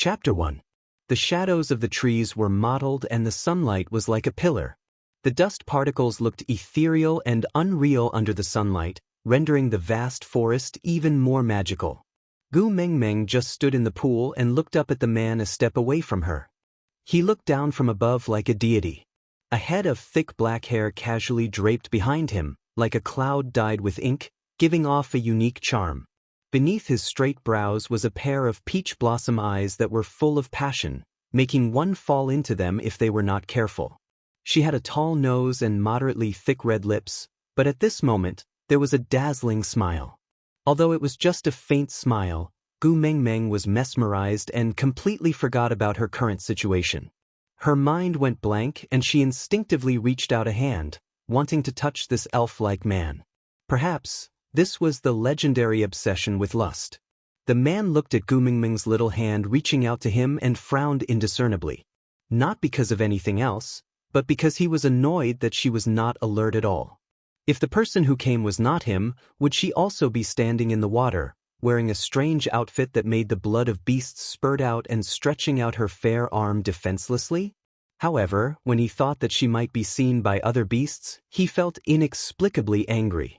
Chapter 1. The shadows of the trees were mottled and the sunlight was like a pillar. The dust particles looked ethereal and unreal under the sunlight, rendering the vast forest even more magical. Gu Mengmeng just stood in the pool and looked up at the man a step away from her. He looked down from above like a deity. A head of thick black hair casually draped behind him, like a cloud dyed with ink, giving off a unique charm. Beneath his straight brows was a pair of peach blossom eyes that were full of passion, making one fall into them if they were not careful. She had a tall nose and moderately thick red lips, but at this moment, there was a dazzling smile. Although it was just a faint smile, Gu Mengmeng was mesmerized and completely forgot about her current situation. Her mind went blank and she instinctively reached out a hand, wanting to touch this elf-like man. Perhaps this was the legendary obsession with lust. The man looked at Gu Mengmeng's little hand reaching out to him and frowned indiscernibly. Not because of anything else, but because he was annoyed that she was not alert at all. If the person who came was not him, would she also be standing in the water, wearing a strange outfit that made the blood of beasts spurt out and stretching out her fair arm defenselessly? However, when he thought that she might be seen by other beasts, he felt inexplicably angry.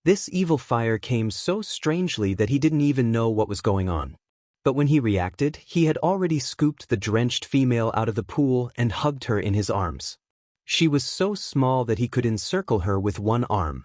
This evil fire came so strangely that he didn't even know what was going on. But when he reacted, he had already scooped the drenched female out of the pool and hugged her in his arms. She was so small that he could encircle her with one arm.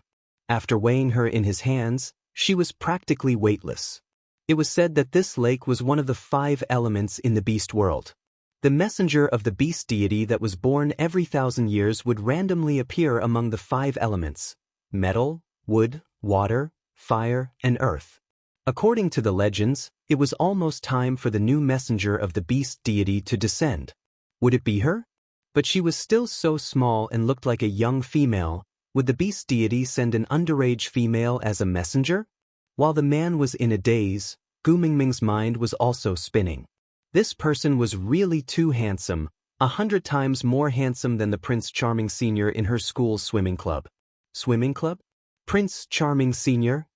After weighing her in his hands, she was practically weightless. It was said that this lake was one of the 5 elements in the beast world. The messenger of the beast deity that was born every 1,000 years would randomly appear among the 5 elements: metal, wood, water, fire, and earth. According to the legends, it was almost time for the new messenger of the beast deity to descend. Would it be her? But she was still so small and looked like a young female. Would the beast deity send an underage female as a messenger? While the man was in a daze, Gu Mengmeng's mind was also spinning. This person was really too handsome, 100 times more handsome than the Prince Charming Sr. in her school's swimming club. Swimming club? Prince Charming Sr.?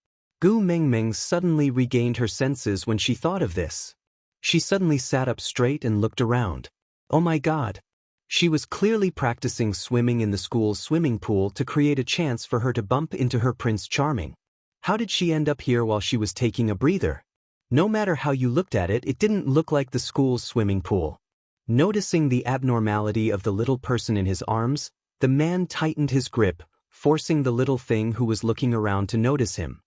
Gu Mengmeng suddenly regained her senses when she thought of this. She suddenly sat up straight and looked around. Oh my God! She was clearly practicing swimming in the school's swimming pool to create a chance for her to bump into her Prince Charming. How did she end up here while she was taking a breather? No matter how you looked at it, it didn't look like the school's swimming pool. Noticing the abnormality of the little person in his arms, the man tightened his grip, forcing the little thing who was looking around to notice him.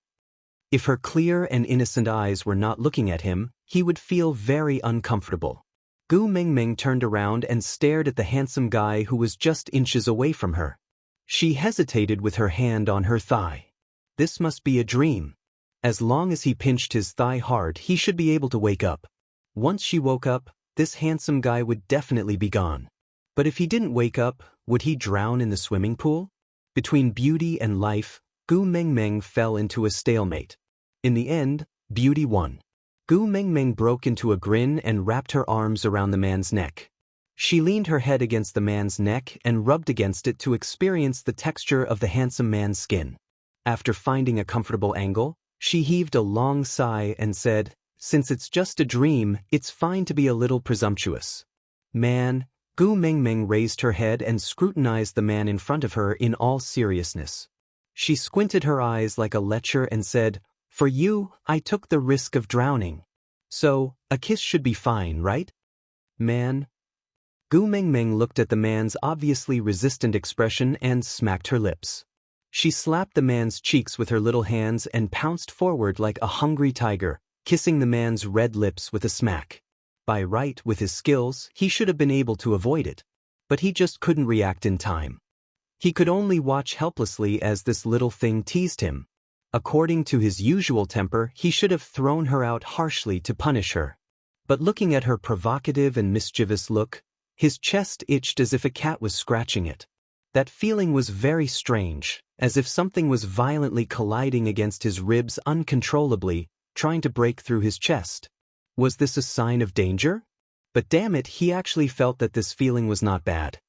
If her clear and innocent eyes were not looking at him, he would feel very uncomfortable. Gu Mengmeng turned around and stared at the handsome guy who was just inches away from her. She hesitated with her hand on her thigh. This must be a dream. As long as he pinched his thigh hard, he should be able to wake up. Once she woke up, this handsome guy would definitely be gone. But if he didn't wake up, would he drown in the swimming pool? Between beauty and life, Gu Mengmeng fell into a stalemate. In the end, beauty won. Gu Mengmeng broke into a grin and wrapped her arms around the man's neck. She leaned her head against the man's neck and rubbed against it to experience the texture of the handsome man's skin. After finding a comfortable angle, she heaved a long sigh and said, "Since it's just a dream, it's fine to be a little presumptuous." Man, Gu Mengmeng raised her head and scrutinized the man in front of her in all seriousness. She squinted her eyes like a lecher and said, "For you, I took the risk of drowning. So, a kiss should be fine, right?" Man. Gu Mengmeng looked at the man's obviously resistant expression and smacked her lips. She slapped the man's cheeks with her little hands and pounced forward like a hungry tiger, kissing the man's red lips with a smack. By right, with his skills, he should have been able to avoid it. But he just couldn't react in time. He could only watch helplessly as this little thing teased him. According to his usual temper, he should have thrown her out harshly to punish her. But looking at her provocative and mischievous look, his chest itched as if a cat was scratching it. That feeling was very strange, as if something was violently colliding against his ribs uncontrollably, trying to break through his chest. Was this a sign of danger? But damn it, he actually felt that this feeling was not bad.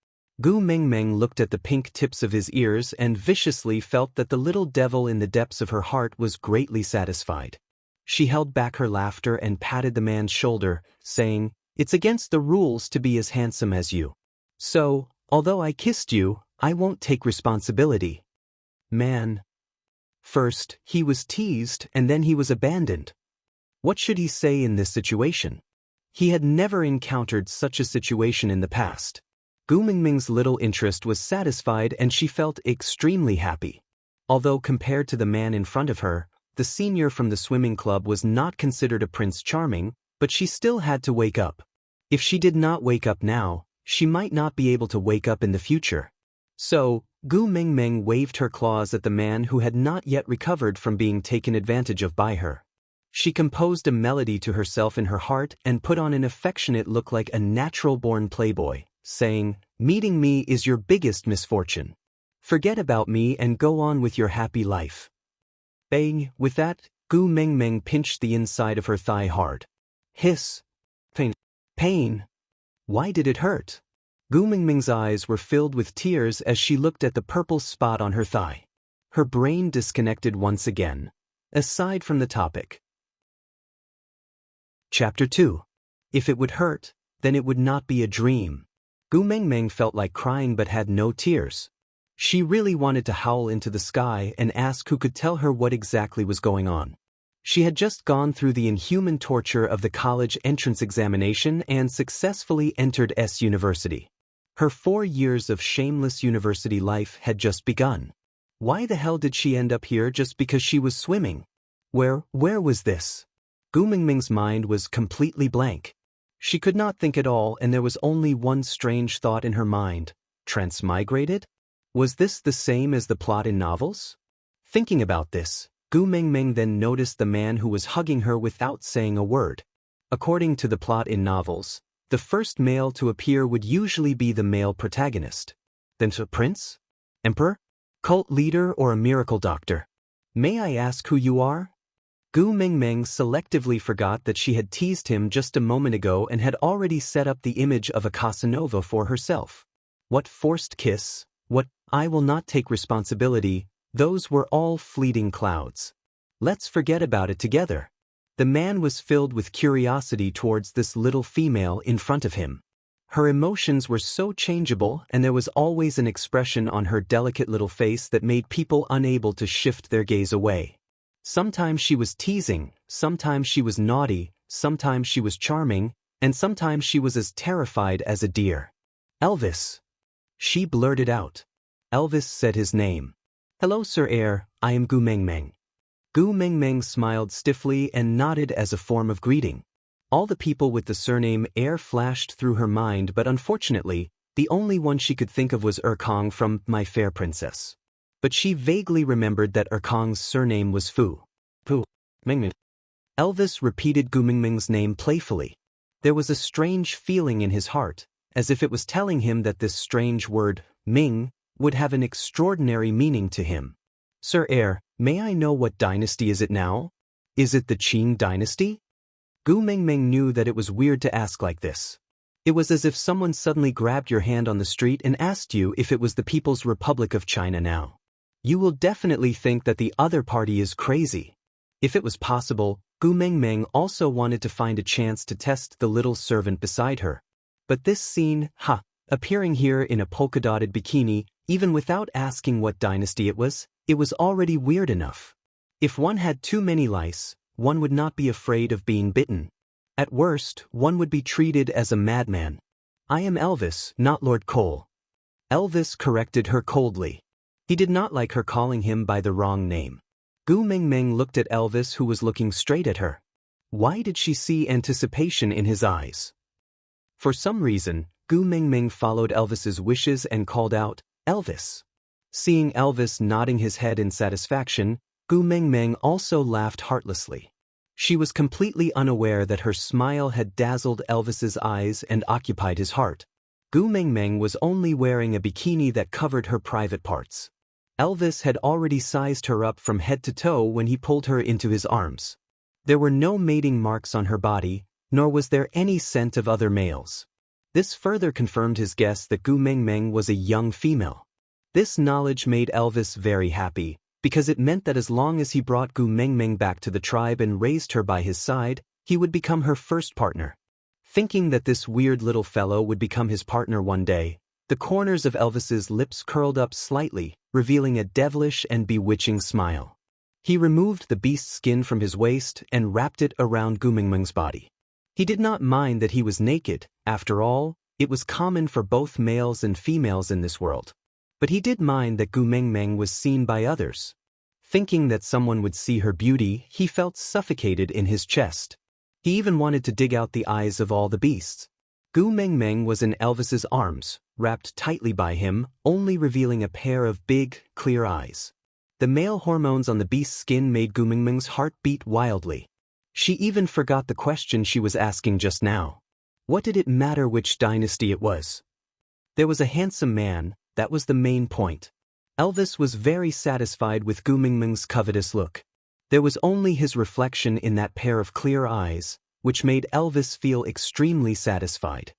Gu Mengmeng looked at the pink tips of his ears and viciously felt that the little devil in the depths of her heart was greatly satisfied. She held back her laughter and patted the man's shoulder, saying, It's against the rules to be as handsome as you. So, although I kissed you, I won't take responsibility. Man. First, he was teased and then he was abandoned. What should he say in this situation? He had never encountered such a situation in the past. Gu Mingming's little interest was satisfied and she felt extremely happy. Although compared to the man in front of her, the senior from the swimming club was not considered a Prince Charming, but she still had to wake up. If she did not wake up now, she might not be able to wake up in the future. So, Gu Mingming waved her claws at the man who had not yet recovered from being taken advantage of by her. She composed a melody to herself in her heart and put on an affectionate look like a natural-born playboy, saying, "Meeting me is your biggest misfortune. Forget about me and go on with your happy life." Bang! With that, Gu Mingming pinched the inside of her thigh hard. Hiss! Pain! Pain! Why did it hurt? Gu Mingming's eyes were filled with tears as she looked at the purple spot on her thigh. Her brain disconnected once again. Aside from the topic. Chapter 2. If it would hurt, then it would not be a dream. Gu Mingming felt like crying but had no tears. She really wanted to howl into the sky and ask who could tell her what exactly was going on. She had just gone through the inhuman torture of the college entrance examination and successfully entered S University. Her 4 years of shameless university life had just begun. Why the hell did she end up here just because she was swimming? Where was this? Gu Mingming's mind was completely blank. She could not think at all and there was only one strange thought in her mind. Transmigrated? Was this the same as the plot in novels? Thinking about this, Gu Mingming then noticed the man who was hugging her without saying a word. According to the plot in novels, the first male to appear would usually be the male protagonist. Then a prince? Emperor? Cult leader or a miracle doctor? May I ask who you are? Gu Mingming selectively forgot that she had teased him just a moment ago and had already set up the image of a Casanova for herself. What forced kiss? What, I will not take responsibility, those were all fleeting clouds. Let's forget about it together. The man was filled with curiosity towards this little female in front of him. Her emotions were so changeable and there was always an expression on her delicate little face that made people unable to shift their gaze away. Sometimes she was teasing, sometimes she was naughty, sometimes she was charming, and sometimes she was as terrified as a deer. Elvis. She blurted out. Elvis said his name. Hello, Sir Eyre, I am Gu Mingming. Gu Mingming smiled stiffly and nodded as a form of greeting. All the people with the surname Eyre flashed through her mind, but unfortunately, the only one she could think of was Erkong from My Fair Princess. But she vaguely remembered that Erkong's surname was Fu. Fu. Mingming. Elvis repeated Gu Mingming's name playfully. There was a strange feeling in his heart, as if it was telling him that this strange word, Ming, would have an extraordinary meaning to him. Sir Eyre, may I know what dynasty is it now? Is it the Qing dynasty? Gu Mingming knew that it was weird to ask like this. It was as if someone suddenly grabbed your hand on the street and asked you if it was the People's Republic of China now. You will definitely think that the other party is crazy. If it was possible, Gu Mingming also wanted to find a chance to test the little servant beside her. But this scene, appearing here in a polka-dotted bikini, even without asking what dynasty it was already weird enough. If one had too many lice, one would not be afraid of being bitten. At worst, one would be treated as a madman. I am Elvis, not Lord Cole. Elvis corrected her coldly. He did not like her calling him by the wrong name. Gu Mingming looked at Elvis, who was looking straight at her. Why did she see anticipation in his eyes? For some reason, Gu Mingming followed Elvis's wishes and called out, Elvis. Seeing Elvis nodding his head in satisfaction, Gu Mingming also laughed heartlessly. She was completely unaware that her smile had dazzled Elvis's eyes and occupied his heart. Gu Mingming was only wearing a bikini that covered her private parts. Elvis had already sized her up from head to toe when he pulled her into his arms. There were no mating marks on her body, nor was there any scent of other males. This further confirmed his guess that Gu Mingming was a young female. This knowledge made Elvis very happy, because it meant that as long as he brought Gu Mingming back to the tribe and raised her by his side, he would become her first partner. Thinking that this weird little fellow would become his partner one day, the corners of Elvis's lips curled up slightly, revealing a devilish and bewitching smile. He removed the beast's skin from his waist and wrapped it around Gu Mingming's body. He did not mind that he was naked. After all, it was common for both males and females in this world. But he did mind that Gu Mingming was seen by others. Thinking that someone would see her beauty, he felt suffocated in his chest. He even wanted to dig out the eyes of all the beasts. Gu Mingming was in Elvis's arms, wrapped tightly by him, only revealing a pair of big, clear eyes. The male hormones on the beast's skin made Gu Mingming's heart beat wildly. She even forgot the question she was asking just now. What did it matter which dynasty it was? There was a handsome man, that was the main point. Elvis was very satisfied with Gu Mingming's covetous look. There was only his reflection in that pair of clear eyes, which made Elvis feel extremely satisfied.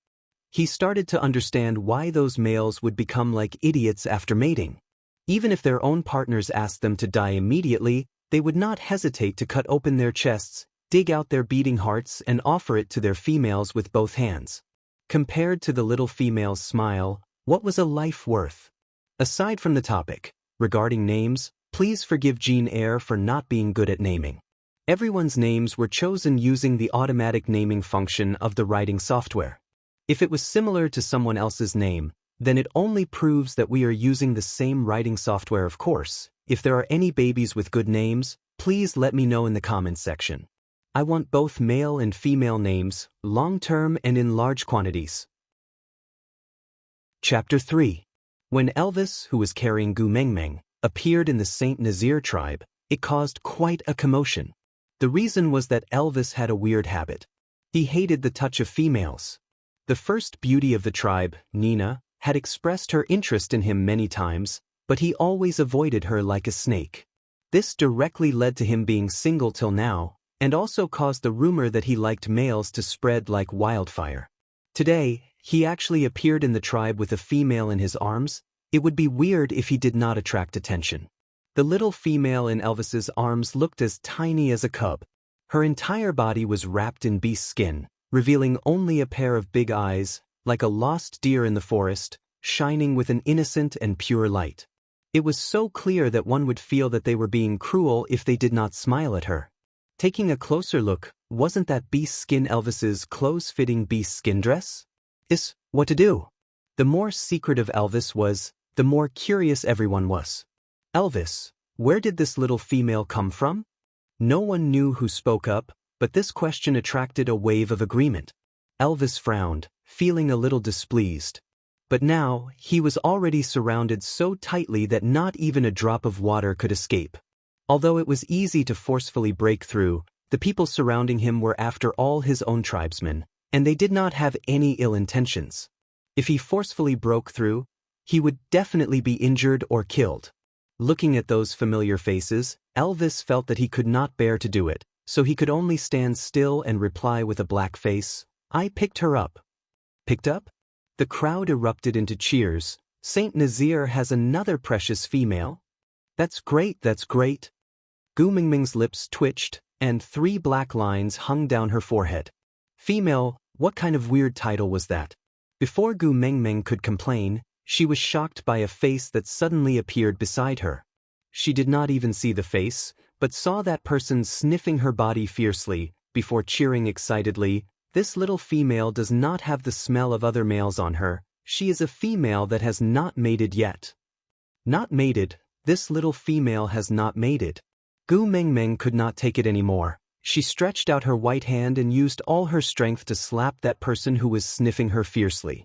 He started to understand why those males would become like idiots after mating. Even if their own partners asked them to die immediately, they would not hesitate to cut open their chests, dig out their beating hearts and offer it to their females with both hands. Compared to the little female's smile, what was a life worth? Aside from the topic, regarding names, please forgive Jean Eyre for not being good at naming. Everyone's names were chosen using the automatic naming function of the writing software. If it was similar to someone else's name, then it only proves that we are using the same writing software, of course. If there are any babies with good names, please let me know in the comments section. I want both male and female names, long-term and in large quantities. Chapter 3. When Elvis, who was carrying Gu Mingming, appeared in the Saint Nazaire tribe, it caused quite a commotion. The reason was that Elvis had a weird habit. He hated the touch of females. The first beauty of the tribe, Nina, had expressed her interest in him many times, but he always avoided her like a snake. This directly led to him being single till now, and also caused the rumor that he liked males to spread like wildfire. Today, he actually appeared in the tribe with a female in his arms. It would be weird if he did not attract attention. The little female in Elvis's arms looked as tiny as a cub. Her entire body was wrapped in beast skin, revealing only a pair of big eyes, like a lost deer in the forest, shining with an innocent and pure light. It was so clear that one would feel that they were being cruel if they did not smile at her. Taking a closer look, wasn't that beast skin Elvis's close-fitting beast skin dress? What to do? The more secretive Elvis was, the more curious everyone was. Elvis, where did this little female come from? No one knew who spoke up, but this question attracted a wave of agreement. Elvis frowned, feeling a little displeased. But now, he was already surrounded so tightly that not even a drop of water could escape. Although it was easy to forcefully break through, the people surrounding him were after all his own tribesmen, and they did not have any ill intentions. If he forcefully broke through, he would definitely be injured or killed. Looking at those familiar faces, Elvis felt that he could not bear to do it, so he could only stand still and reply with a black face, "I picked her up." Picked up? The crowd erupted into cheers. Saint Nazaire has another precious female? That's great, that's great. Gu Mingming's lips twitched, and 3 black lines hung down her forehead. Female, what kind of weird title was that? Before Gu Mingming could complain, she was shocked by a face that suddenly appeared beside her. She did not even see the face, but saw that person sniffing her body fiercely, before cheering excitedly, "This little female does not have the smell of other males on her. She is a female that has not mated yet." Not mated, this little female has not mated. Gu Mingming could not take it anymore. She stretched out her white hand and used all her strength to slap that person who was sniffing her fiercely.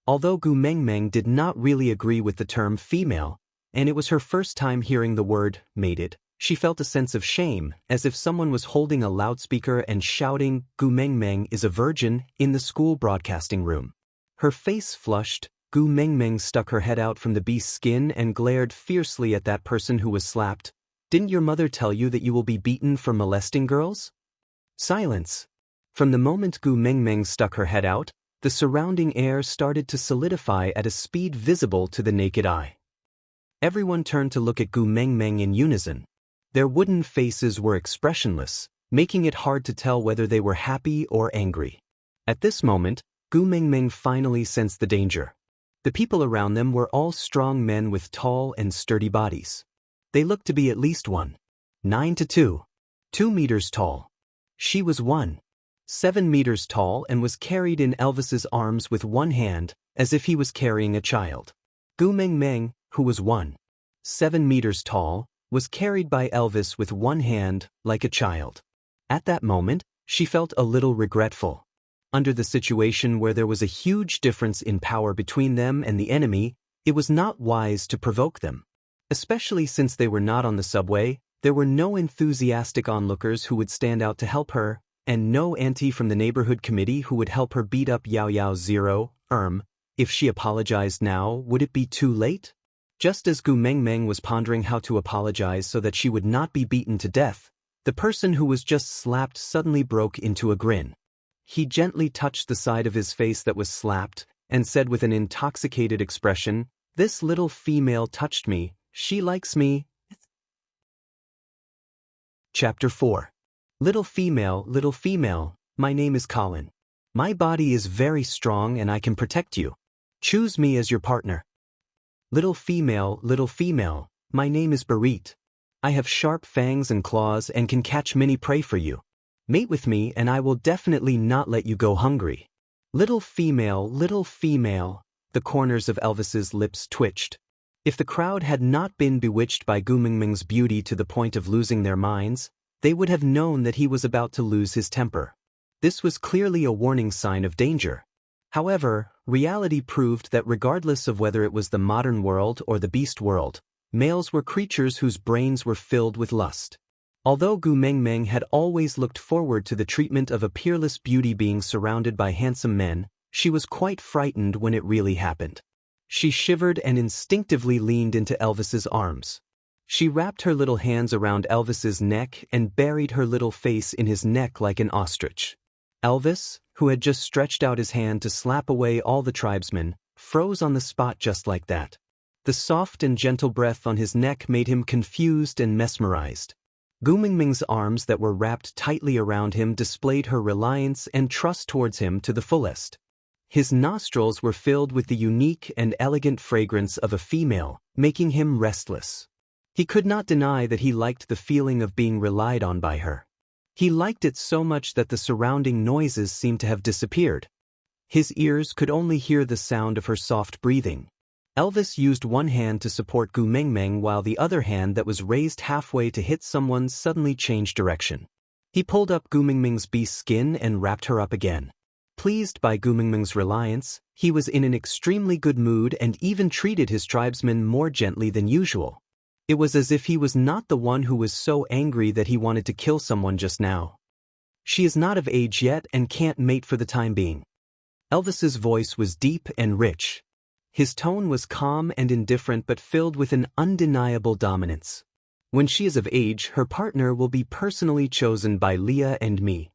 Although Gu Mingming did not really agree with the term female, and it was her first time hearing the word mated, she felt a sense of shame, as if someone was holding a loudspeaker and shouting, "Gu Mingming is a virgin," in the school broadcasting room. Her face flushed. Gu Mingming stuck her head out from the beast's skin and glared fiercely at that person who was slapped. "Didn't your mother tell you that you will be beaten for molesting girls?" Silence. From the moment Gu Mingming stuck her head out, the surrounding air started to solidify at a speed visible to the naked eye. Everyone turned to look at Gu Mingming in unison. Their wooden faces were expressionless, making it hard to tell whether they were happy or angry. At this moment, Gu Mingming finally sensed the danger. The people around them were all strong men with tall and sturdy bodies. They looked to be at least 1.9 to 2 meters tall. She was 1.7 meters tall and was carried in Elvis's arms with one hand, as if he was carrying a child. Gu Mingming, who was 1.7 meters tall, was carried by Elvis with one hand, like a child. At that moment, she felt a little regretful. Under the situation where there was a huge difference in power between them and the enemy, it was not wise to provoke them. Especially since they were not on the subway, there were no enthusiastic onlookers who would stand out to help her, and no auntie from the neighborhood committee who would help her beat up Yao Yao 0. If she apologized now, would it be too late? Just as Gu Mengmeng was pondering how to apologize so that she would not be beaten to death, the person who was just slapped suddenly broke into a grin. He gently touched the side of his face that was slapped, and said with an intoxicated expression, "This little female touched me, she likes me." Chapter 4. Little female, my name is Colin. My body is very strong and I can protect you. Choose me as your partner. Little female, my name is Barit. I have sharp fangs and claws and can catch many prey for you. Mate with me and I will definitely not let you go hungry. Little female, the corners of Elvis's lips twitched. If the crowd had not been bewitched by Gu Mingming's beauty to the point of losing their minds, they would have known that he was about to lose his temper. This was clearly a warning sign of danger. However, reality proved that regardless of whether it was the modern world or the beast world, males were creatures whose brains were filled with lust. Although Gu Mengmeng had always looked forward to the treatment of a peerless beauty being surrounded by handsome men, she was quite frightened when it really happened. She shivered and instinctively leaned into Elvis's arms. She wrapped her little hands around Elvis's neck and buried her little face in his neck like an ostrich. Elvis, who had just stretched out his hand to slap away all the tribesmen, froze on the spot just like that. The soft and gentle breath on his neck made him confused and mesmerized. Gu Mingming's arms that were wrapped tightly around him displayed her reliance and trust towards him to the fullest. His nostrils were filled with the unique and elegant fragrance of a female, making him restless. He could not deny that he liked the feeling of being relied on by her. He liked it so much that the surrounding noises seemed to have disappeared. His ears could only hear the sound of her soft breathing. Elvis used one hand to support Gu Mengmeng while the other hand that was raised halfway to hit someone suddenly changed direction. He pulled up Gu Mengmeng's beast skin and wrapped her up again. Pleased by Gu Mengmeng's reliance, he was in an extremely good mood and even treated his tribesmen more gently than usual. It was as if he was not the one who was so angry that he wanted to kill someone just now. She is not of age yet and can't mate for the time being. Elvis's voice was deep and rich. His tone was calm and indifferent but filled with an undeniable dominance. When she is of age, her partner will be personally chosen by Leah and me.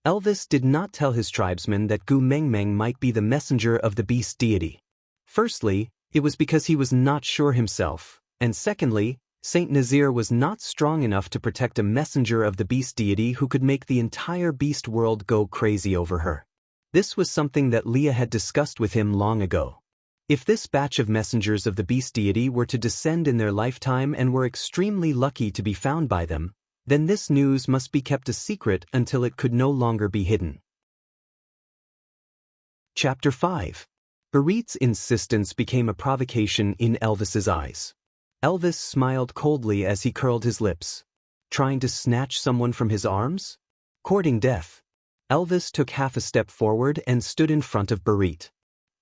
Elvis did not tell his tribesmen that Gu Mengmeng might be the messenger of the beast deity. Firstly, it was because he was not sure himself, and secondly, Saint Nazir was not strong enough to protect a messenger of the beast deity who could make the entire beast world go crazy over her. This was something that Leah had discussed with him long ago. If this batch of messengers of the beast deity were to descend in their lifetime and were extremely lucky to be found by them, then this news must be kept a secret until it could no longer be hidden. Chapter 5. Barit's insistence became a provocation in Elvis's eyes. Elvis smiled coldly as he curled his lips. Trying to snatch someone from his arms? Courting death. Elvis took half a step forward and stood in front of Barit.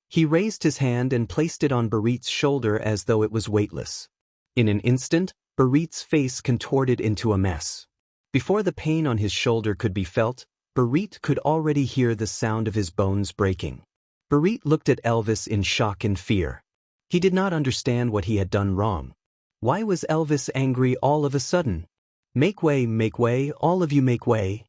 He raised his hand and placed it on Barit's shoulder as though it was weightless. In an instant, Barit's face contorted into a mess. Before the pain on his shoulder could be felt, Barit could already hear the sound of his bones breaking. Barit looked at Elvis in shock and fear. He did not understand what he had done wrong. Why was Elvis angry all of a sudden? Make way, all of you make way.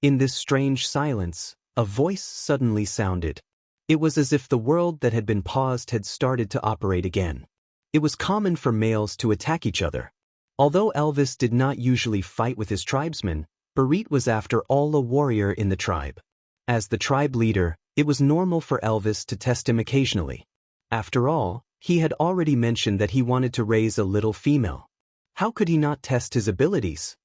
In this strange silence, a voice suddenly sounded. It was as if the world that had been paused had started to operate again. It was common for males to attack each other. Although Elvis did not usually fight with his tribesmen, Barit was after all a warrior in the tribe. As the tribe leader, it was normal for Elvis to test him occasionally. After all, he had already mentioned that he wanted to raise a little female. How could he not test his abilities?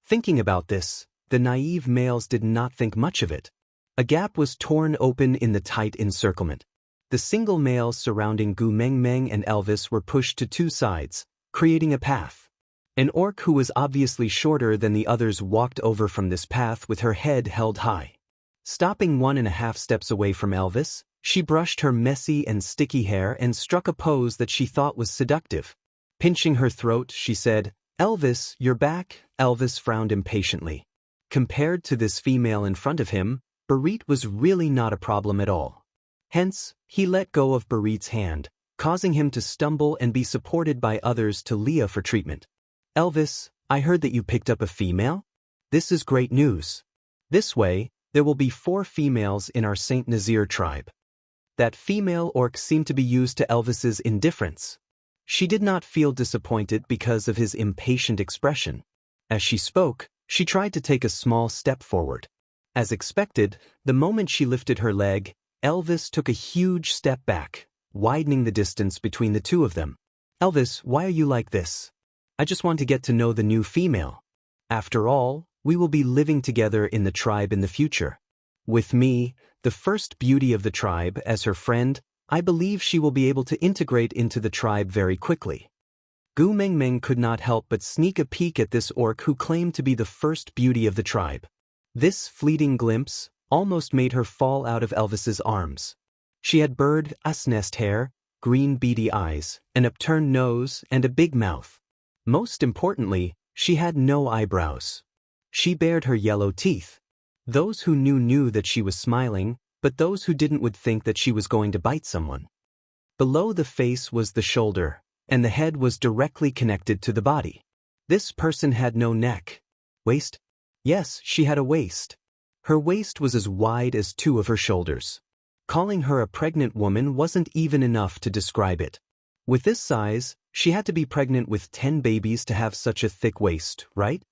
Thinking about this, the naive males did not think much of it. A gap was torn open in the tight encirclement. The single males surrounding Gu Meng Meng and Elvis were pushed to two sides, creating a path. An orc who was obviously shorter than the others walked over from this path with her head held high. Stopping 1.5 steps away from Elvis, she brushed her messy and sticky hair and struck a pose that she thought was seductive. Pinching her throat, she said, "Elvis, you're back." Elvis frowned impatiently. Compared to this female in front of him, Barit was really not a problem at all. Hence, he let go of Barit's hand, causing him to stumble and be supported by others to Leah for treatment. "Elvis, I heard that you picked up a female? This is great news. This way, there will be 4 females in our Saint Nazir tribe." That female orc seemed to be used to Elvis's indifference. She did not feel disappointed because of his impatient expression. As she spoke, she tried to take a small step forward. As expected, the moment she lifted her leg, Elvis took a huge step back, widening the distance between the two of them. "Elvis, why are you like this? I just want to get to know the new female. After all, we will be living together in the tribe in the future. With me, the first beauty of the tribe, as her friend, I believe she will be able to integrate into the tribe very quickly." Gu Meng Meng could not help but sneak a peek at this orc who claimed to be the first beauty of the tribe. This fleeting glimpse almost made her fall out of Elvis's arms. She had bird's nest hair, green beady eyes, an upturned nose, and a big mouth. Most importantly, she had no eyebrows. She bared her yellow teeth. Those who knew that she was smiling, but those who didn't would think that she was going to bite someone. Below the face was the shoulder, and the head was directly connected to the body. This person had no neck. Waist? Yes, she had a waist. Her waist was as wide as 2 of her shoulders. Calling her a pregnant woman wasn't even enough to describe it. With this size, she had to be pregnant with 10 babies to have such a thick waist, right?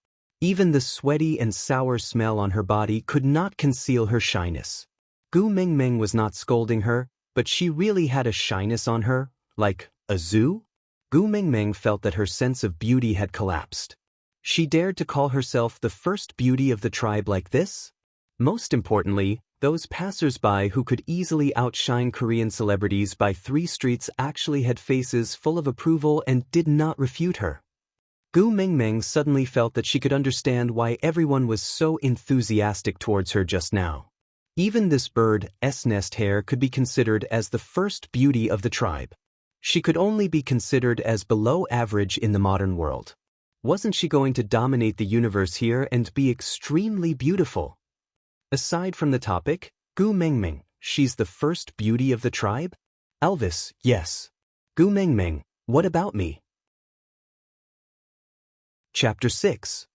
Even the sweaty and sour smell on her body could not conceal her shyness. Gu Meng Meng was not scolding her, but she really had a shyness on her, like a zoo? Gu Meng Meng felt that her sense of beauty had collapsed. She dared to call herself the first beauty of the tribe like this? Most importantly, those passers-by who could easily outshine Korean celebrities by 3 streets actually had faces full of approval and did not refute her. Gu Meng Meng suddenly felt that she could understand why everyone was so enthusiastic towards her just now. Even this bird's nest hair could be considered as the first beauty of the tribe. She could only be considered as below average in the modern world. Wasn't she going to dominate the universe here and be extremely beautiful? Aside from the topic, Gu Meng Meng, she's the first beauty of the tribe? Elvis, yes. Gu Meng Meng, what about me? Chapter 6.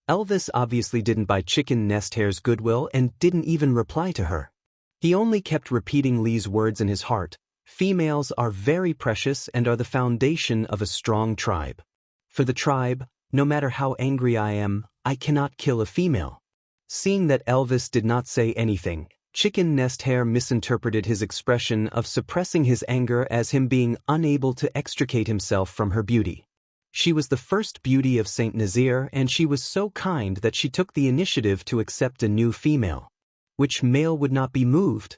Elvis obviously didn't buy Chicken Nest Hair's goodwill and didn't even reply to her. He only kept repeating Lee's words in his heart. Females are very precious and are the foundation of a strong tribe. For the tribe, no matter how angry I am, I cannot kill a female. Seeing that Elvis did not say anything, Chicken Nest Hair misinterpreted his expression of suppressing his anger as him being unable to extricate himself from her beauty. She was the first beauty of Saint Nazir and she was so kind that she took the initiative to accept a new female. Which male would not be moved?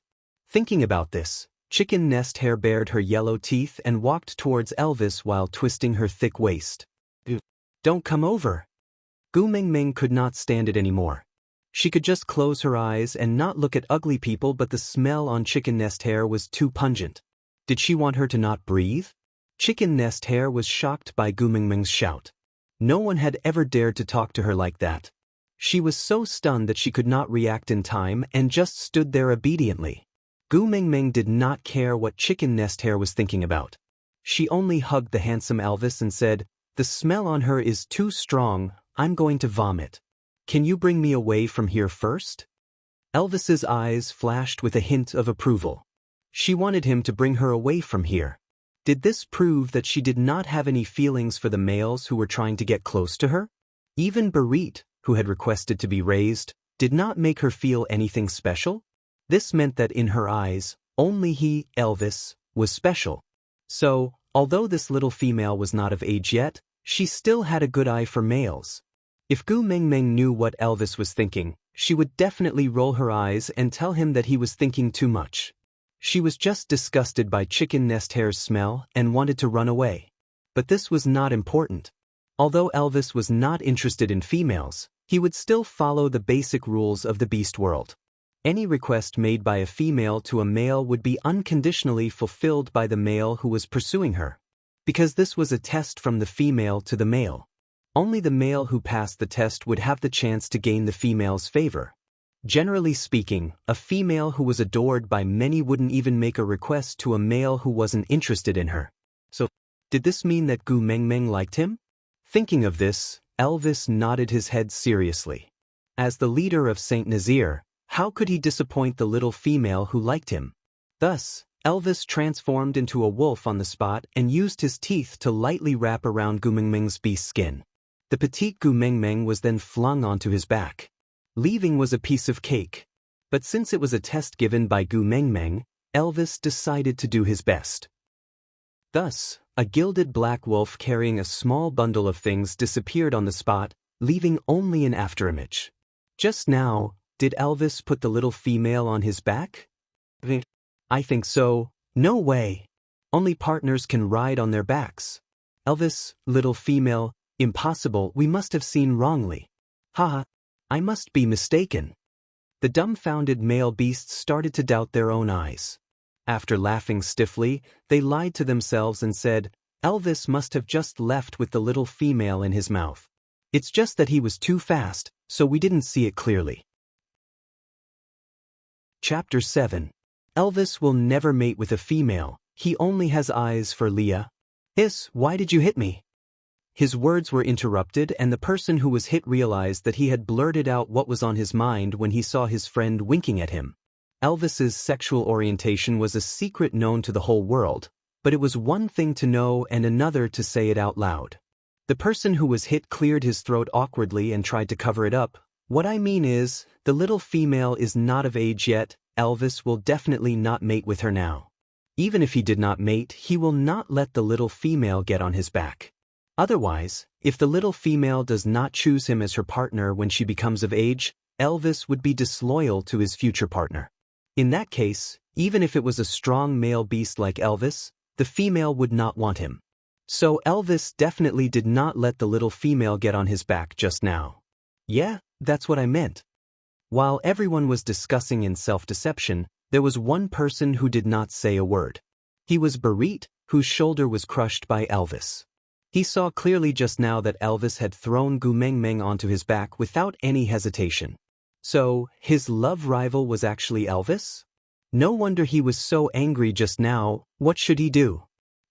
Thinking about this, Chicken Nest Hair bared her yellow teeth and walked towards Elvis while twisting her thick waist. "Don't come over." Gu Meng Meng could not stand it anymore. She could just close her eyes and not look at ugly people, but the smell on Chicken Nest Hair was too pungent. Did she want her to not breathe? Chicken Nest Hair was shocked by Gu Meng Meng's shout. No one had ever dared to talk to her like that. She was so stunned that she could not react in time and just stood there obediently. Gu Meng Meng did not care what Chicken Nest Hair was thinking about. She only hugged the handsome Elvis and said, "The smell on her is too strong, I'm going to vomit. Can you bring me away from here first?" Elvis's eyes flashed with a hint of approval. She wanted him to bring her away from here. Did this prove that she did not have any feelings for the males who were trying to get close to her? Even Barit, who had requested to be raised, did not make her feel anything special? This meant that in her eyes, only he, Elvis, was special. So, although this little female was not of age yet, she still had a good eye for males. If Gu Mengmeng knew what Elvis was thinking, she would definitely roll her eyes and tell him that he was thinking too much. She was just disgusted by chicken nest hair's smell and wanted to run away. But this was not important. Although Elvis was not interested in females, he would still follow the basic rules of the beast world. Any request made by a female to a male would be unconditionally fulfilled by the male who was pursuing her. Because this was a test from the female to the male. Only the male who passed the test would have the chance to gain the female's favor. Generally speaking, a female who was adored by many wouldn't even make a request to a male who wasn't interested in her. So, did this mean that Gu Mengmeng liked him? Thinking of this, Elvis nodded his head seriously. As the leader of Saint Nazaire, how could he disappoint the little female who liked him? Thus, Elvis transformed into a wolf on the spot and used his teeth to lightly wrap around Gu Mengmeng's beast skin. The petite Gu Mengmeng was then flung onto his back. Leaving was a piece of cake. But since it was a test given by Gu Mengmeng, Elvis decided to do his best. Thus, a gilded black wolf carrying a small bundle of things disappeared on the spot, leaving only an afterimage. Just now, did Elvis put the little female on his back? I think so. No way. Only partners can ride on their backs. Elvis, little female, impossible, we must have seen wrongly. Haha. I must be mistaken. The dumbfounded male beasts started to doubt their own eyes. After laughing stiffly, they lied to themselves and said, Elvis must have just left with the little female in his mouth. It's just that he was too fast, so we didn't see it clearly. Chapter 7. Elvis will never mate with a female, he only has eyes for Leah. Why did you hit me? His words were interrupted and the person who was hit realized that he had blurted out what was on his mind when he saw his friend winking at him. Elvis's sexual orientation was a secret known to the whole world, but it was one thing to know and another to say it out loud. The person who was hit cleared his throat awkwardly and tried to cover it up. What I mean is, the little female is not of age yet, Elvis will definitely not mate with her now. Even if he did not mate, he will not let the little female get on his back. Otherwise, if the little female does not choose him as her partner when she becomes of age, Elvis would be disloyal to his future partner. In that case, even if it was a strong male beast like Elvis, the female would not want him. So Elvis definitely did not let the little female get on his back just now. Yeah, that's what I meant. While everyone was discussing in self-deception, there was one person who did not say a word. He was Barit, whose shoulder was crushed by Elvis. He saw clearly just now that Elvis had thrown Gu Mengmeng onto his back without any hesitation. So, his love rival was actually Elvis? No wonder he was so angry just now. What should he do?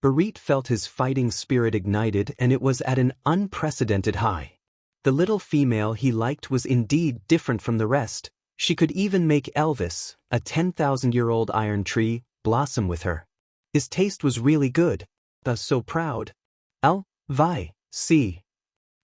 Barit felt his fighting spirit ignited and it was at an unprecedented high. The little female he liked was indeed different from the rest. She could even make Elvis, a 10,000-year-old iron tree, blossom with her. His taste was really good. Thus so proud. See.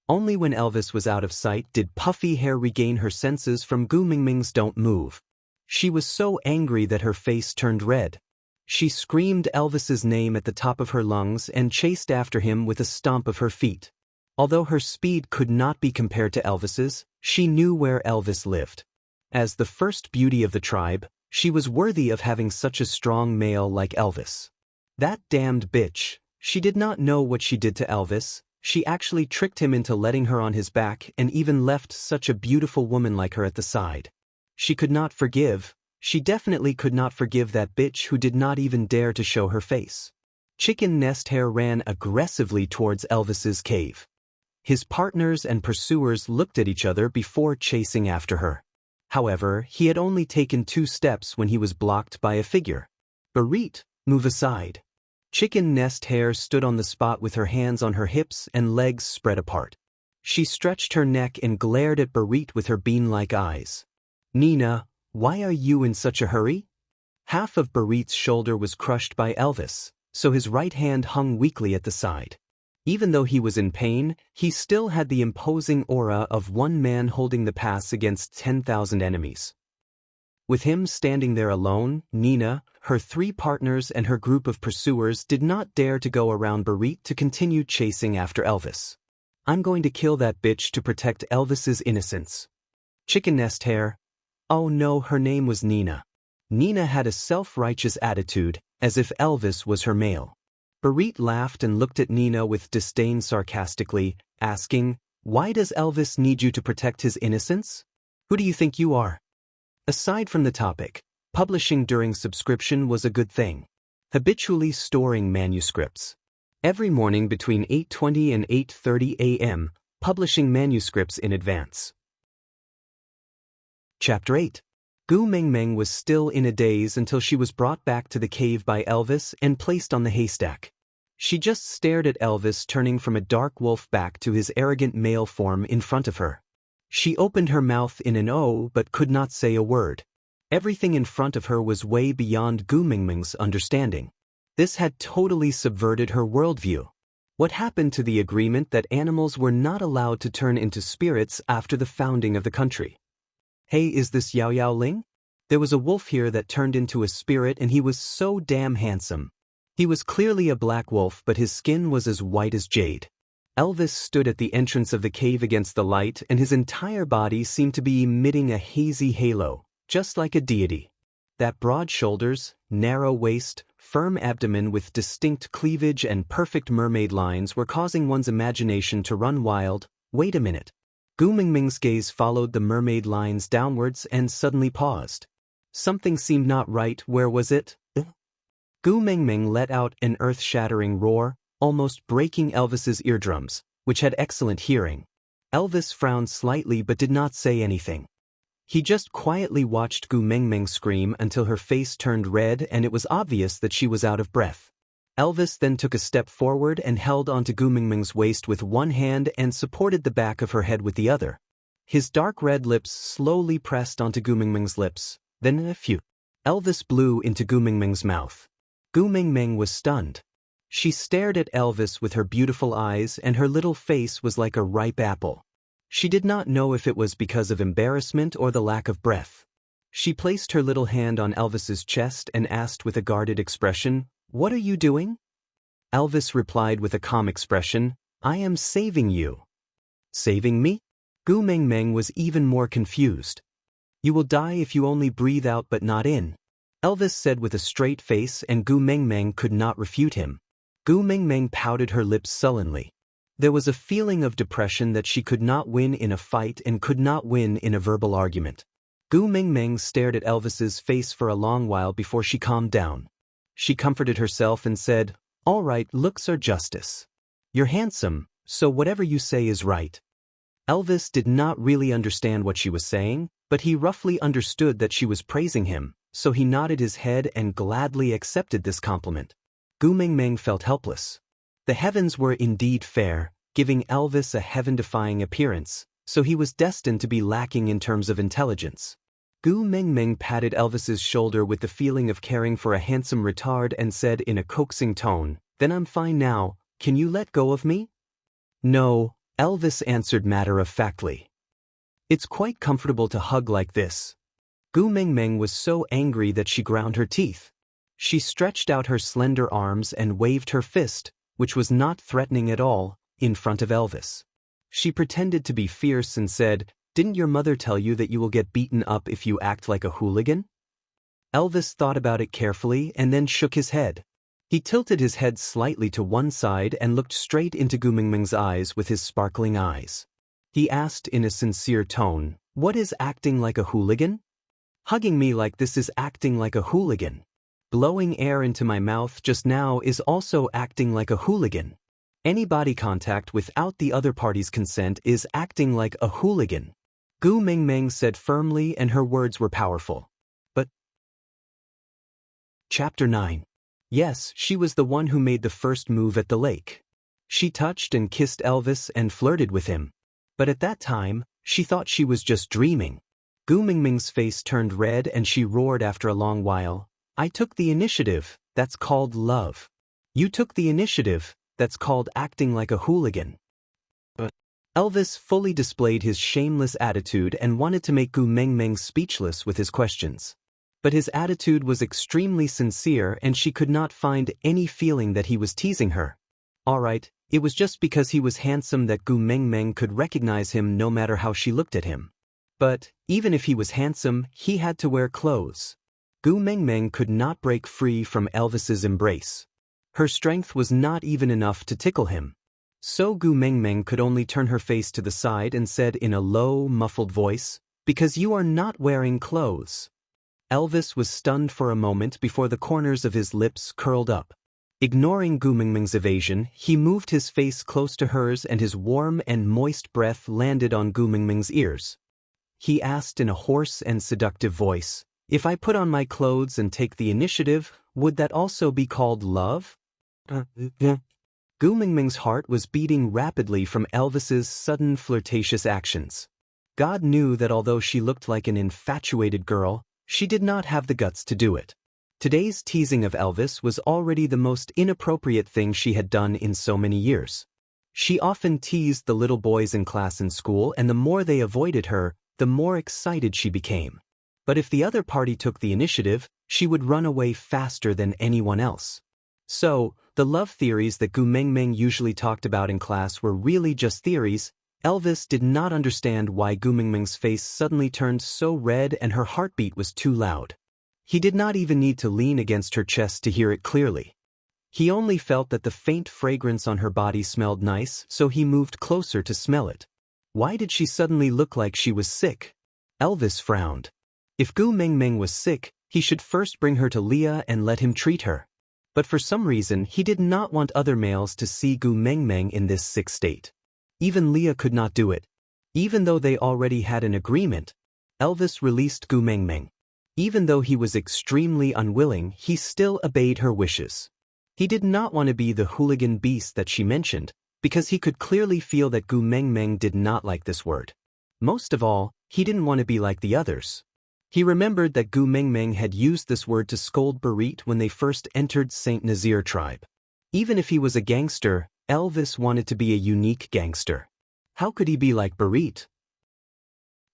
Only when Elvis was out of sight did Puffy Hair regain her senses from Gu Mengmeng's "Don't move." She was so angry that her face turned red. She screamed Elvis's name at the top of her lungs and chased after him with a stomp of her feet. Although her speed could not be compared to Elvis's, she knew where Elvis lived. As the first beauty of the tribe, she was worthy of having such a strong male like Elvis. That damned bitch. She did not know what she did to Elvis. She actually tricked him into letting her on his back and even left such a beautiful woman like her at the side. She could not forgive. She definitely could not forgive that bitch who did not even dare to show her face. Chicken Nest Hair ran aggressively towards Elvis's cave. His partners and pursuers looked at each other before chasing after her. However, he had only taken 2 steps when he was blocked by a figure. Barit, move aside. Chicken Nest Hair stood on the spot with her hands on her hips and legs spread apart. She stretched her neck and glared at Barit with her bean-like eyes. Nina, why are you in such a hurry? Half of Barit's shoulder was crushed by Elvis, so his right hand hung weakly at the side. Even though he was in pain, he still had the imposing aura of one man holding the pass against 10,000 enemies. With him standing there alone, Nina, her 3 partners and her group of pursuers did not dare to go around Barit to continue chasing after Elvis. I'm going to kill that bitch to protect Elvis's innocence. Chicken nest hair. Oh no, her name was Nina. Nina had a self-righteous attitude, as if Elvis was her male. Barit laughed and looked at Nina with disdain sarcastically, asking, "Why does Elvis need you to protect his innocence? Who do you think you are?" Aside from the topic, publishing during subscription was a good thing. Habitually storing manuscripts. Every morning between 8:20 and 8:30 a.m., publishing manuscripts in advance. Chapter 8. Gu Mengmeng was still in a daze until she was brought back to the cave by Elvis and placed on the haystack. She just stared at Elvis turning from a dark wolf back to his arrogant male form in front of her. She opened her mouth in an O but could not say a word. Everything in front of her was way beyond Gu Mengmeng's understanding. This had totally subverted her worldview. What happened to the agreement that animals were not allowed to turn into spirits after the founding of the country? Hey, is this Yao Yao Ling? There was a wolf here that turned into a spirit and he was so damn handsome. He was clearly a black wolf but his skin was as white as jade. Elvis stood at the entrance of the cave against the light and his entire body seemed to be emitting a hazy halo, just like a deity. That broad shoulders, narrow waist, firm abdomen with distinct cleavage and perfect mermaid lines were causing one's imagination to run wild. Wait a minute. Gu Mengmeng's gaze followed the mermaid lines downwards and suddenly paused. Something seemed not right. Where was it? Gu Mengmeng let out an earth-shattering roar, almost breaking Elvis's eardrums, which had excellent hearing. Elvis frowned slightly but did not say anything. He just quietly watched Gu Mengmeng scream until her face turned red and it was obvious that she was out of breath. Elvis then took a step forward and held onto Gu Mengmeng's waist with one hand and supported the back of her head with the other. His dark red lips slowly pressed onto Gu Mengmeng's lips, then a few. Elvis blew into Gu Mengmeng's mouth. Gu Mengmeng was stunned. She stared at Elvis with her beautiful eyes and her little face was like a ripe apple. She did not know if it was because of embarrassment or the lack of breath. She placed her little hand on Elvis's chest and asked with a guarded expression, "What are you doing?" Elvis replied with a calm expression, "I am saving you." Saving me? Gu Mengmeng was even more confused. "You will die if you only breathe out but not in," Elvis said with a straight face and Gu Mengmeng could not refute him. Gu Mengmeng pouted her lips sullenly. There was a feeling of depression that she could not win in a fight and could not win in a verbal argument. Gu Mengmeng stared at Elvis's face for a long while before she calmed down. She comforted herself and said, "All right, looks are justice. You're handsome, so whatever you say is right." Elvis did not really understand what she was saying, but he roughly understood that she was praising him, so he nodded his head and gladly accepted this compliment. Gu Mengmeng felt helpless. The heavens were indeed fair, giving Elvis a heaven-defying appearance, so he was destined to be lacking in terms of intelligence. Gu Mengmeng patted Elvis's shoulder with the feeling of caring for a handsome retard and said in a coaxing tone, "Then I'm fine now, can you let go of me?" "No," Elvis answered matter-of-factly. "It's quite comfortable to hug like this." Gu Mengmeng was so angry that she ground her teeth. She stretched out her slender arms and waved her fist, which was not threatening at all, in front of Elvis. She pretended to be fierce and said, "Didn't your mother tell you that you will get beaten up if you act like a hooligan?" Elvis thought about it carefully and then shook his head. He tilted his head slightly to one side and looked straight into Gu Mengmeng's eyes with his sparkling eyes. He asked in a sincere tone, "What is acting like a hooligan?" "Hugging me like this is acting like a hooligan. Blowing air into my mouth just now is also acting like a hooligan. Any body contact without the other party's consent is acting like a hooligan." Gu Mengmeng said firmly and her words were powerful. But Chapter 9. Yes, she was the one who made the first move at the lake. She touched and kissed Elvis and flirted with him. But at that time, she thought she was just dreaming. Gu Mengmeng's face turned red and she roared after a long while, "I took the initiative, that's called love. You took the initiative, that's called acting like a hooligan." But Elvis fully displayed his shameless attitude and wanted to make Gu Mengmeng speechless with his questions. But his attitude was extremely sincere and she could not find any feeling that he was teasing her. Alright, it was just because he was handsome that Gu Mengmeng could recognize him no matter how she looked at him. But, even if he was handsome, he had to wear clothes. Gu Mengmeng could not break free from Elvis's embrace. Her strength was not even enough to tickle him. So Gu Mengmeng could only turn her face to the side and said in a low, muffled voice, "Because you are not wearing clothes." Elvis was stunned for a moment before the corners of his lips curled up. Ignoring Gu Mengmeng's evasion, he moved his face close to hers and his warm and moist breath landed on Gu Mengmeng's ears. He asked in a hoarse and seductive voice, "If I put on my clothes and take the initiative, would that also be called love?" Gu Mengmeng's heart was beating rapidly from Elvis's sudden flirtatious actions. God knew that although she looked like an infatuated girl, she did not have the guts to do it. Today's teasing of Elvis was already the most inappropriate thing she had done in so many years. She often teased the little boys in class in school, and the more they avoided her, the more excited she became. But if the other party took the initiative, she would run away faster than anyone else. So, the love theories that Gu Mengmeng usually talked about in class were really just theories. Elvis did not understand why Gu Mengmeng's face suddenly turned so red and her heartbeat was too loud. He did not even need to lean against her chest to hear it clearly. He only felt that the faint fragrance on her body smelled nice, so he moved closer to smell it. Why did she suddenly look like she was sick? Elvis frowned. If Gu Mengmeng was sick, he should first bring her to Leah and let him treat her. But for some reason, he did not want other males to see Gu Mengmeng in this sick state. Even Leah could not do it. Even though they already had an agreement, Elvis released Gu Mengmeng. Even though he was extremely unwilling, he still obeyed her wishes. He did not want to be the hooligan beast that she mentioned, because he could clearly feel that Gu Mengmeng did not like this word. Most of all, he didn't want to be like the others. He remembered that Gu Mengmeng had used this word to scold Barit when they first entered Saint Nazir tribe. Even if he was a gangster, Elvis wanted to be a unique gangster. How could he be like Barit?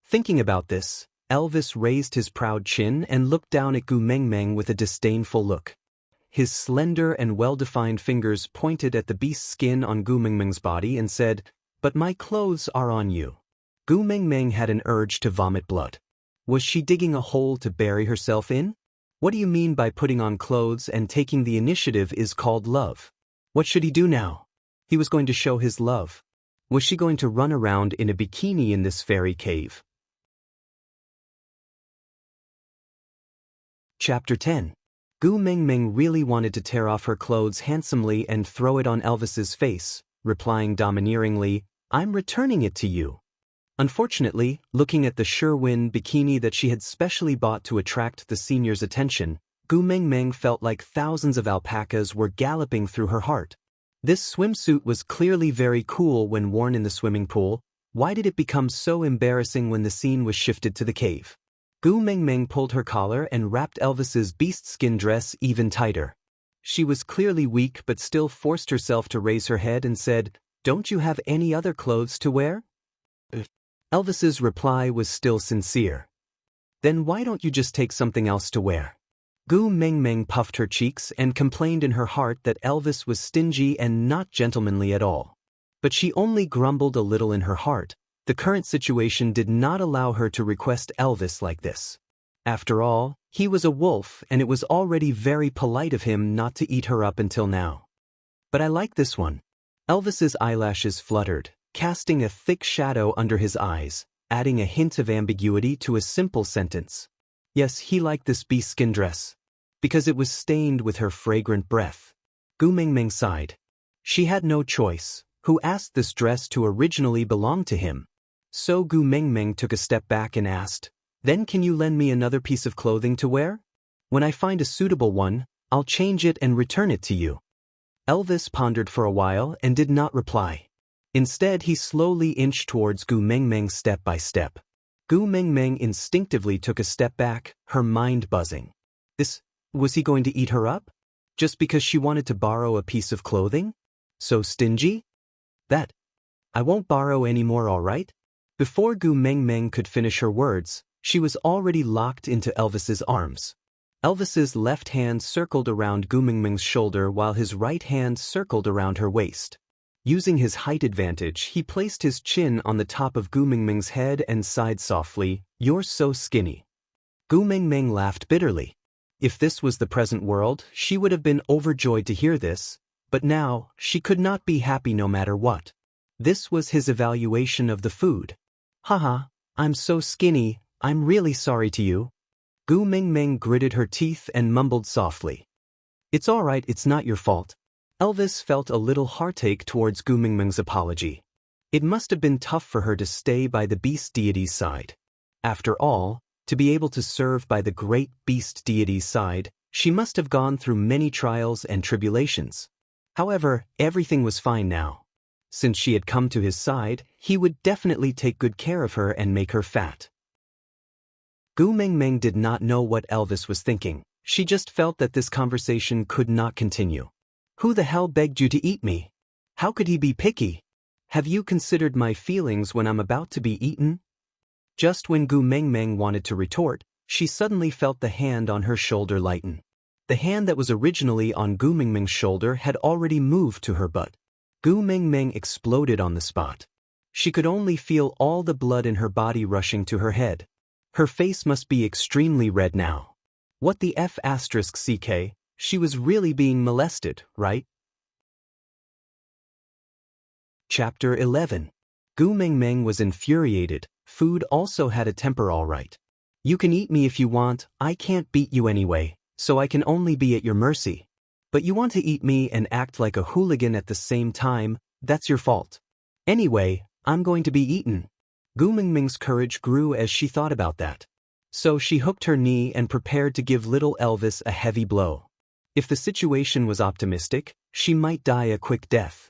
Thinking about this, Elvis raised his proud chin and looked down at Gu Mengmeng with a disdainful look. His slender and well-defined fingers pointed at the beast's skin on Gu Mengmeng's body and said, "But my clothes are on you." Gu Mengmeng had an urge to vomit blood. Was she digging a hole to bury herself in? What do you mean by putting on clothes and taking the initiative is called love? What should he do now? He was going to show his love. Was she going to run around in a bikini in this fairy cave? Chapter 10. Gu Mengmeng really wanted to tear off her clothes handsomely and throw it on Elvis's face, replying domineeringly, "I'm returning it to you." Unfortunately, looking at the Sherwin bikini that she had specially bought to attract the senior's attention, Gu Mengmeng felt like thousands of alpacas were galloping through her heart. This swimsuit was clearly very cool when worn in the swimming pool. Why did it become so embarrassing when the scene was shifted to the cave? Gu Mengmeng pulled her collar and wrapped Elvis's beast-skin dress even tighter. She was clearly weak but still forced herself to raise her head and said, "Don't you have any other clothes to wear?" Elvis's reply was still sincere. "Then why don't you just take something else to wear?" Gu Mengmeng puffed her cheeks and complained in her heart that Elvis was stingy and not gentlemanly at all. But she only grumbled a little in her heart. The current situation did not allow her to request Elvis like this. After all, he was a wolf and it was already very polite of him not to eat her up until now. "But I like this one." Elvis's eyelashes fluttered, casting a thick shadow under his eyes, adding a hint of ambiguity to a simple sentence. Yes, he liked this beast-skin dress, because it was stained with her fragrant breath. Gu Mengmeng sighed. She had no choice. Who asked this dress to originally belong to him? So Gu Mengmeng took a step back and asked, "Then can you lend me another piece of clothing to wear? When I find a suitable one, I'll change it and return it to you." Elvis pondered for a while and did not reply. Instead, he slowly inched towards Gu Mengmeng step by step. Gu Mengmeng instinctively took a step back, her mind buzzing. Was he going to eat her up? Just because she wanted to borrow a piece of clothing? So stingy? I won't borrow any more, all right? Before Gu Mengmeng could finish her words, She was already locked into Elvis's arms. Elvis's left hand circled around Gu Mingming's shoulder while his right hand circled around her waist. Using his height advantage, he placed his chin on the top of Gu Mingming's head and sighed softly, "You're so skinny." Gu Mingming laughed bitterly. If this was the present world, she would have been overjoyed to hear this, but now, she could not be happy no matter what. This was his evaluation of the food. "Haha, I'm so skinny, I'm really sorry to you." Gu Mingming gritted her teeth and mumbled softly. "It's alright, it's not your fault." Elvis felt a little heartache towards Gu Mingming's apology. It must have been tough for her to stay by the beast deity's side. After all, to be able to serve by the great beast deity's side, she must have gone through many trials and tribulations. However, everything was fine now. Since she had come to his side, he would definitely take good care of her and make her fat. Gu Mingming did not know what Elvis was thinking. She just felt that this conversation could not continue. "Who the hell begged you to eat me? How could he be picky? Have you considered my feelings when I'm about to be eaten?" Just when Gu Mingming wanted to retort, she suddenly felt the hand on her shoulder lighten. The hand that was originally on Gu Mingming's shoulder had already moved to her butt. Gu Mingming exploded on the spot. She could only feel all the blood in her body rushing to her head. Her face must be extremely red now. What the F***ck, she was really being molested, right? Chapter 11. Gu Mingming was infuriated. Food also had a temper, all right. "You can eat me if you want, I can't beat you anyway, so I can only be at your mercy. But you want to eat me and act like a hooligan at the same time, that's your fault. Anyway, I'm going to be eaten." Gu Mingming's courage grew as she thought about that. So she hooked her knee and prepared to give little Elvis a heavy blow. If the situation was optimistic, she might die a quick death.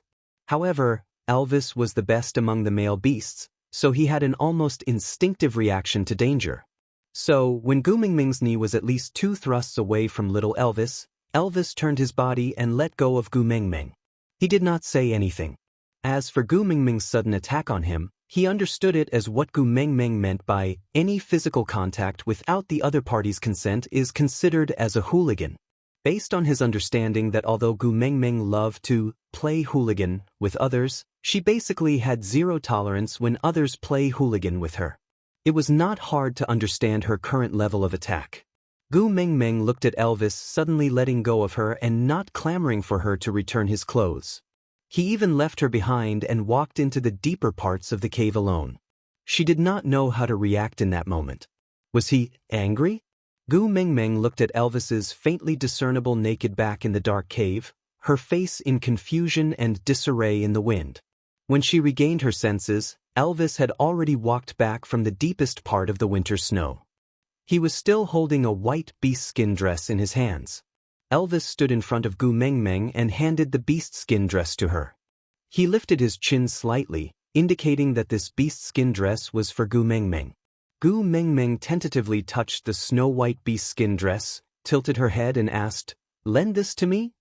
However, Elvis was the best among the male beasts, so he had an almost instinctive reaction to danger. So, when Gu Mingming's knee was at least 2 thrusts away from little Elvis, Elvis turned his body and let go of Gu Mingming. He did not say anything. As for Gu Mingming's sudden attack on him, he understood it as what Gu Mingming meant by any physical contact without the other party's consent is considered as a hooligan. Based on his understanding that although Gu Mingming loved to play hooligan with others, she basically had zero tolerance when others play hooligan with her. It was not hard to understand her current level of attack. Gu Mingming looked at Elvis, suddenly letting go of her and not clamoring for her to return his clothes. He even left her behind and walked into the deeper parts of the cave alone. She did not know how to react in that moment. Was he angry? Gu Mingming looked at Elvis's faintly discernible naked back in the dark cave, her face in confusion and disarray in the wind. When she regained her senses, Elvis had already walked back from the deepest part of the winter snow. He was still holding a white beast skin dress in his hands. Elvis stood in front of Gu Mingming and handed the beast skin dress to her. He lifted his chin slightly, indicating that this beast skin dress was for Gu Mingming. Gu Mingming tentatively touched the snow-white beast skin dress, tilted her head and asked, "Lend this to me?"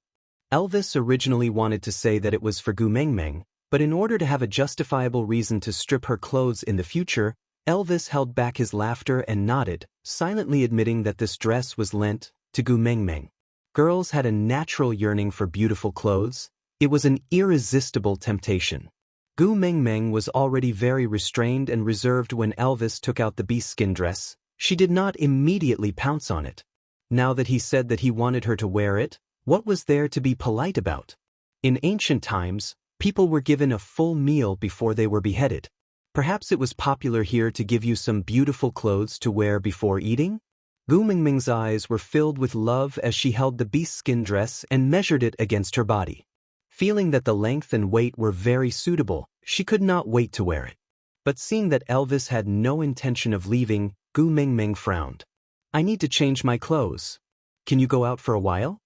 Elvis originally wanted to say that it was for Gu Mingming, but in order to have a justifiable reason to strip her clothes in the future, Elvis held back his laughter and nodded, silently admitting that this dress was lent to Gu Mingming. Girls had a natural yearning for beautiful clothes. It was an irresistible temptation. Gu Mingming was already very restrained and reserved when Elvis took out the beast skin dress. She did not immediately pounce on it. Now that he said that he wanted her to wear it, what was there to be polite about? In ancient times, people were given a full meal before they were beheaded. Perhaps it was popular here to give you some beautiful clothes to wear before eating? Gu Mingming's eyes were filled with love as she held the beast skin dress and measured it against her body. Feeling that the length and weight were very suitable, she could not wait to wear it. But seeing that Elvis had no intention of leaving, Gu Mingming frowned. "I need to change my clothes. Can you go out for a while?"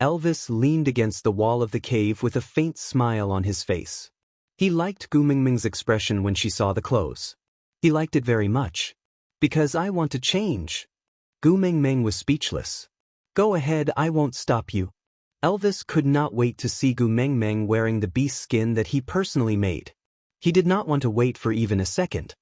Elvis leaned against the wall of the cave with a faint smile on his face. He liked Gu Mingming's expression when she saw the clothes. He liked it very much. "Because I want to change." Gu Mingming was speechless. "Go ahead, I won't stop you." Elvis could not wait to see Gu Mingming wearing the beast skin that he personally made. He did not want to wait for even a second.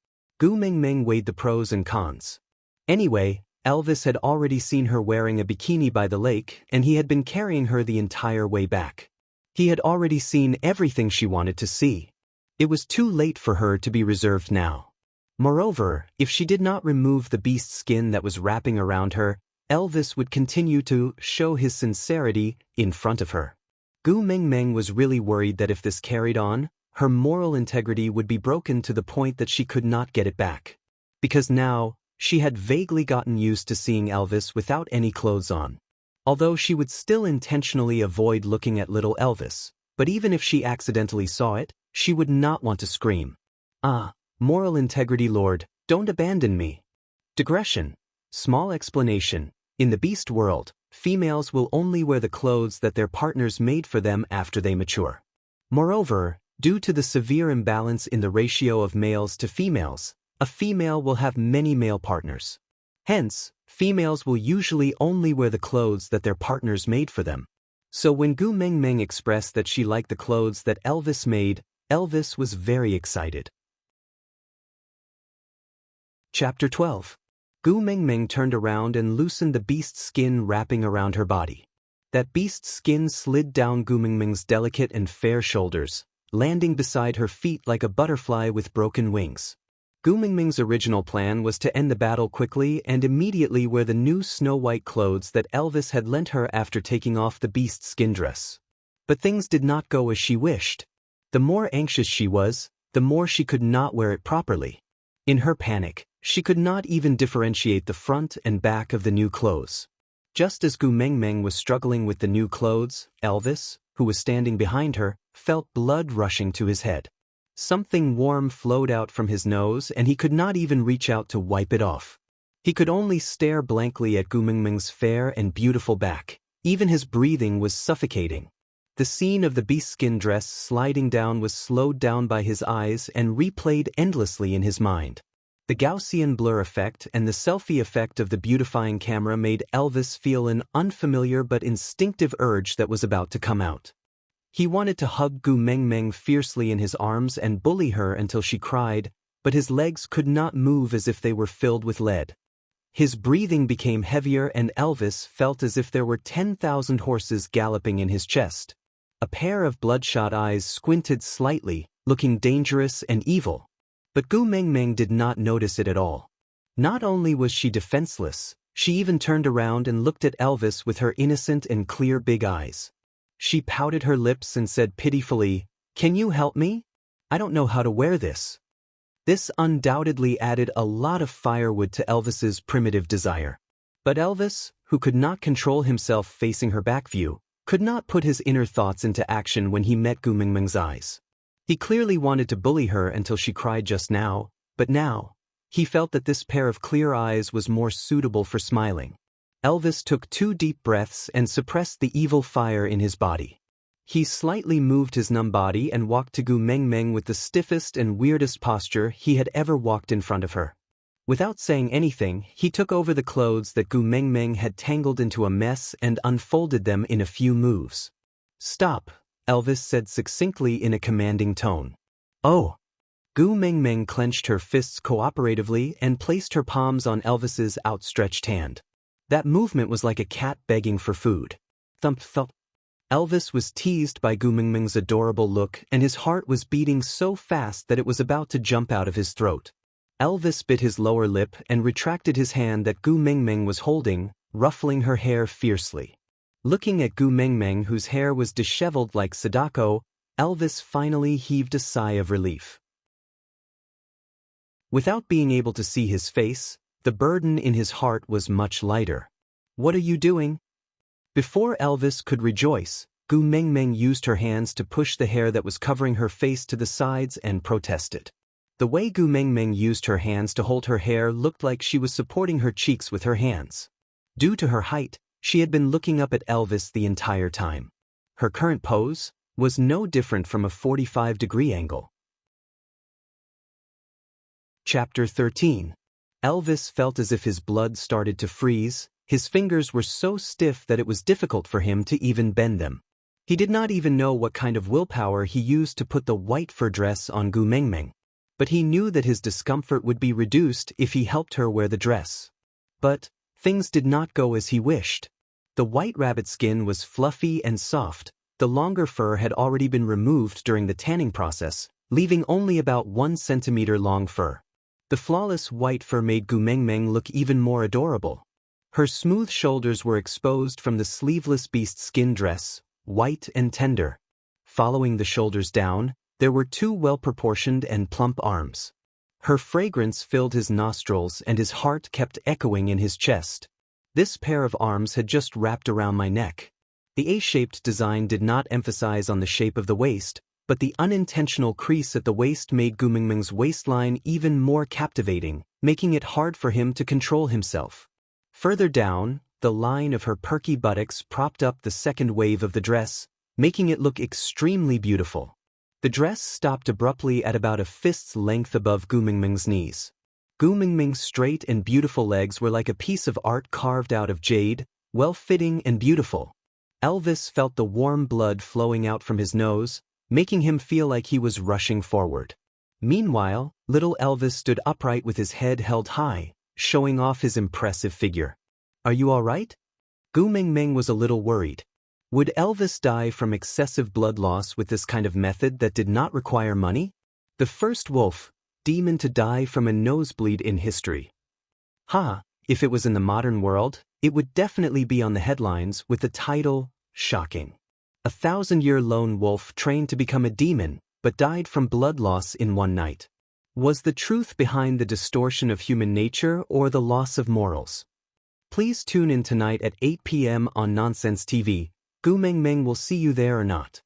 Gu Mingming weighed the pros and cons. Anyway, Elvis had already seen her wearing a bikini by the lake, and he had been carrying her the entire way back. He had already seen everything she wanted to see. It was too late for her to be reserved now. Moreover, if she did not remove the beast skin that was wrapping around her, Elvis would continue to show his sincerity in front of her. Gu Mingming was really worried that if this carried on, her moral integrity would be broken to the point that she could not get it back. Because now, she had vaguely gotten used to seeing Elvis without any clothes on. Although she would still intentionally avoid looking at little Elvis, but even if she accidentally saw it, she would not want to scream. "Ah, moral integrity Lord, don't abandon me." Digression. Small explanation. In the beast world, females will only wear the clothes that their partners made for them after they mature. Moreover, due to the severe imbalance in the ratio of males to females, a female will have many male partners. Hence, females will usually only wear the clothes that their partners made for them. So when Gu Mingming expressed that she liked the clothes that Elvis made, Elvis was very excited. Chapter 12. Gu Mingming turned around and loosened the beast skin wrapping around her body. That beast skin slid down Gu Mingming's delicate and fair shoulders, landing beside her feet like a butterfly with broken wings. Gu Mingming's original plan was to end the battle quickly and immediately wear the new snow-white clothes that Elvis had lent her after taking off the beast skin dress. But things did not go as she wished. The more anxious she was, the more she could not wear it properly. In her panic, she could not even differentiate the front and back of the new clothes. Just as Gu Mingming was struggling with the new clothes, Elvis, who was standing behind her, felt blood rushing to his head. Something warm flowed out from his nose and he could not even reach out to wipe it off. He could only stare blankly at Gu Mingming's fair and beautiful back. Even his breathing was suffocating. The scene of the beastskin dress sliding down was slowed down by his eyes and replayed endlessly in his mind. The Gaussian blur effect and the selfie effect of the beautifying camera made Elvis feel an unfamiliar but instinctive urge that was about to come out. He wanted to hug Gu Mingming fiercely in his arms and bully her until she cried, but his legs could not move as if they were filled with lead. His breathing became heavier and Elvis felt as if there were 10,000 horses galloping in his chest. A pair of bloodshot eyes squinted slightly, looking dangerous and evil. But Gu Mingming did not notice it at all. Not only was she defenseless, she even turned around and looked at Elvis with her innocent and clear big eyes. She pouted her lips and said pitifully, "Can you help me? I don't know how to wear this." This undoubtedly added a lot of firewood to Elvis's primitive desire. But Elvis, who could not control himself facing her back view, could not put his inner thoughts into action when he met Gu Mingming's eyes. He clearly wanted to bully her until she cried just now, but now, he felt that this pair of clear eyes was more suitable for smiling. Elvis took 2 deep breaths and suppressed the evil fire in his body. He slightly moved his numb body and walked to Gu Mingming with the stiffest and weirdest posture he had ever walked in front of her. Without saying anything, he took over the clothes that Gu Mingming had tangled into a mess and unfolded them in a few moves. "Stop," Elvis said succinctly in a commanding tone. "Oh." Gu Mingming clenched her fists cooperatively and placed her palms on Elvis's outstretched hand. That movement was like a cat begging for food. Thump thump. Elvis was teased by Gu Mingming's adorable look and his heart was beating so fast that it was about to jump out of his throat. Elvis bit his lower lip and retracted his hand that Gu Mingming was holding, ruffling her hair fiercely. Looking at Gu Mingming, whose hair was disheveled like Sadako, Elvis finally heaved a sigh of relief. Without being able to see his face, the burden in his heart was much lighter. "What are you doing?" Before Elvis could rejoice, Gu Mingming used her hands to push the hair that was covering her face to the sides and protested. The way Gu Mingming used her hands to hold her hair looked like she was supporting her cheeks with her hands. Due to her height, she had been looking up at Elvis the entire time. Her current pose was no different from a 45-degree angle. Chapter 13. Elvis felt as if his blood started to freeze. His fingers were so stiff that it was difficult for him to even bend them. He did not even know what kind of willpower he used to put the white fur dress on Gu Mingming. but he knew that his discomfort would be reduced if he helped her wear the dress. But things did not go as he wished. The white rabbit skin was fluffy and soft. The longer fur had already been removed during the tanning process, leaving only about 1 centimeter long fur. The flawless white fur made Gu Mengmeng look even more adorable. Her smooth shoulders were exposed from the sleeveless beast skin dress, white and tender. Following the shoulders down, there were 2 well-proportioned and plump arms. Her fragrance filled his nostrils and his heart kept echoing in his chest. This pair of arms had just wrapped around my neck. The A-shaped design did not emphasize on the shape of the waist, but the unintentional crease at the waist made Gu Mengmeng's waistline even more captivating, making it hard for him to control himself. Further down, the line of her perky buttocks propped up the second wave of the dress, making it look extremely beautiful. The dress stopped abruptly at about a fist's length above Gu Mengmeng's knees. Gu Mengmeng's straight and beautiful legs were like a piece of art carved out of jade, well-fitting and beautiful. Elvis felt the warm blood flowing out from his nose, making him feel like he was rushing forward. Meanwhile, little Elvis stood upright with his head held high, showing off his impressive figure. "Are you all right?" Gu Mengmeng was a little worried. Would Elvis die from excessive blood loss with this kind of method that did not require money? The first wolf, demon to die from a nosebleed in history. If it was in the modern world, it would definitely be on the headlines with the title, "Shocking. A 1,000-year lone wolf trained to become a demon, but died from blood loss in one night." Was the truth behind the distortion of human nature or the loss of morals? Please tune in tonight at 8 p.m. on Nonsense TV. Gu Mengmeng will see you there or not.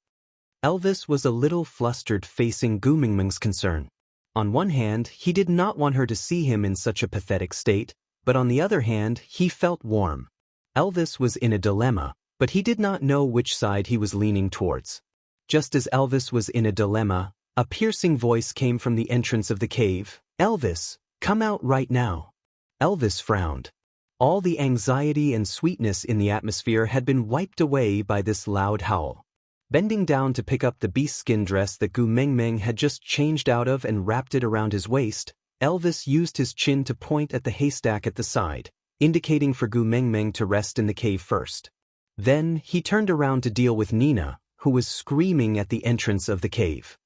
Elvis was a little flustered facing Gu Mengmeng's concern. On one hand, he did not want her to see him in such a pathetic state, but on the other hand, he felt warm. Elvis was in a dilemma, but he did not know which side he was leaning towards. Just as Elvis was in a dilemma, a piercing voice came from the entrance of the cave. "Elvis, come out right now." Elvis frowned. All the anxiety and sweetness in the atmosphere had been wiped away by this loud howl. Bending down to pick up the beast skin dress that Gu Mengmeng had just changed out of and wrapped it around his waist, Elvis used his chin to point at the haystack at the side, indicating for Gu Mengmeng to rest in the cave first. Then he turned around to deal with Nina, who was screaming at the entrance of the cave.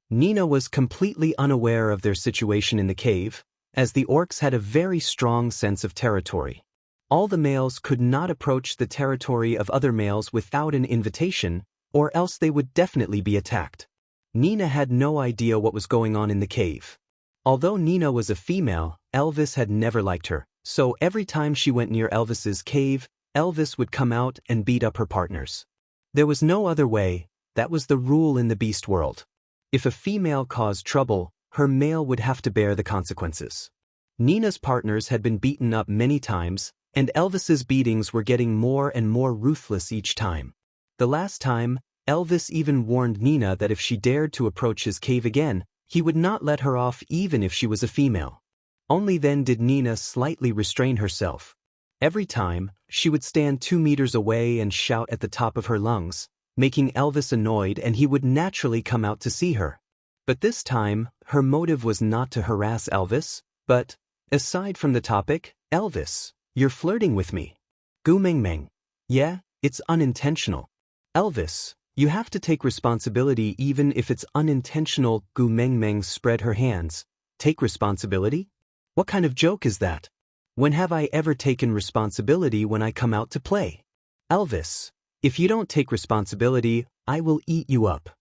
Nina was completely unaware of their situation in the cave, as the orcs had a very strong sense of territory. All the males could not approach the territory of other males without an invitation, or else they would definitely be attacked. Nina had no idea what was going on in the cave. Although Nina was a female, Elvis had never liked her, so every time she went near Elvis's cave, Elvis would come out and beat up her partners. There was no other way, that was the rule in the beast world. If a female caused trouble, her male would have to bear the consequences. Nina's partners had been beaten up many times, and Elvis's beatings were getting more and more ruthless each time. The last time, Elvis even warned Nina that if she dared to approach his cave again, he would not let her off even if she was a female. Only then did Nina slightly restrain herself. Every time, she would stand 2 meters away and shout at the top of her lungs, making Elvis annoyed, and he would naturally come out to see her. But this time, her motive was not to harass Elvis, but, aside from the topic, "Elvis, you're flirting with me." Gu Mengmeng. "Yeah, it's unintentional." "Elvis, you have to take responsibility even if it's unintentional." Gu Mengmeng spread her hands. "Take responsibility? What kind of joke is that? When have I ever taken responsibility when I come out to play? Elvis, if you don't take responsibility, I will eat you up."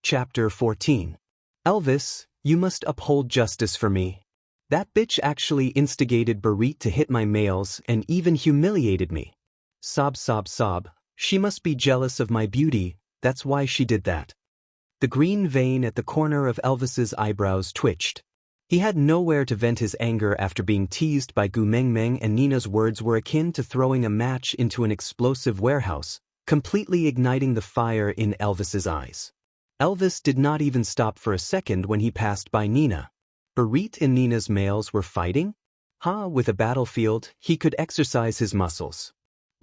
Chapter 14. Elvis, you must uphold justice for me. That bitch actually instigated Barit to hit my males and even humiliated me. Sob, sob, sob. She must be jealous of my beauty, that's why she did that. The green vein at the corner of Elvis's eyebrows twitched. He had nowhere to vent his anger after being teased by Gu Mengmeng, and Nina's words were akin to throwing a match into an explosive warehouse, completely igniting the fire in Elvis's eyes. Elvis did not even stop for a second when he passed by Nina. Barit and Nina's males were fighting? With a battlefield, he could exercise his muscles.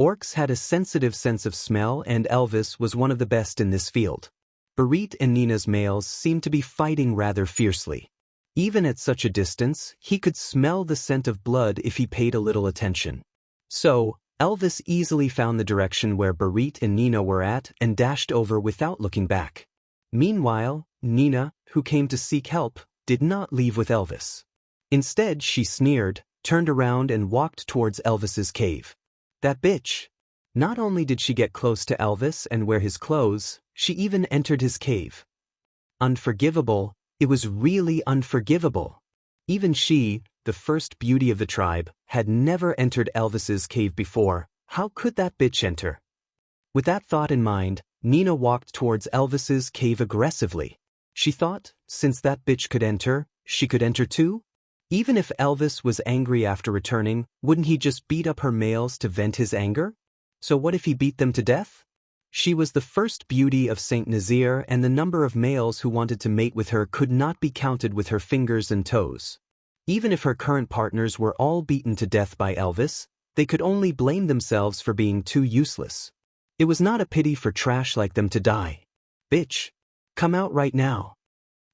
Orcs had a sensitive sense of smell, and Elvis was one of the best in this field. Barit and Nina's males seemed to be fighting rather fiercely. Even at such a distance, he could smell the scent of blood if he paid a little attention. So, Elvis easily found the direction where Barit and Nina were at and dashed over without looking back. Meanwhile, Nina, who came to seek help, did not leave with Elvis. Instead, she sneered, turned around and walked towards Elvis's cave. That bitch! Not only did she get close to Elvis and wear his clothes, she even entered his cave. Unforgivable, it was really unforgivable. Even she, the first beauty of the tribe, had never entered Elvis's cave before. How could that bitch enter? With that thought in mind, Nina walked towards Elvis's cave aggressively. She thought, since that bitch could enter, she could enter too? Even if Elvis was angry after returning, wouldn't he just beat up her males to vent his anger? So what if he beat them to death? She was the first beauty of Saint Nazaire, and the number of males who wanted to mate with her could not be counted with her fingers and toes. Even if her current partners were all beaten to death by Elvis, they could only blame themselves for being too useless. It was not a pity for trash like them to die. Bitch, come out right now.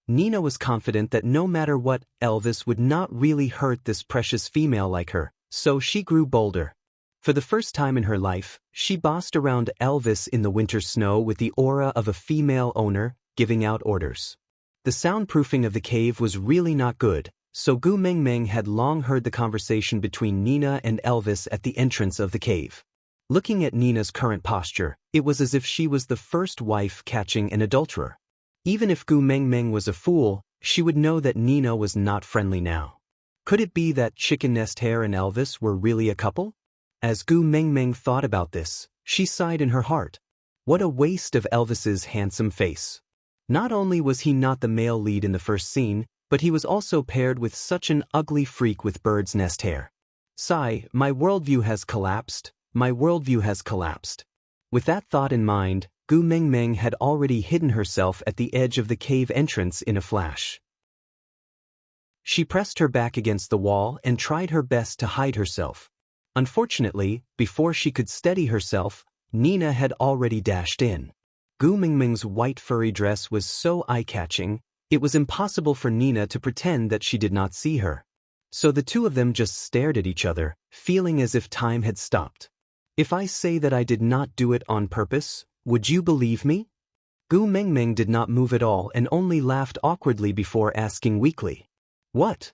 Nina was confident that no matter what, Elvis would not really hurt this precious female like her, so she grew bolder. For the first time in her life, she bossed around Elvis in the winter snow with the aura of a female owner, giving out orders. The soundproofing of the cave was really not good, so Gu Meng Meng had long heard the conversation between Nina and Elvis at the entrance of the cave. Looking at Nina's current posture, it was as if she was the first wife catching an adulterer. Even if Gu Meng Meng was a fool, she would know that Nina was not friendly now. Could it be that Chicken Nest Hare and Elvis were really a couple? As Gu Meng Meng thought about this, she sighed in her heart. What a waste of Elvis's handsome face. Not only was he not the male lead in the first scene, but he was also paired with such an ugly freak with bird's nest hair. Sigh, my worldview has collapsed, my worldview has collapsed. With that thought in mind, Gu Meng Meng had already hidden herself at the edge of the cave entrance in a flash. She pressed her back against the wall and tried her best to hide herself. Unfortunately, before she could steady herself, Nina had already dashed in. Gu Meng Meng's white furry dress was so eye-catching, it was impossible for Nina to pretend that she did not see her. So the two of them just stared at each other, feeling as if time had stopped. If I say that I did not do it on purpose, would you believe me? Gu Meng Meng did not move at all and only laughed awkwardly before asking weakly. What?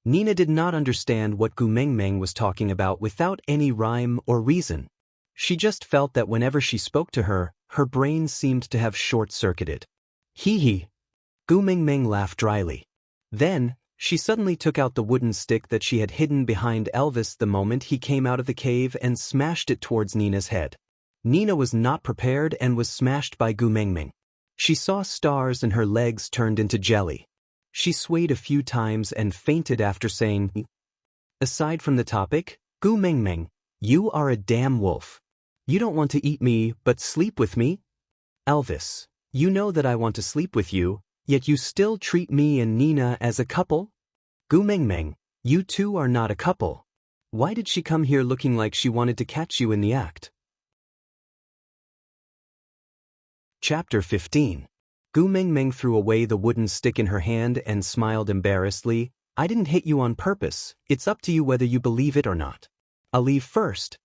Nina did not understand what Gu Meng Meng was talking about without any rhyme or reason. She just felt that whenever she spoke to her, her brain seemed to have short-circuited. Hee hee. Gu Meng Meng laughed dryly. Then, she suddenly took out the wooden stick that she had hidden behind Elvis the moment he came out of the cave and smashed it towards Nina's head. Nina was not prepared and was smashed by Gu Meng Meng. She saw stars and her legs turned into jelly. She swayed a few times and fainted after saying, aside from the topic, Gu Meng Meng, you are a damn wolf. You don't want to eat me but sleep with me? Elvis, you know that I want to sleep with you, yet you still treat me and Nina as a couple? Gu Meng Meng, you two are not a couple. Why did she come here looking like she wanted to catch you in the act? Chapter 15. Gu Meng Meng threw away the wooden stick in her hand and smiled embarrassedly. I didn't hit you on purpose, it's up to you whether you believe it or not. I'll leave first.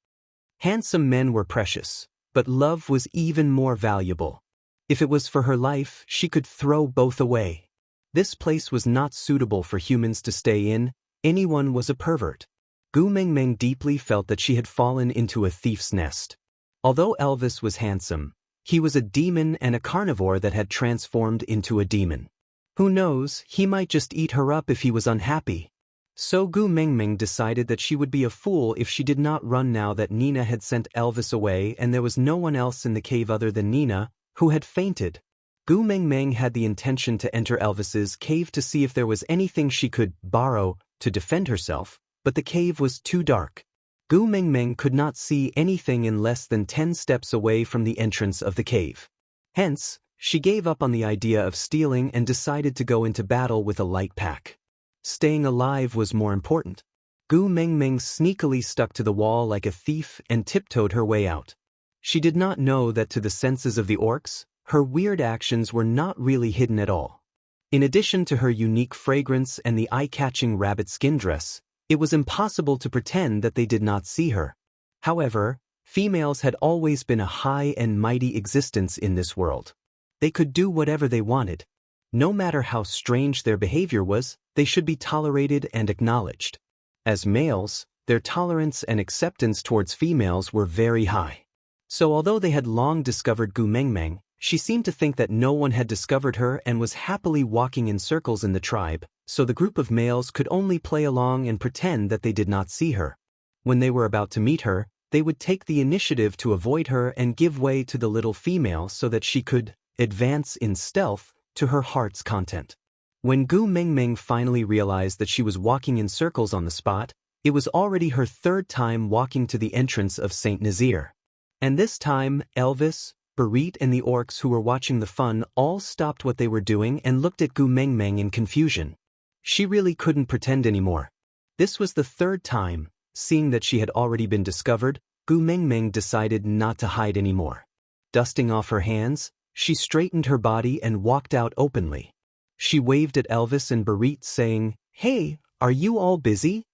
Handsome men were precious, but love was even more valuable. If it was for her life, she could throw both away. This place was not suitable for humans to stay in, anyone was a pervert. Gu Meng Meng deeply felt that she had fallen into a thief's nest. Although Elvis was handsome, he was a demon and a carnivore that had transformed into a demon. Who knows, he might just eat her up if he was unhappy. So Gu Meng Meng decided that she would be a fool if she did not run now that Nina had sent Elvis away and there was no one else in the cave other than Nina, who had fainted. Gu Meng Meng had the intention to enter Elvis's cave to see if there was anything she could borrow to defend herself, but the cave was too dark. Gu Meng Meng could not see anything in less than 10 steps away from the entrance of the cave. Hence, she gave up on the idea of stealing and decided to go into battle with a light pack. Staying alive was more important. Gu Meng Meng sneakily stuck to the wall like a thief and tiptoed her way out. She did not know that to the senses of the orcs, her weird actions were not really hidden at all. In addition to her unique fragrance and the eye-catching rabbit skin dress, it was impossible to pretend that they did not see her. However, females had always been a high and mighty existence in this world. They could do whatever they wanted. No matter how strange their behavior was, they should be tolerated and acknowledged. As males, their tolerance and acceptance towards females were very high. So although they had long discovered Gu Mengmeng, she seemed to think that no one had discovered her and was happily walking in circles in the tribe, so the group of males could only play along and pretend that they did not see her. When they were about to meet her, they would take the initiative to avoid her and give way to the little female so that she could advance in stealth to her heart's content. When Gu Mengmeng finally realized that she was walking in circles on the spot, it was already her third time walking to the entrance of St. Nazir. And this time, Elvis, Barit and the orcs who were watching the fun all stopped what they were doing and looked at Gu Mengmeng in confusion. She really couldn't pretend anymore. This was the third time. Seeing that she had already been discovered, Gu Mengmeng decided not to hide anymore. Dusting off her hands, she straightened her body and walked out openly. She waved at Elvis and Barit saying, "Hey, are you all busy?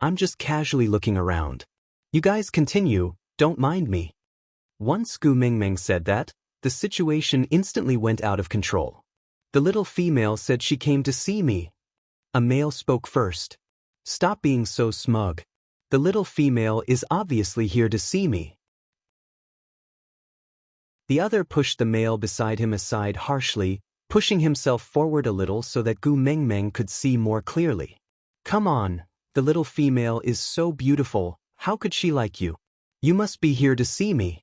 I'm just casually looking around. You guys continue, don't mind me." Once Gu Mengmeng said that, the situation instantly went out of control. The little female said she came to see me. A male spoke first. "Stop being so smug. The little female is obviously here to see me." The other pushed the male beside him aside harshly, pushing himself forward a little so that Gu Mengmeng could see more clearly. "Come on, the little female is so beautiful, how could she like you? You must be here to see me."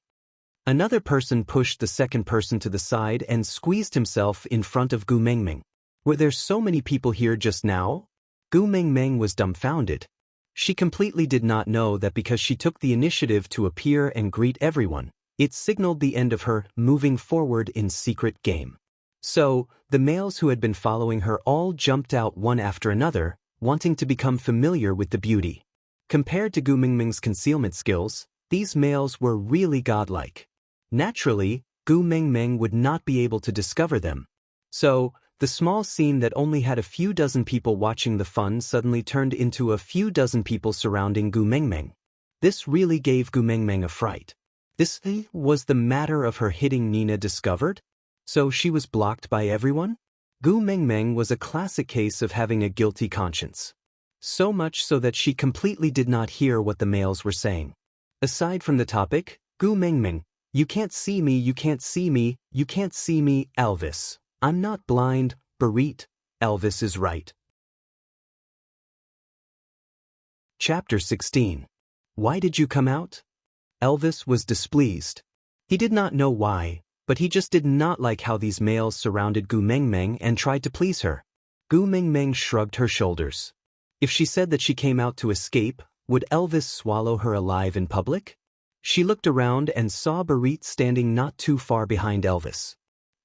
Another person pushed the second person to the side and squeezed himself in front of Gu Mengmeng. "Were there so many people here just now?" Gu Mengmeng was dumbfounded. She completely did not know that because she took the initiative to appear and greet everyone, it signaled the end of her moving forward in secret game. So, the males who had been following her all jumped out one after another, wanting to become familiar with the beauty. Compared to Gu Mengmeng's concealment skills, these males were really godlike. Naturally, Gu Mengmeng would not be able to discover them. So, the small scene that only had a few dozen people watching the fun suddenly turned into a few dozen people surrounding Gu Mengmeng. This really gave Gu Mengmeng a fright. This was the matter of her hitting Nina discovered? So she was blocked by everyone? Gu Mengmeng was a classic case of having a guilty conscience. So much so that she completely did not hear what the males were saying. Aside from the topic, Gu Mengmeng, "You can't see me, you can't see me, you can't see me, Elvis. I'm not blind, Barit, Elvis is right." Chapter 16. Why did you come out? Elvis was displeased. He did not know why, but he just did not like how these males surrounded Gu Mengmeng and tried to please her. Gu Mengmeng shrugged her shoulders. If she said that she came out to escape, would Elvis swallow her alive in public? She looked around and saw Barit standing not too far behind Elvis.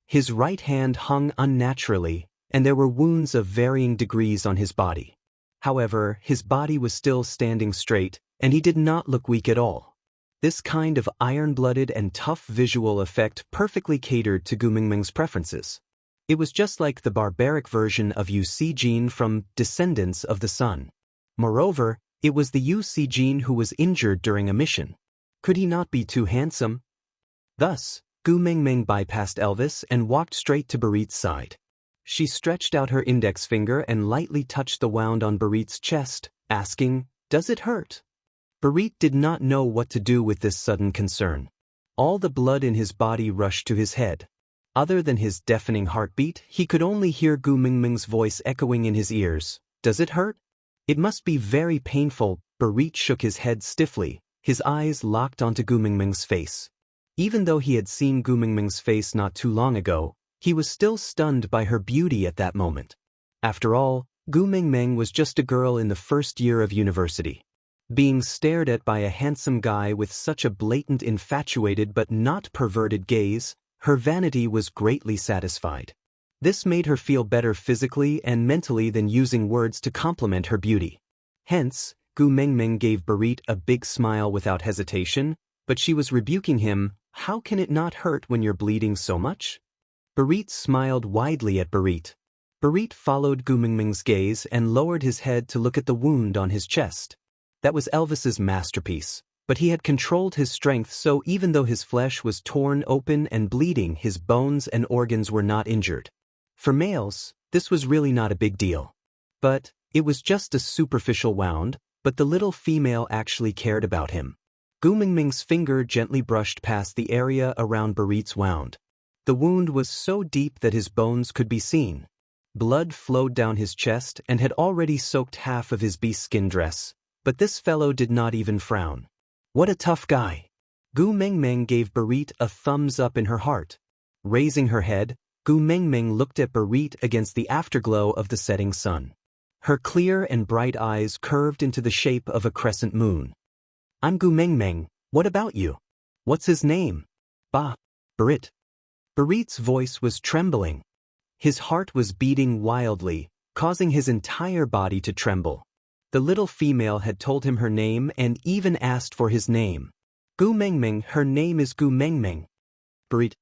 His right hand hung unnaturally, and there were wounds of varying degrees on his body. However, his body was still standing straight, and he did not look weak at all. This kind of iron-blooded and tough visual effect perfectly catered to Gu Mengmeng's preferences. It was just like the barbaric version of Yu Jin from Descendants of the Sun. Moreover, it was the Yu Jin who was injured during a mission. Could he not be too handsome? Thus, Gu Mengmeng bypassed Elvis and walked straight to Barit's side. She stretched out her index finger and lightly touched the wound on Barit's chest, asking, "Does it hurt?" Barit did not know what to do with this sudden concern. All the blood in his body rushed to his head. Other than his deafening heartbeat, he could only hear Gu Mengmeng's voice echoing in his ears. "Does it hurt?" "It must be very painful." Barit shook his head stiffly, his eyes locked onto Gu Mengmeng's face. Even though he had seen Gu Mengmeng's face not too long ago, he was still stunned by her beauty at that moment. After all, Gu Mengmeng was just a girl in the first year of university. Being stared at by a handsome guy with such a blatant infatuated but not perverted gaze, her vanity was greatly satisfied. This made her feel better physically and mentally than using words to compliment her beauty. Hence, Gu Mengmeng gave Barit a big smile without hesitation, but she was rebuking him, how can it not hurt when you're bleeding so much? Barit smiled widely at Barit. Barit followed Gu Mingming's gaze and lowered his head to look at the wound on his chest. That was Elvis's masterpiece, but he had controlled his strength, so even though his flesh was torn open and bleeding, his bones and organs were not injured. For males, this was really not a big deal. But it was just a superficial wound, but the little female actually cared about him. Gu Mingming's finger gently brushed past the area around Barit's wound. The wound was so deep that his bones could be seen. Blood flowed down his chest and had already soaked half of his beast-skin dress, but this fellow did not even frown. What a tough guy! Gu Mengmeng gave Barit a thumbs up in her heart. Raising her head, Gu Mengmeng looked at Barit against the afterglow of the setting sun. Her clear and bright eyes curved into the shape of a crescent moon. I'm Gu Mengmeng, what about you? What's his name? Barit. Barit's voice was trembling. His heart was beating wildly, causing his entire body to tremble. The little female had told him her name and even asked for his name. Gu Mengmeng, her name is Gu Mengmeng. Barit.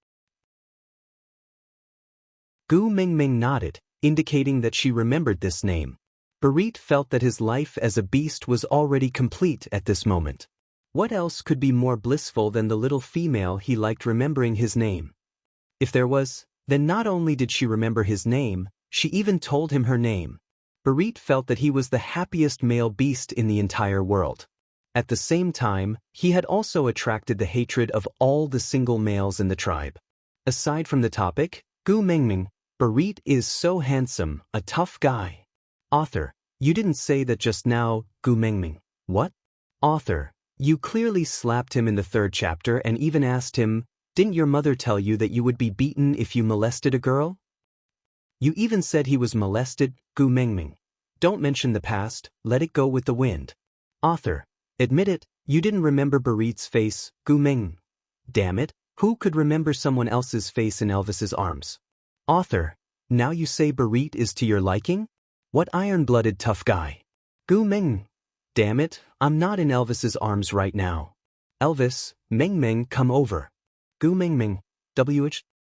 Gu Mengmeng nodded, indicating that she remembered this name. Barit felt that his life as a beast was already complete at this moment. What else could be more blissful than the little female he liked remembering his name? If there was, then not only did she remember his name, she even told him her name. Barit felt that he was the happiest male beast in the entire world. At the same time, he had also attracted the hatred of all the single males in the tribe. Aside from the topic, Gu Mengmeng, Barit is so handsome, a tough guy. Author, you didn't say that just now, Gu Mengmeng. What? Author, you clearly slapped him in the 3rd chapter and even asked him, didn't your mother tell you that you would be beaten if you molested a girl? You even said he was molested, Gu Mengmeng. Don't mention the past, let it go with the wind. Author, admit it, you didn't remember Barit's face, Gu Mengmeng. Damn it, who could remember someone else's face in Elvis's arms? Author, now you say Barit is to your liking? What iron-blooded tough guy. Gu Mengmeng. Damn it, I'm not in Elvis's arms right now. Elvis, Mengmeng, come over. Gu Mengmeng,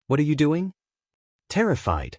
what are you doing? Terrified.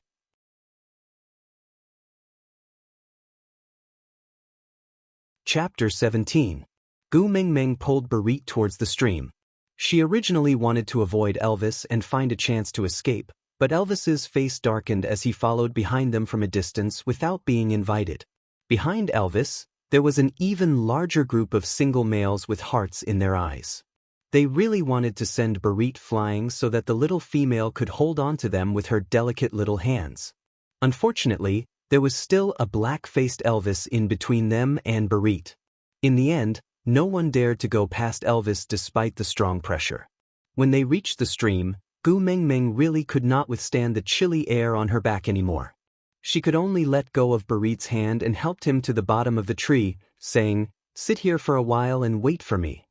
Chapter 17. Gu Mengmeng pulled Barit towards the stream. She originally wanted to avoid Elvis and find a chance to escape, but Elvis's face darkened as he followed behind them from a distance without being invited. Behind Elvis, there was an even larger group of single males with hearts in their eyes. They really wanted to send Barit flying so that the little female could hold on to them with her delicate little hands. Unfortunately, there was still a black-faced Elvis in between them and Barit. In the end, no one dared to go past Elvis despite the strong pressure. When they reached the stream, Gu Mengmeng really could not withstand the chilly air on her back anymore. She could only let go of Barit's hand and helped him to the bottom of the tree, saying, "Sit here for a while and wait for me."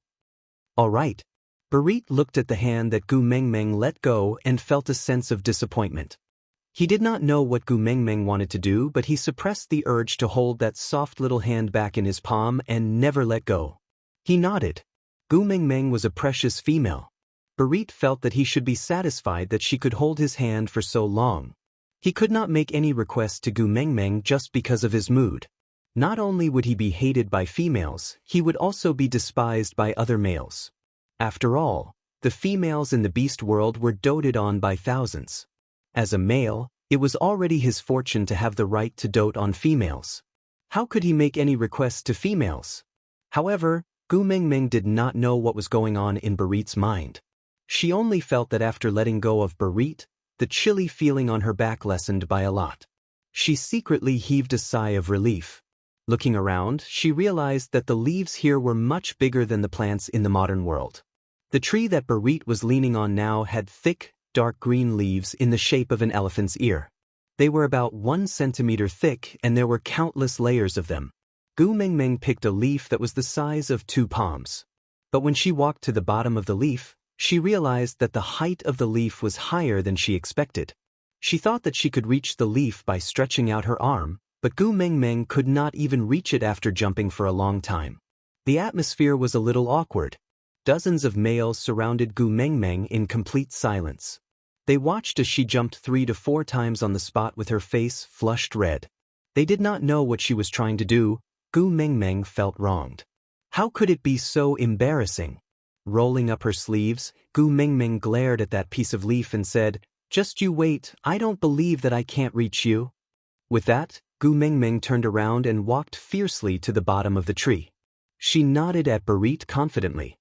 All right. Barit looked at the hand that Gu Mengmeng let go and felt a sense of disappointment. He did not know what Gu Mengmeng wanted to do, but he suppressed the urge to hold that soft little hand back in his palm and never let go. He nodded. Gu Mengmeng was a precious female. Barit felt that he should be satisfied that she could hold his hand for so long. He could not make any request to Gu Mengmeng just because of his mood. Not only would he be hated by females, he would also be despised by other males. After all, the females in the beast world were doted on by thousands. As a male, it was already his fortune to have the right to dote on females. How could he make any requests to females? However, Gu Mengmeng did not know what was going on in Barit's mind. She only felt that after letting go of Barit, the chilly feeling on her back lessened by a lot. She secretly heaved a sigh of relief. Looking around, she realized that the leaves here were much bigger than the plants in the modern world. The tree that Barit was leaning on now had thick, dark green leaves in the shape of an elephant's ear. They were about 1 centimeter thick and there were countless layers of them. Gu Mengmeng picked a leaf that was the size of 2 palms. But when she walked to the bottom of the leaf, she realized that the height of the leaf was higher than she expected. She thought that she could reach the leaf by stretching out her arm, but Gu Mengmeng could not even reach it after jumping for a long time. The atmosphere was a little awkward. Dozens of males surrounded Gu Mengmeng in complete silence. They watched as she jumped 3 to 4 times on the spot with her face flushed red. They did not know what she was trying to do. Gu Mengmeng felt wronged. How could it be so embarrassing? Rolling up her sleeves, Gu Mengmeng glared at that piece of leaf and said, "Just you wait, I don't believe that I can't reach you." With that, Gu Mengmeng turned around and walked fiercely to the bottom of the tree. She nodded at Barit confidently.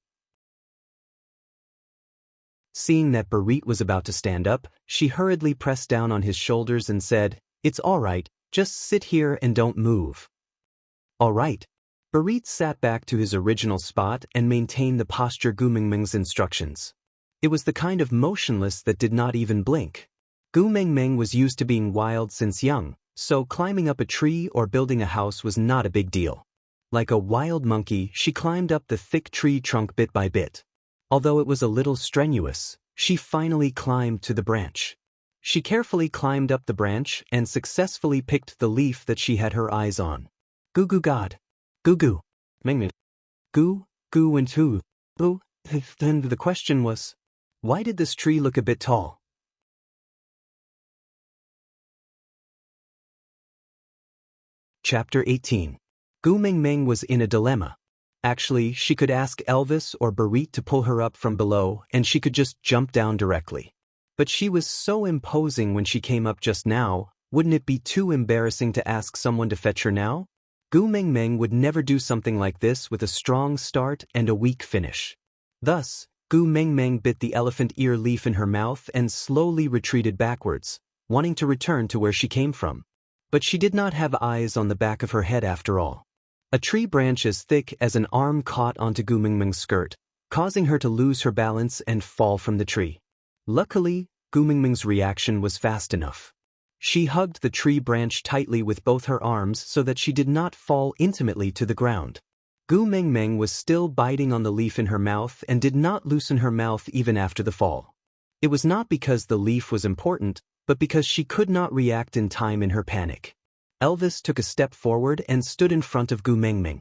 Seeing that Barit was about to stand up, she hurriedly pressed down on his shoulders and said, "It's all right, just sit here and don't move." "All right." Barit sat back to his original spot and maintained the posture Gu Mengmeng's instructions. It was the kind of motionless that did not even blink. Gu Mengmeng was used to being wild since young, so climbing up a tree or building a house was not a big deal. Like a wild monkey, she climbed up the thick tree trunk bit by bit. Although it was a little strenuous, she finally climbed to the branch. She carefully climbed up the branch and successfully picked the leaf that she had her eyes on. Goo goo god. Goo goo. Mengmeng. Goo, goo and two. Oh, then the question was, why did this tree look a bit tall? Chapter 18. Gu Mengmeng was in a dilemma. Actually, she could ask Elvis or Barit to pull her up from below and she could just jump down directly. But she was so imposing when she came up just now, wouldn't it be too embarrassing to ask someone to fetch her now? Gu Mengmeng would never do something like this with a strong start and a weak finish. Thus, Gu Mengmeng bit the elephant ear leaf in her mouth and slowly retreated backwards, wanting to return to where she came from. But she did not have eyes on the back of her head after all. A tree branch as thick as an arm caught onto Gu Mengmeng's skirt, causing her to lose her balance and fall from the tree. Luckily, Gu Mengmeng's reaction was fast enough. She hugged the tree branch tightly with both her arms so that she did not fall intimately to the ground. Gu Mengmeng was still biting on the leaf in her mouth and did not loosen her mouth even after the fall. It was not because the leaf was important, but because she could not react in time in her panic. Elvis took a step forward and stood in front of Gu Mengmeng.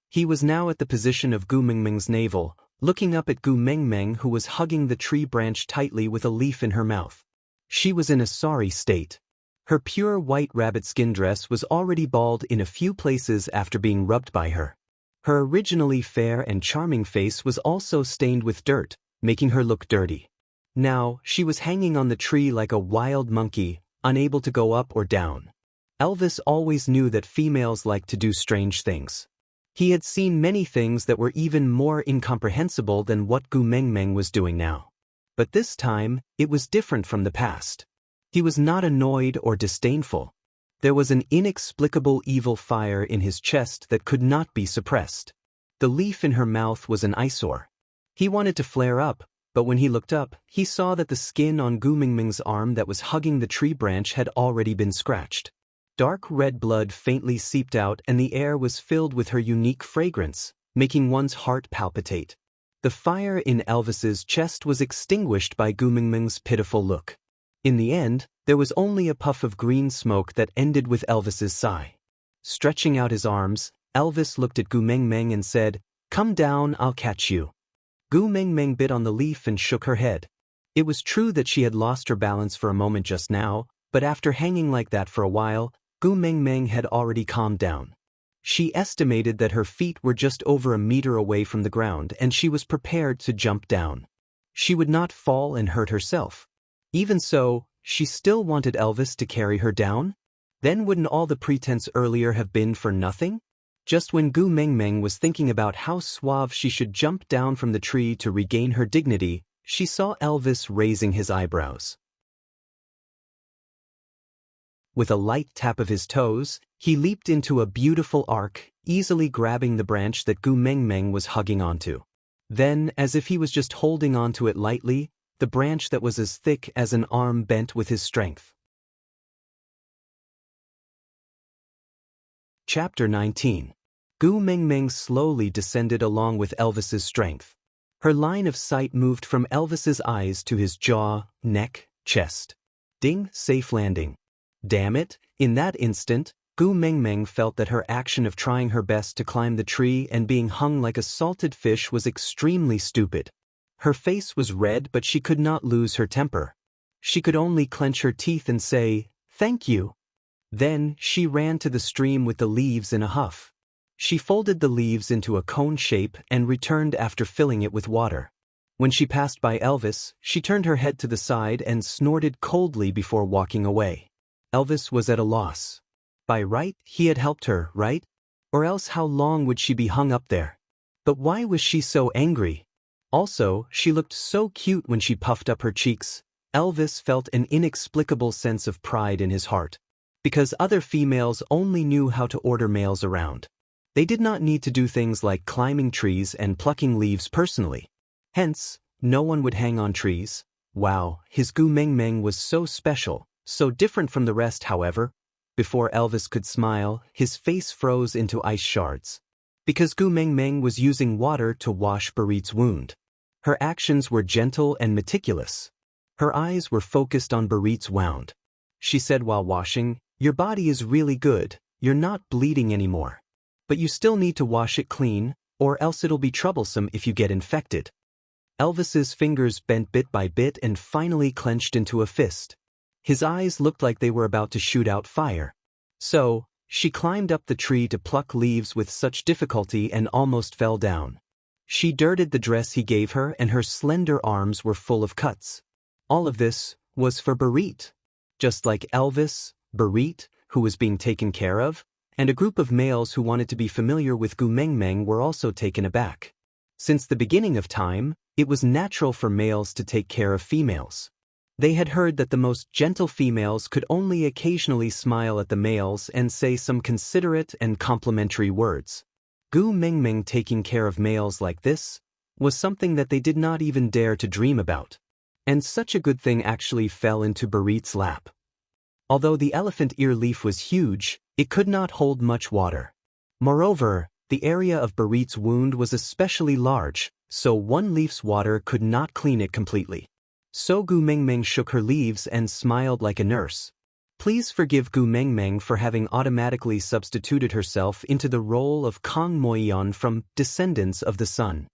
He was now at the position of Gu Mengmeng's navel, looking up at Gu Mengmeng, who was hugging the tree branch tightly with a leaf in her mouth. She was in a sorry state. Her pure white rabbit skin dress was already bald in a few places after being rubbed by her. Her originally fair and charming face was also stained with dirt, making her look dirty. Now, she was hanging on the tree like a wild monkey, unable to go up or down. Elvis always knew that females like to do strange things. He had seen many things that were even more incomprehensible than what Gu Mengmeng was doing now. But this time, it was different from the past. He was not annoyed or disdainful. There was an inexplicable evil fire in his chest that could not be suppressed. The leaf in her mouth was an eyesore. He wanted to flare up, but when he looked up, he saw that the skin on Gu Mengmeng's arm that was hugging the tree branch had already been scratched. Dark red blood faintly seeped out and the air was filled with her unique fragrance, making one's heart palpitate. The fire in Elvis's chest was extinguished by Gu Mengmeng's pitiful look. In the end, there was only a puff of green smoke that ended with Elvis's sigh. Stretching out his arms, Elvis looked at Gu Mengmeng and said, "Come down, I'll catch you." Gu Mengmeng bit on the leaf and shook her head. It was true that she had lost her balance for a moment just now, but after hanging like that for a while, Gu Mengmeng had already calmed down. She estimated that her feet were just over a meter away from the ground and she was prepared to jump down. She would not fall and hurt herself. Even so, she still wanted Elvis to carry her down? Then wouldn't all the pretense earlier have been for nothing? Just when Gu Mengmeng was thinking about how suave she should jump down from the tree to regain her dignity, she saw Elvis raising his eyebrows. With a light tap of his toes, he leaped into a beautiful arc, easily grabbing the branch that Gu Mengmeng was hugging onto. Then, as if he was just holding onto it lightly, the branch that was as thick as an arm bent with his strength. Chapter 19. Gu Mengmeng slowly descended along with Elvis's strength. Her line of sight moved from Elvis's eyes to his jaw, neck, chest. Ding, safe landing. Damn it, in that instant, Gu Mengmeng felt that her action of trying her best to climb the tree and being hung like a salted fish was extremely stupid. Her face was red, but she could not lose her temper. She could only clench her teeth and say, "Thank you." Then, she ran to the stream with the leaves in a huff. She folded the leaves into a cone shape and returned after filling it with water. When she passed by Elvis, she turned her head to the side and snorted coldly before walking away. Elvis was at a loss. By right, he had helped her, right? Or else how long would she be hung up there? But why was she so angry? Also, she looked so cute when she puffed up her cheeks. Elvis felt an inexplicable sense of pride in his heart. Because other females only knew how to order males around. They did not need to do things like climbing trees and plucking leaves personally. Hence, no one would hang on trees. Wow, his Gu Mengmeng was so special, so different from the rest. However, before Elvis could smile, his face froze into ice shards. Because Gu Mengmeng was using water to wash Barit's wound. Her actions were gentle and meticulous. Her eyes were focused on Barit's wound. She said while washing, "Your body is really good, you're not bleeding anymore. But you still need to wash it clean, or else it'll be troublesome if you get infected." Elvis's fingers bent bit by bit and finally clenched into a fist. His eyes looked like they were about to shoot out fire. So, she climbed up the tree to pluck leaves with such difficulty and almost fell down. She dirtied the dress he gave her and her slender arms were full of cuts. All of this was for Barit. Just like Elvis, Barit, who was being taken care of, and a group of males who wanted to be familiar with Gu Mengmeng were also taken aback. Since the beginning of time, it was natural for males to take care of females. They had heard that the most gentle females could only occasionally smile at the males and say some considerate and complimentary words. Gu Mengmeng taking care of males like this was something that they did not even dare to dream about. And such a good thing actually fell into Barit's lap. Although the elephant ear leaf was huge, it could not hold much water. Moreover, the area of Barit's wound was especially large, so one leaf's water could not clean it completely. So Gu Mengmeng shook her leaves and smiled like a nurse. Please forgive Gu Mengmeng for having automatically substituted herself into the role of Kong Moyeon from Descendants of the Sun.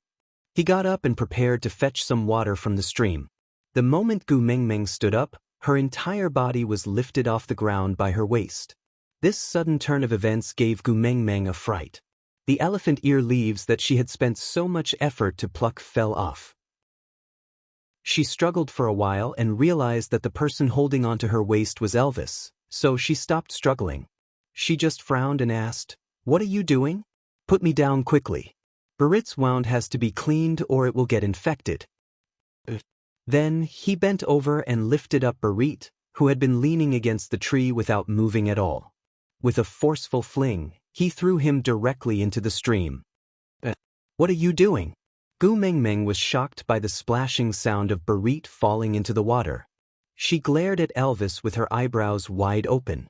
He got up and prepared to fetch some water from the stream. The moment Gu Mengmeng stood up, her entire body was lifted off the ground by her waist. This sudden turn of events gave Gu Mengmeng a fright. The elephant ear leaves that she had spent so much effort to pluck fell off. She struggled for a while and realized that the person holding onto her waist was Elvis, so she stopped struggling. She just frowned and asked, "What are you doing? Put me down quickly. Barit's wound has to be cleaned or it will get infected." Then he bent over and lifted up Barit, who had been leaning against the tree without moving at all. With a forceful fling, he threw him directly into the stream. "What are you doing?" Gu Mengmeng was shocked by the splashing sound of Barit falling into the water. She glared at Elvis with her eyebrows wide open.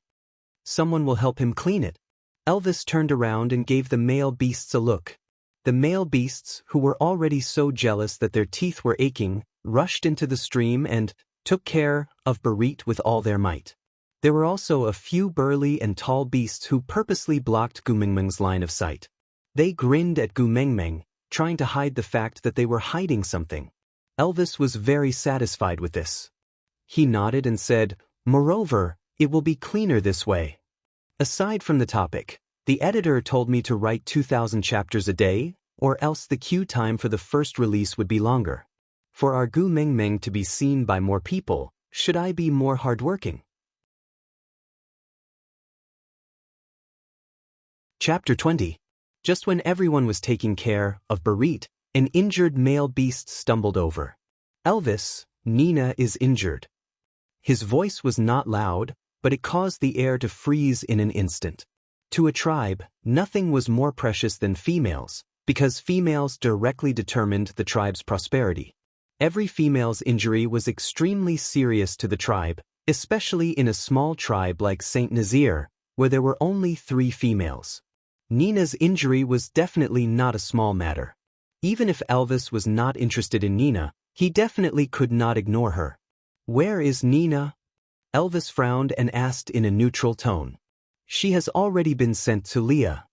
"Someone will help him clean it." Elvis turned around and gave the male beasts a look. The male beasts, who were already so jealous that their teeth were aching, rushed into the stream and took care of Barit with all their might. There were also a few burly and tall beasts who purposely blocked Gu Mengmeng's line of sight. They grinned at Gu Mengmeng, trying to hide the fact that they were hiding something. Elvis was very satisfied with this. He nodded and said, "Moreover, it will be cleaner this way." Aside from the topic, the editor told me to write 2,000 chapters a day, or else the queue time for the first release would be longer. For our Gu Mengmeng to be seen by more people, should I be more hardworking? Chapter 20. Just when everyone was taking care of Barit, an injured male beast stumbled over. "Elvis, Nina is injured." His voice was not loud, but it caused the air to freeze in an instant. To a tribe, nothing was more precious than females, because females directly determined the tribe's prosperity. Every female's injury was extremely serious to the tribe, especially in a small tribe like Saint Nazaire, where there were only 3 females. Nina's injury was definitely not a small matter. Even if Elvis was not interested in Nina, he definitely could not ignore her. "Where is Nina?" Elvis frowned and asked in a neutral tone. She has already been sent to Leah.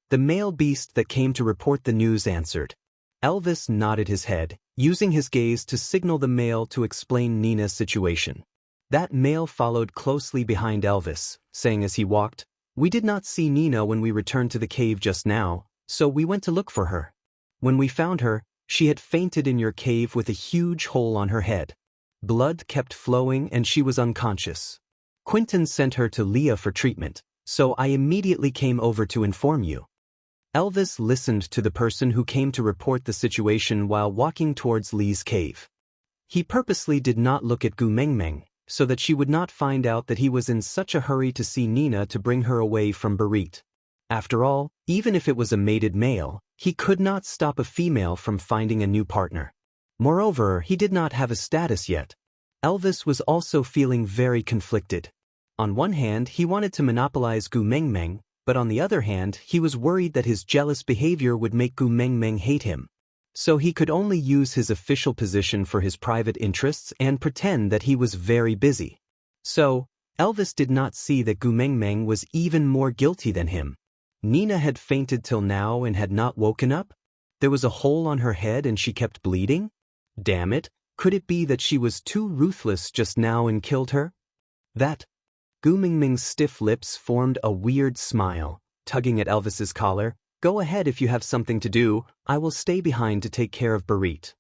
The male beast that came to report the news answered. Elvis nodded his head, using his gaze to signal the male to explain Nina's situation. That male followed closely behind Elvis, saying as he walked, "We did not see Nina when we returned to the cave just now, so we went to look for her. When we found her, she had fainted in your cave with a huge hole on her head. Blood kept flowing and she was unconscious. Quentin sent her to Leah for treatment, so I immediately came over to inform you." Elvis listened to the person who came to report the situation while walking towards Lee's cave. He purposely did not look at Gu Mengmeng, so that she would not find out that he was in such a hurry to see Nina to bring her away from Barit. After all, even if it was a mated male, he could not stop a female from finding a new partner. Moreover, he did not have a status yet. Elvis was also feeling very conflicted. On one hand, he wanted to monopolize Gu Mengmeng, but on the other hand, he was worried that his jealous behavior would make Gu Mengmeng hate him. So he could only use his official position for his private interests and pretend that he was very busy. So, Elvis did not see that Gu Mengmeng was even more guilty than him. Nina had fainted till now and had not woken up? There was a hole on her head and she kept bleeding? Damn it, could it be that she was too ruthless just now and killed her? That. Gu Mengmeng's stiff lips formed a weird smile, tugging at Elvis's collar. "Go ahead if you have something to do, I will stay behind to take care of Barit."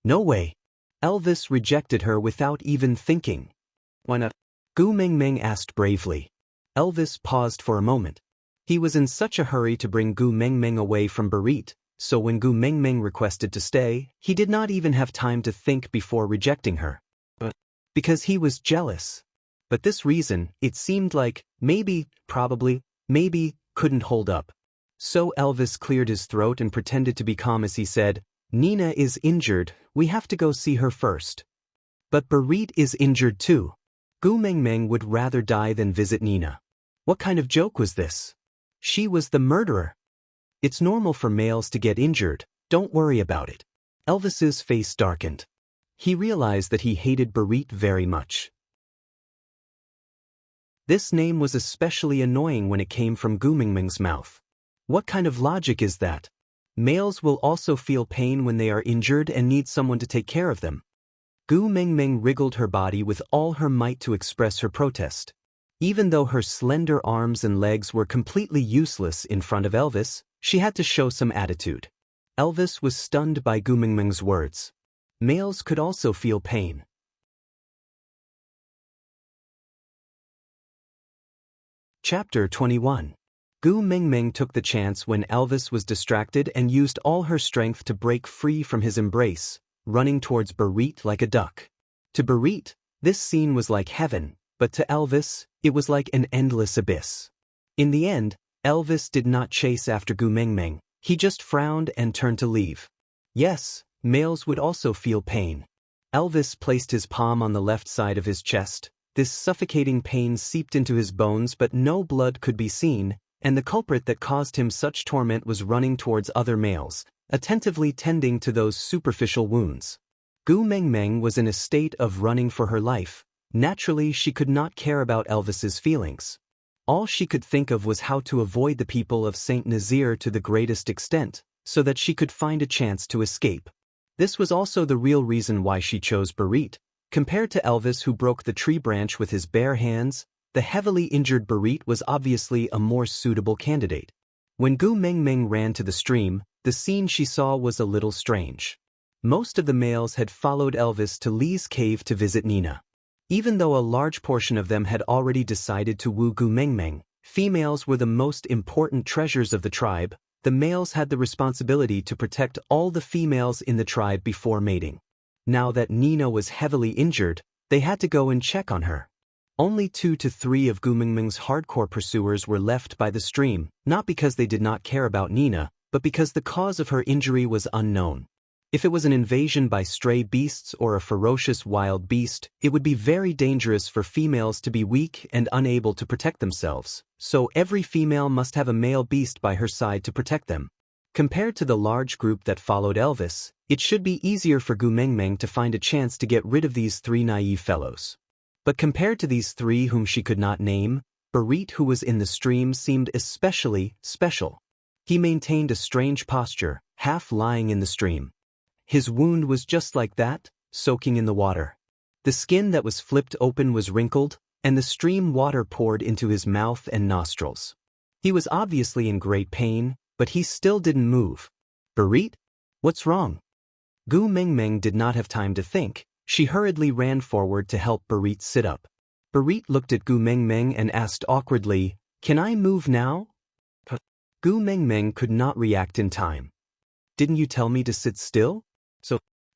"No way." Elvis rejected her without even thinking. "Why not?" Gu Mengmeng asked bravely. Elvis paused for a moment. He was in such a hurry to bring Gu Mengmeng away from Barit, so when Gu Mengmeng requested to stay, he did not even have time to think before rejecting her. But because he was jealous. But this reason, it seemed like, maybe, probably, maybe, couldn't hold up. So Elvis cleared his throat and pretended to be calm as he said, "Nina is injured, we have to go see her first." "But Barit is injured too. Gu Mengmeng would rather die than visit Nina." What kind of joke was this? She was the murderer. "It's normal for males to get injured, don't worry about it." Elvis's face darkened. He realized that he hated Barit very much. This name was especially annoying when it came from Gu Mengmeng's mouth. What kind of logic is that? Males will also feel pain when they are injured and need someone to take care of them. Gu Mengmeng wriggled her body with all her might to express her protest. Even though her slender arms and legs were completely useless in front of Elvis, she had to show some attitude. Elvis was stunned by Gu Mengmeng's words. Males could also feel pain. Chapter 21. Gu Mengmeng took the chance when Elvis was distracted and used all her strength to break free from his embrace, running towards Barit like a duck. To Barit, this scene was like heaven, but to Elvis, it was like an endless abyss. In the end, Elvis did not chase after Gu Mengmeng, he just frowned and turned to leave. Yes, males would also feel pain. Elvis placed his palm on the left side of his chest. This suffocating pain seeped into his bones but no blood could be seen, and the culprit that caused him such torment was running towards other males, attentively tending to those superficial wounds. Gu Mengmeng was in a state of running for her life. Naturally, she could not care about Elvis's feelings. All she could think of was how to avoid the people of Saint Nazaire to the greatest extent, so that she could find a chance to escape. This was also the real reason why she chose Barit. Compared to Elvis, who broke the tree branch with his bare hands, the heavily injured Barit was obviously a more suitable candidate. When Gu Mengmeng ran to the stream, the scene she saw was a little strange. Most of the males had followed Elvis to Lee's cave to visit Nina. Even though a large portion of them had already decided to woo Gu Mengmeng, females were the most important treasures of the tribe. The males had the responsibility to protect all the females in the tribe before mating. Now that Nina was heavily injured, they had to go and check on her. Only 2 to 3 of Gu Mengmeng's hardcore pursuers were left by the stream, not because they did not care about Nina, but because the cause of her injury was unknown. If it was an invasion by stray beasts or a ferocious wild beast, it would be very dangerous for females to be weak and unable to protect themselves, so every female must have a male beast by her side to protect them. Compared to the large group that followed Elvis, it should be easier for Gu Mengmeng to find a chance to get rid of these 3 naive fellows. But compared to these 3 whom she could not name, Barit, who was in the stream, seemed especially special. He maintained a strange posture, half lying in the stream. His wound was just like that, soaking in the water. The skin that was flipped open was wrinkled, and the stream water poured into his mouth and nostrils. He was obviously in great pain, but he still didn't move. Barit? What's wrong? Gu Mengmeng did not have time to think. She hurriedly ran forward to help Barit sit up. Barit looked at Gu Mengmeng and asked awkwardly, "Can I move now?" Gu Mengmeng could not react in time. "Didn't you tell me to sit still?"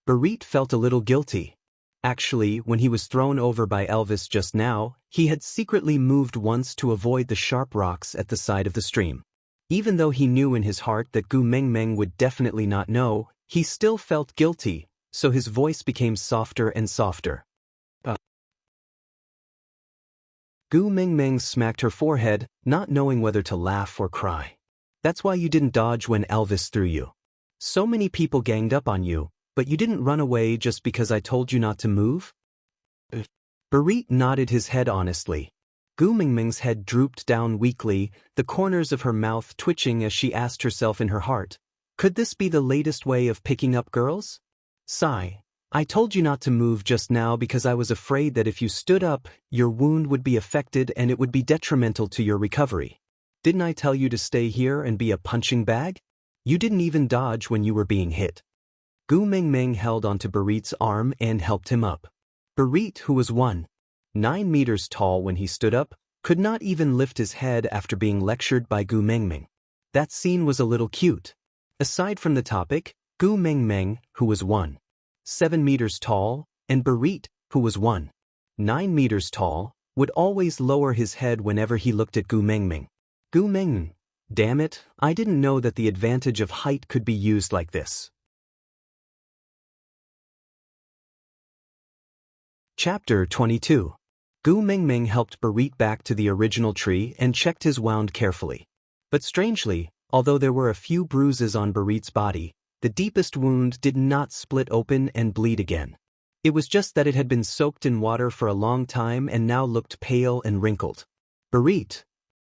Barit felt a little guilty. Actually, when he was thrown over by Elvis just now, he had secretly moved once to avoid the sharp rocks at the side of the stream. Even though he knew in his heart that Gu Mengmeng would definitely not know, he still felt guilty, so his voice became softer and softer. Gu Mengmeng smacked her forehead, not knowing whether to laugh or cry. "That's why you didn't dodge when Elvis threw you. So many people ganged up on you, but you didn't run away just because I told you not to move?" Barit nodded his head honestly. Gu Mengmeng's head drooped down weakly, the corners of her mouth twitching as she asked herself in her heart, "Could this be the latest way of picking up girls?" Sigh. "I told you not to move just now because I was afraid that if you stood up, your wound would be affected and it would be detrimental to your recovery. Didn't I tell you to stay here and be a punching bag? You didn't even dodge when you were being hit." Gu Mengmeng held onto Barit's arm and helped him up. Barit, who was 1.9 meters tall when he stood up, could not even lift his head after being lectured by Gu Mengmeng. That scene was a little cute. Aside from the topic, Gu Mengmeng, who was 1.7 meters tall, and Barit, who was 1.9 meters tall, would always lower his head whenever he looked at Gu Mengmeng. Gu Mengmeng, damn it, I didn't know that the advantage of height could be used like this. Chapter 22. Gu Mengmeng helped Barit back to the original tree and checked his wound carefully. But strangely, although there were a few bruises on Barit's body, the deepest wound did not split open and bleed again. It was just that it had been soaked in water for a long time and now looked pale and wrinkled. "Barit."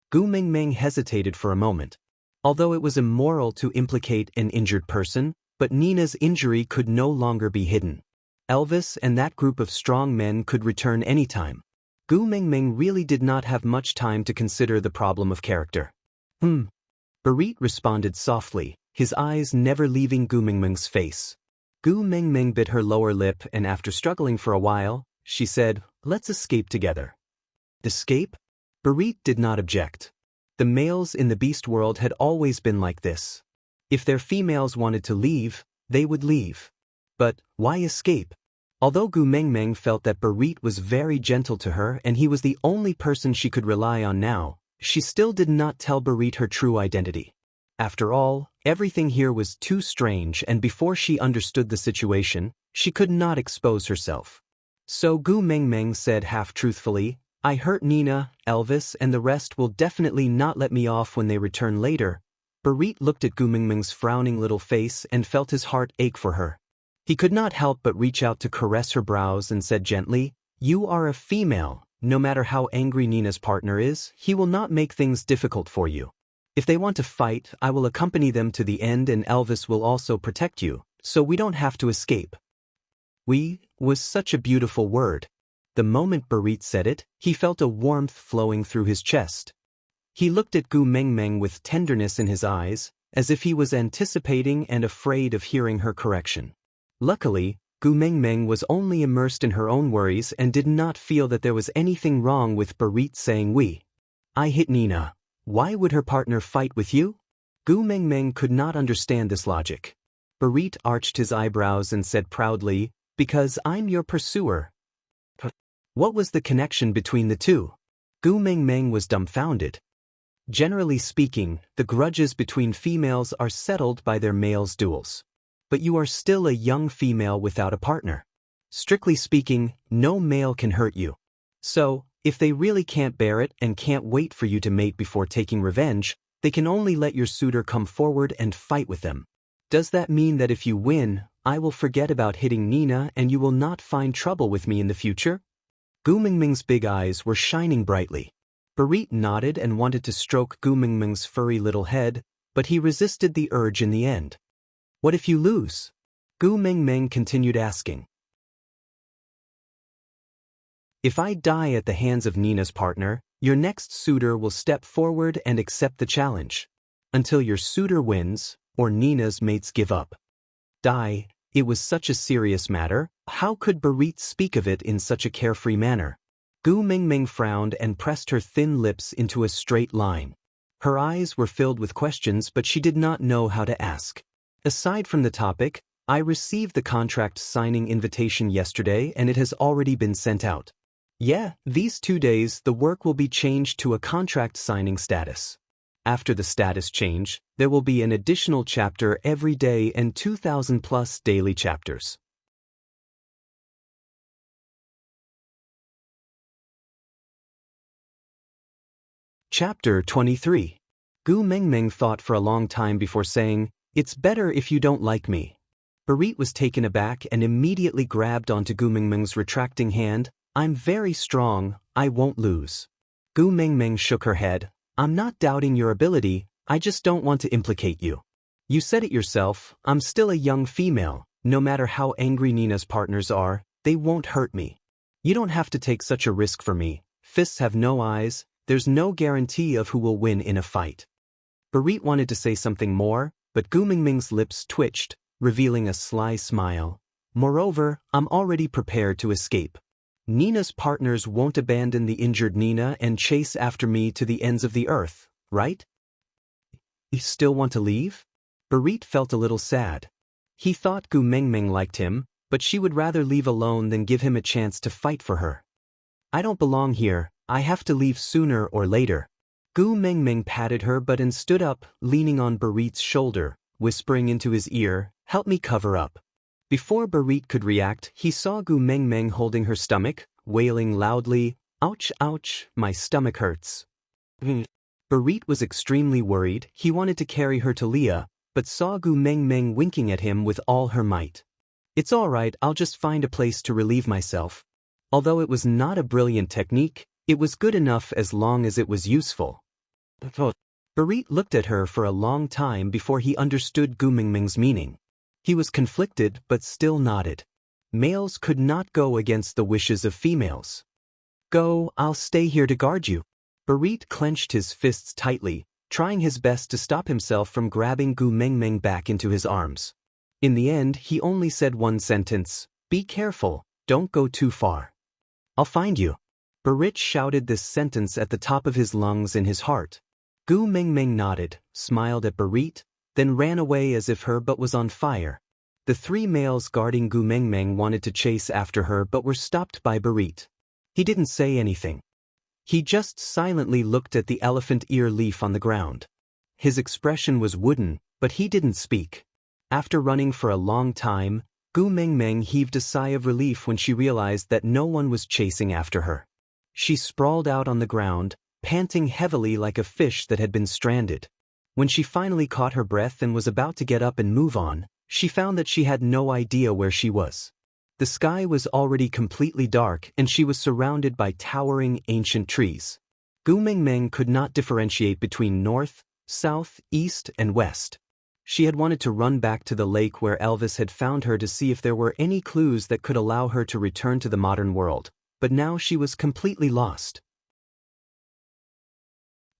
Gu Mengmeng hesitated for a moment. Although it was immoral to implicate an injured person, but Nina's injury could no longer be hidden. Elvis and that group of strong men could return anytime. Gu Mengmeng really did not have much time to consider the problem of character. Barit responded softly, his eyes never leaving Gu Mengmeng's face. Gu Mengmeng bit her lower lip and after struggling for a while, she said, "Let's escape together." Escape? Barit did not object. The males in the beast world had always been like this. If their females wanted to leave, they would leave. But why escape? Although Gu Mengmeng felt that Barit was very gentle to her and he was the only person she could rely on now, she still did not tell Barit her true identity. After all, everything here was too strange and before she understood the situation, she could not expose herself. So Gu Mengmeng said half-truthfully, "I hurt Nina, Elvis, and the rest will definitely not let me off when they return later." Barit looked at Gu Mengmeng's frowning little face and felt his heart ache for her. He could not help but reach out to caress her brows and said gently, "You are a female. No matter how angry Nina's partner is, he will not make things difficult for you. If they want to fight, I will accompany them to the end and Elvis will also protect you, so we don't have to escape." "We" was such a beautiful word. The moment Barit said it, he felt a warmth flowing through his chest. He looked at Gu Mengmeng with tenderness in his eyes, as if he was anticipating and afraid of hearing her correction. Luckily, Gu Mengmeng was only immersed in her own worries and did not feel that there was anything wrong with Barit saying "we." "I hit Nina. Why would her partner fight with you?" Gu Mengmeng could not understand this logic. Barit arched his eyebrows and said proudly, "Because I'm your pursuer." What was the connection between the two? Gu Mengmeng was dumbfounded. Generally speaking, the grudges between females are settled by their males' duels. But you are still a young female without a partner. Strictly speaking, no male can hurt you. So, if they really can't bear it and can't wait for you to mate before taking revenge, they can only let your suitor come forward and fight with them. Does that mean that if you win, I will forget about hitting Nina and you will not find trouble with me in the future? Gu Mengmeng's big eyes were shining brightly. Barit nodded and wanted to stroke Gu Mingming's furry little head, but he resisted the urge in the end. What if you lose? Gu Mingming continued asking. If I die at the hands of Nina's partner, your next suitor will step forward and accept the challenge. Until your suitor wins, or Nina's mates give up. Die, it was such a serious matter, how could Barit speak of it in such a carefree manner? Gu Mingming frowned and pressed her thin lips into a straight line. Her eyes were filled with questions, but she did not know how to ask. Aside from the topic, I received the contract signing invitation yesterday and it has already been sent out. Yeah, these 2 days the work will be changed to a contract signing status. After the status change, there will be an additional chapter every day and 2,000 plus daily chapters. Chapter 23. Gu Mingming thought for a long time before saying, "It's better if you don't like me." Barit was taken aback and immediately grabbed onto Gu Mingming's retracting hand. "I'm very strong, I won't lose." Gu Mingming shook her head. "I'm not doubting your ability, I just don't want to implicate you. You said it yourself, I'm still a young female, no matter how angry Nina's partners are, they won't hurt me. You don't have to take such a risk for me, fists have no eyes, there's no guarantee of who will win in a fight." Barit wanted to say something more, but Gu Mingming's lips twitched, revealing a sly smile. "Moreover, I'm already prepared to escape. Nina's partners won't abandon the injured Nina and chase after me to the ends of the earth, right? You still want to leave?" Barit felt a little sad. He thought Gu Mingming liked him, but she would rather leave alone than give him a chance to fight for her. "I don't belong here, I have to leave sooner or later." Gu Mingming patted her but and stood up, leaning on Barit's shoulder, whispering into his ear, "Help me cover up." Before Barit could react, he saw Gu Mingming holding her stomach, wailing loudly, "Ouch, ouch, my stomach hurts." Barit was extremely worried. He wanted to carry her to Leah, but saw Gu Mingming winking at him with all her might. "It's all right, I'll just find a place to relieve myself." Although it was not a brilliant technique, it was good enough as long as it was useful. Barit looked at her for a long time before he understood Gu Mingming's meaning. He was conflicted but still nodded. Males could not go against the wishes of females. "Go, I'll stay here to guard you." Barit clenched his fists tightly, trying his best to stop himself from grabbing Gu Mingming back into his arms. In the end, he only said one sentence, "Be careful, don't go too far. I'll find you." Barit shouted this sentence at the top of his lungs in his heart. Gu Mingming nodded, smiled at Barit, then ran away as if her butt was on fire. The 3 males guarding Gu Mingming wanted to chase after her but were stopped by Barit. He didn't say anything. He just silently looked at the elephant ear leaf on the ground. His expression was wooden, but he didn't speak. After running for a long time, Gu Mingming heaved a sigh of relief when she realized that no one was chasing after her. She sprawled out on the ground, panting heavily like a fish that had been stranded. When she finally caught her breath and was about to get up and move on, she found that she had no idea where she was. The sky was already completely dark and she was surrounded by towering ancient trees. Gu Mingming could not differentiate between north, south, east, and west. She had wanted to run back to the lake where Elvis had found her to see if there were any clues that could allow her to return to the modern world, but now she was completely lost.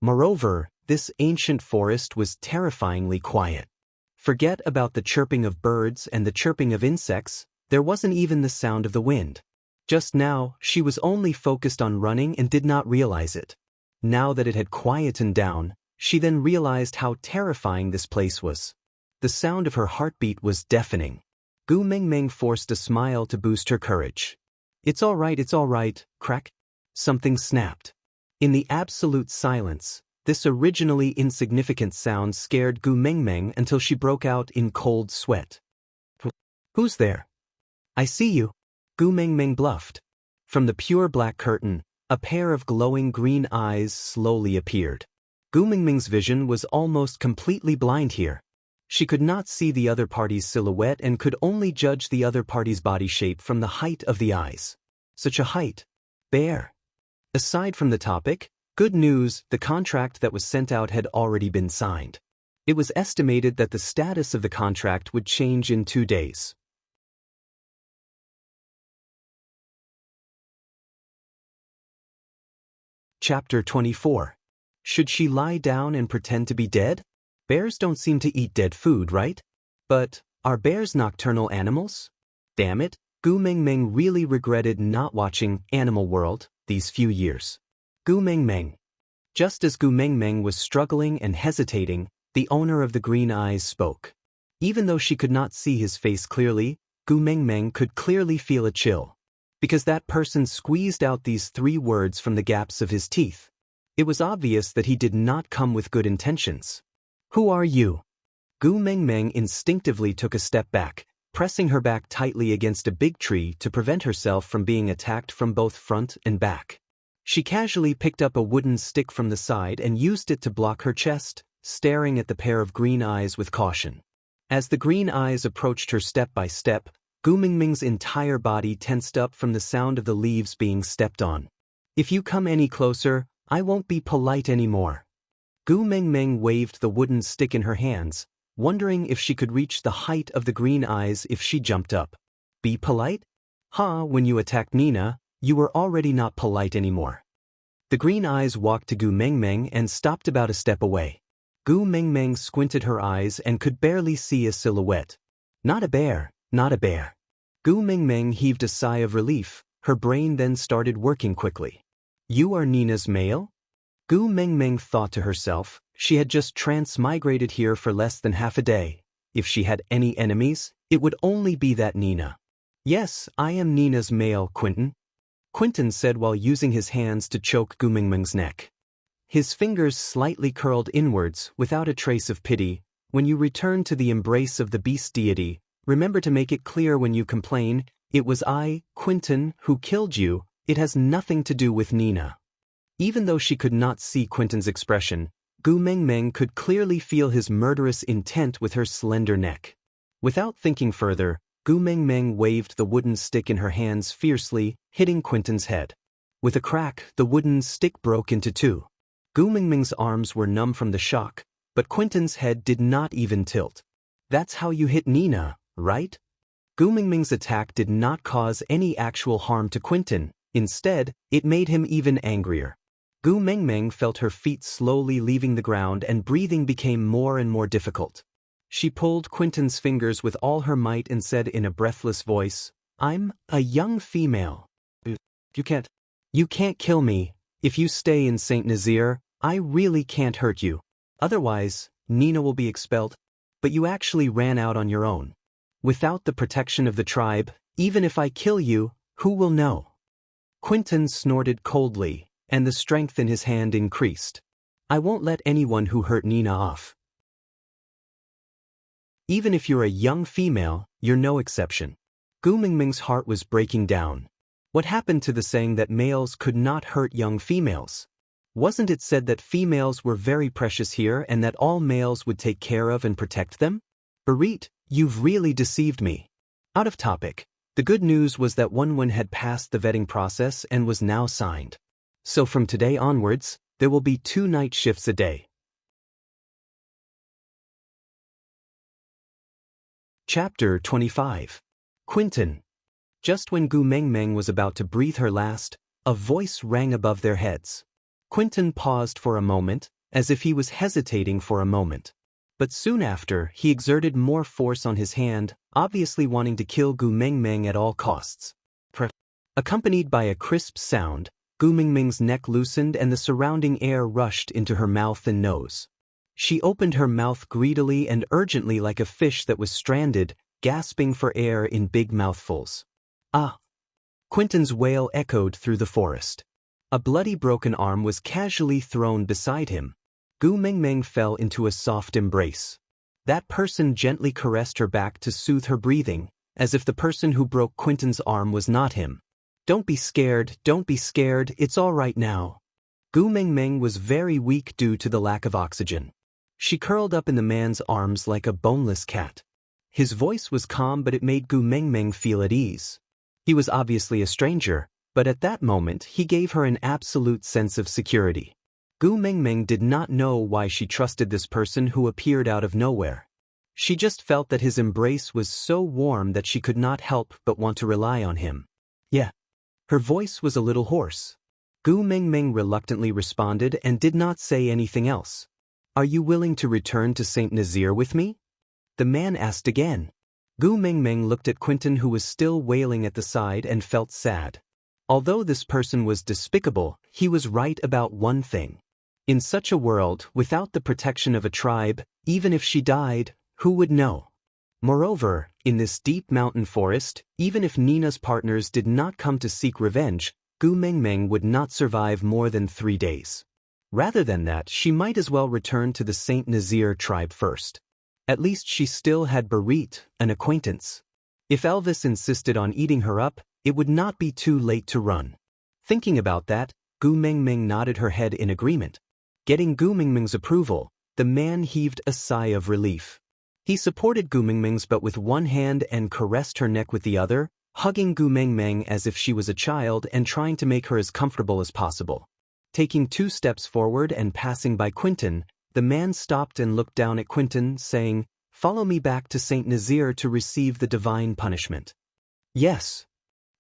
Moreover, this ancient forest was terrifyingly quiet. Forget about the chirping of birds and the chirping of insects, there wasn't even the sound of the wind. Just now, she was only focused on running and did not realize it. Now that it had quietened down, she then realized how terrifying this place was. The sound of her heartbeat was deafening. Gu Mingming forced a smile to boost her courage. It's all right, crack. Something snapped. In the absolute silence, this originally insignificant sound scared Gu Mingming until she broke out in cold sweat. "Who's there?" "I see you," Gu Mingming bluffed. From the pure black curtain, a pair of glowing green eyes slowly appeared. Gu Mingming's vision was almost completely blind here. She could not see the other party's silhouette and could only judge the other party's body shape from the height of the eyes. Such a height. Bear. Aside from the topic, Good news, the contract that was sent out had already been signed. It was estimated that the status of the contract would change in 2 days. Chapter 24. Should she lie down and pretend to be dead? Bears don't seem to eat dead food, right? But are bears nocturnal animals? Damn it, Gu Mengmeng really regretted not watching Animal World these few years. Gu Mengmeng. Just as Gu Mengmeng was struggling and hesitating, the owner of the green eyes spoke. Even though she could not see his face clearly, Gu Mengmeng could clearly feel a chill. Because that person squeezed out these 3 words from the gaps of his teeth. It was obvious that he did not come with good intentions. Who are you? Gu Mengmeng instinctively took a step back, pressing her back tightly against a big tree to prevent herself from being attacked from both front and back. She casually picked up a wooden stick from the side and used it to block her chest, staring at the pair of green eyes with caution. As the green eyes approached her step by step, Gu Mengmeng's entire body tensed up from the sound of the leaves being stepped on. If you come any closer, I won't be polite anymore. Gu Mengmeng waved the wooden stick in her hands, wondering if she could reach the height of the green eyes if she jumped up. Be polite? When you attacked Nina, you were already not polite anymore. The green eyes walked to Gu Mengmeng and stopped about a step away. Gu Mengmeng squinted her eyes and could barely see a silhouette. Not a bear, not a bear. Gu Mengmeng heaved a sigh of relief, her brain then started working quickly. You are Nina's male? Gu Mengmeng thought to herself, she had just transmigrated here for less than half a day. If she had any enemies, it would only be that Nina. Yes, I am Nina's male, Quentin. Quentin said while using his hands to choke Gu Mengmeng's neck. His fingers slightly curled inwards without a trace of pity. When you return to the embrace of the beast deity, remember to make it clear when you complain, it was I, Quentin, who killed you, it has nothing to do with Nina. Even though she could not see Quentin's expression, Gu Mengmeng could clearly feel his murderous intent with her slender neck. Without thinking further, Gu Mengmeng waved the wooden stick in her hands fiercely, hitting Quentin's head. With a crack, the wooden stick broke into 2. Gu Mengmeng's arms were numb from the shock, but Quentin's head did not even tilt. That's how you hit Nina, right? Gu Mengmeng's attack did not cause any actual harm to Quentin. Instead, it made him even angrier. Gu Mengmeng felt her feet slowly leaving the ground and breathing became more and more difficult. She pulled Quentin's fingers with all her might and said in a breathless voice, I'm a young female. You can't kill me. If you stay in St. Nazaire, I really can't hurt you. Otherwise, Nina will be expelled. But you actually ran out on your own. Without the protection of the tribe, even if I kill you, who will know? Quentin snorted coldly, and the strength in his hand increased. I won't let anyone who hurt Nina off. Even if you're a young female, you're no exception. Gu Mengmeng's heart was breaking down. What happened to the saying that males could not hurt young females? Wasn't it said that females were very precious here and that all males would take care of and protect them? Barit, you've really deceived me. Out of topic. The good news was that Wenwen had passed the vetting process and was now signed. So from today onwards, there will be 2 night shifts a day. Chapter 25. Quentin. Just when Gu Mengmeng was about to breathe her last, a voice rang above their heads. Quentin paused for a moment, as if he was hesitating for a moment. But soon after, he exerted more force on his hand, obviously wanting to kill Gu Mengmeng at all costs. Accompanied by a crisp sound, Gu Mengmeng's neck loosened and the surrounding air rushed into her mouth and nose. She opened her mouth greedily and urgently like a fish that was stranded, gasping for air in big mouthfuls. Ah! Quentin's wail echoed through the forest. A bloody broken arm was casually thrown beside him. Gu Mengmeng fell into a soft embrace. That person gently caressed her back to soothe her breathing, as if the person who broke Quentin's arm was not him. Don't be scared, it's all right now. Gu Mengmeng was very weak due to the lack of oxygen. She curled up in the man's arms like a boneless cat. His voice was calm, but it made Gu Mengmeng feel at ease. He was obviously a stranger, but at that moment he gave her an absolute sense of security. Gu Mengmeng did not know why she trusted this person who appeared out of nowhere. She just felt that his embrace was so warm that she could not help but want to rely on him. Yeah. Her voice was a little hoarse. Gu Mengmeng reluctantly responded and did not say anything else. Are you willing to return to Saint Nazaire with me? The man asked again. Gu Mengmeng looked at Quentin, who was still wailing at the side, and felt sad. Although this person was despicable, he was right about one thing. In such a world, without the protection of a tribe, even if she died, who would know? Moreover, in this deep mountain forest, even if Nina's partners did not come to seek revenge, Gu Mengmeng would not survive more than 3 days. Rather than that, she might as well return to the Saint Nazaire tribe first. At least she still had Barit, an acquaintance. If Elvis insisted on eating her up, it would not be too late to run. Thinking about that, Gu Mengmeng nodded her head in agreement. Getting Gu Mengmeng's approval, the man heaved a sigh of relief. He supported Gu Mengmeng's but with one hand and caressed her neck with the other, hugging Gu Mengmeng as if she was a child and trying to make her as comfortable as possible. Taking 2 steps forward and passing by Quentin, the man stopped and looked down at Quentin, saying, "Follow me back to Saint Nazaire to receive the divine punishment." Yes.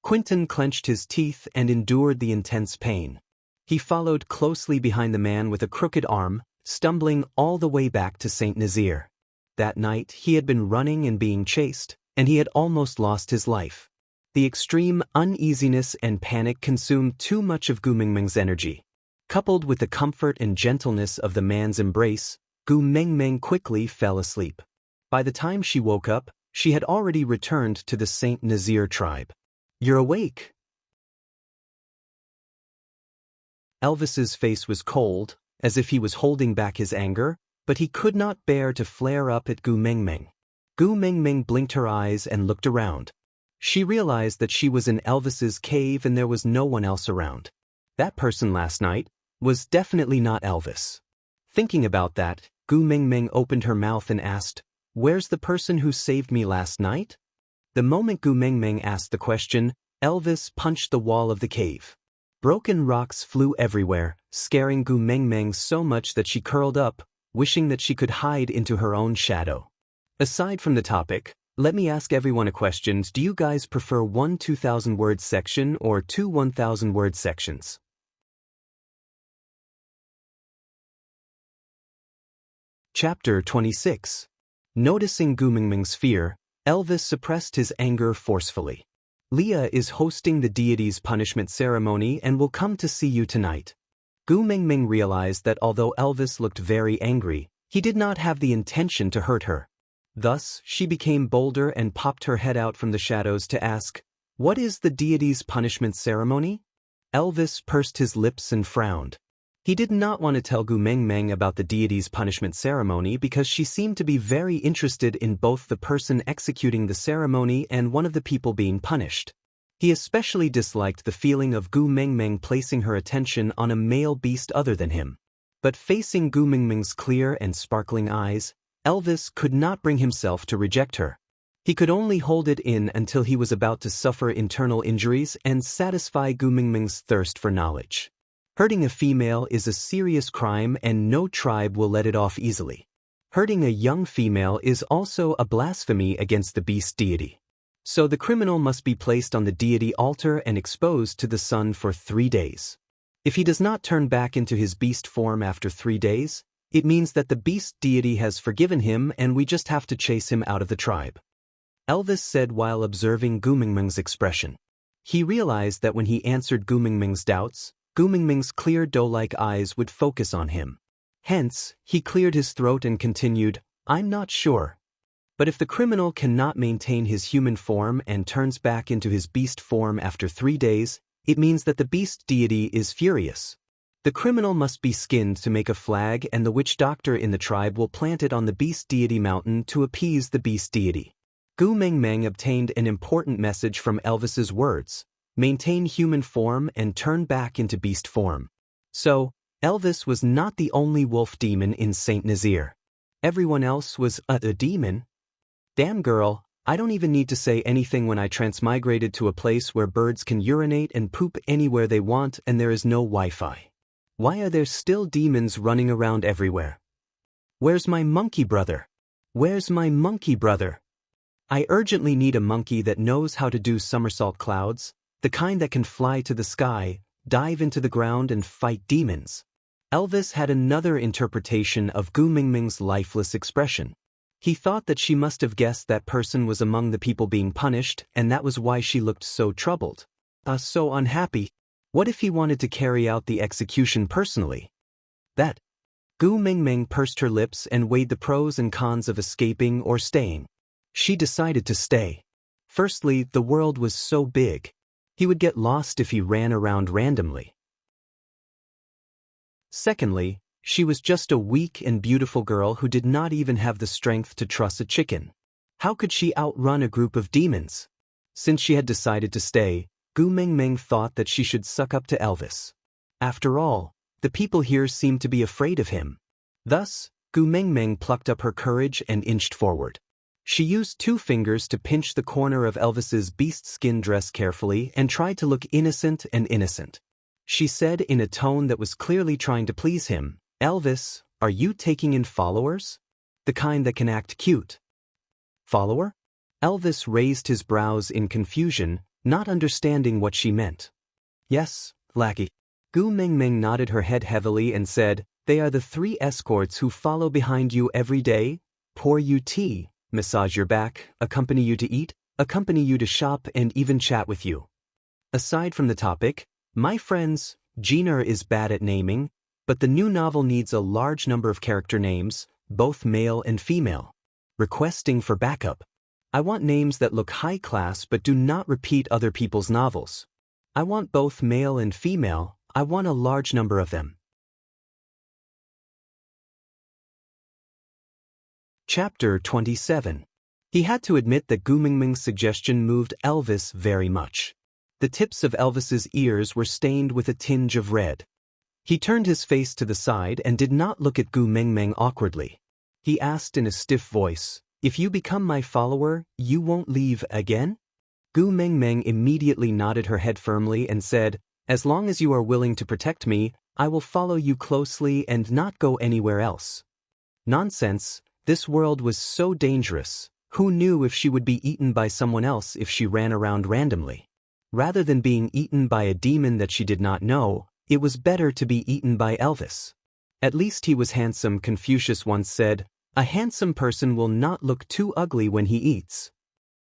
Quentin clenched his teeth and endured the intense pain. He followed closely behind the man with a crooked arm, stumbling all the way back to Saint Nazaire. That night he had been running and being chased, and he had almost lost his life. The extreme uneasiness and panic consumed too much of Gu Mengmeng's energy. Coupled with the comfort and gentleness of the man's embrace, Gu Mengmeng quickly fell asleep. By the time she woke up, she had already returned to the Saint Nazaire tribe. "You're awake." Elvis's face was cold, as if he was holding back his anger, but he could not bear to flare up at Gu Mengmeng. Gu Mengmeng blinked her eyes and looked around. She realized that she was in Elvis's cave and there was no one else around. That person last night was definitely not Elvis. Thinking about that, Gu Mengmeng opened her mouth and asked, "Where's the person who saved me last night?" The moment Gu Mengmeng asked the question, Elvis punched the wall of the cave. Broken rocks flew everywhere, scaring Gu Mengmeng so much that she curled up, wishing that she could hide into her own shadow. Aside from the topic, let me ask everyone a question. Do you guys prefer one 2,000-word section or 2 1,000-word sections? Chapter 26. Noticing Gu Mengmeng's fear, Elvis suppressed his anger forcefully. "Leah is hosting the deity's punishment ceremony and will come to see you tonight." Gu Mengmeng realized that although Elvis looked very angry, he did not have the intention to hurt her. Thus, she became bolder and popped her head out from the shadows to ask, "What is the deity's punishment ceremony?" Elvis pursed his lips and frowned. He did not want to tell Gu Mengmeng about the deity's punishment ceremony because she seemed to be very interested in both the person executing the ceremony and one of the people being punished. He especially disliked the feeling of Gu Mengmeng placing her attention on a male beast other than him. But facing Gu Mengmeng's clear and sparkling eyes, Elvis could not bring himself to reject her. He could only hold it in until he was about to suffer internal injuries and satisfy Gu Mengmeng's thirst for knowledge. Hurting a female is a serious crime and no tribe will let it off easily. Hurting a young female is also a blasphemy against the beast deity. So the criminal must be placed on the deity altar and exposed to the sun for 3 days. If he does not turn back into his beast form after 3 days, it means that the beast deity has forgiven him and we just have to chase him out of the tribe. Elvis said while observing Gu Mengmeng's expression. He realized that when he answered Gu Mengmeng's doubts, Gu Mengmeng's clear doe-like eyes would focus on him. Hence, he cleared his throat and continued, "I'm not sure. But if the criminal cannot maintain his human form and turns back into his beast form after 3 days, it means that the beast deity is furious. The criminal must be skinned to make a flag and the witch doctor in the tribe will plant it on the beast deity mountain to appease the beast deity." Gu Mengmeng obtained an important message from Elvis's words. Maintain human form and turn back into beast form. So, Elvis was not the only wolf demon in Saint Nazaire. Everyone else was a demon. Damn girl, I don't even need to say anything when I transmigrated to a place where birds can urinate and poop anywhere they want and there is no Wi-Fi. Why are there still demons running around everywhere? Where's my monkey brother? Where's my monkey brother? I urgently need a monkey that knows how to do somersault clouds, the kind that can fly to the sky, dive into the ground and fight demons. Elvis had another interpretation of Gu Mingming's lifeless expression. He thought that she must have guessed that person was among the people being punished, and that was why she looked so troubled. So unhappy. What if he wanted to carry out the execution personally? That. Gu Mingming pursed her lips and weighed the pros and cons of escaping or staying. She decided to stay. Firstly, the world was so big. He would get lost if he ran around randomly. Secondly, she was just a weak and beautiful girl who did not even have the strength to truss a chicken. How could she outrun a group of demons? Since she had decided to stay, Gu Mingming thought that she should suck up to Elvis. After all, the people here seemed to be afraid of him. Thus, Gu Mingming plucked up her courage and inched forward. She used 2 fingers to pinch the corner of Elvis's beast-skin dress carefully and tried to look innocent and innocent. She said in a tone that was clearly trying to please him, "Elvis, are you taking in followers? The kind that can act cute." "Follower?" Elvis raised his brows in confusion, not understanding what she meant. "Yes, lackey." Gu Mingming nodded her head heavily and said, "They are the 3 escorts who follow behind you every day, pour you tea, massage your back, accompany you to eat, accompany you to shop and even chat with you." Aside from the topic, my friends, Jenner is bad at naming, but the new novel needs a large number of character names, both male and female. Requesting for backup. I want names that look high class but do not repeat other people's novels. I want both male and female. I want a large number of them. Chapter 27. He had to admit that Gu Mingming's suggestion moved Elvis very much. The tips of Elvis's ears were stained with a tinge of red. He turned his face to the side and did not look at Gu Mingming awkwardly. He asked in a stiff voice, "If you become my follower, you won't leave again?" Gu Mingming immediately nodded her head firmly and said, "As long as you are willing to protect me, I will follow you closely and not go anywhere else." Nonsense, this world was so dangerous. Who knew if she would be eaten by someone else if she ran around randomly? Rather than being eaten by a demon that she did not know, it was better to be eaten by Elvis. At least he was handsome, Confucius once said. A handsome person will not look too ugly when he eats.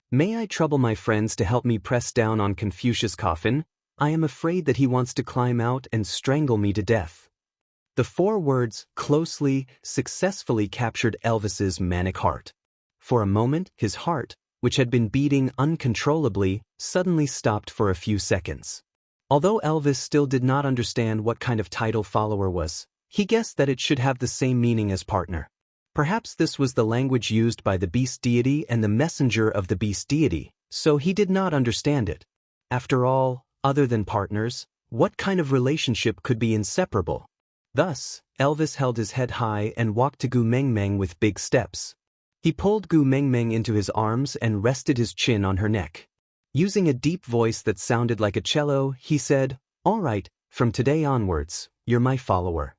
May I trouble my friends to help me press down on Confucius' coffin? I am afraid that he wants to climb out and strangle me to death. The 4 words, closely, successfully captured Elvis's manic heart. For a moment, his heart, which had been beating uncontrollably, suddenly stopped for a few seconds. Although Elvis still did not understand what kind of title follower was, he guessed that it should have the same meaning as partner. Perhaps this was the language used by the beast deity and the messenger of the beast deity, so he did not understand it. After all, other than partners, what kind of relationship could be inseparable? Thus, Elvis held his head high and walked to Gu Mingming with big steps. He pulled Gu Mingming into his arms and rested his chin on her neck. Using a deep voice that sounded like a cello, he said, "All right, from today onwards, you're my follower."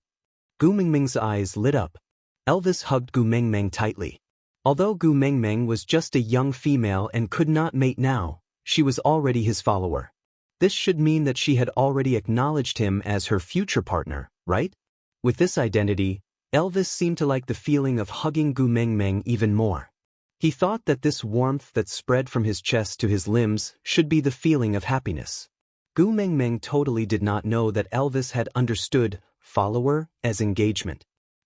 Gu Mingming's eyes lit up. Elvis hugged Gu Mingming tightly. Although Gu Mingming was just a young female and could not mate now, she was already his follower. This should mean that she had already acknowledged him as her future partner, right? With this identity, Elvis seemed to like the feeling of hugging Gu Mingming even more. He thought that this warmth that spread from his chest to his limbs should be the feeling of happiness. Gu Mingming totally did not know that Elvis had understood follower as engagement.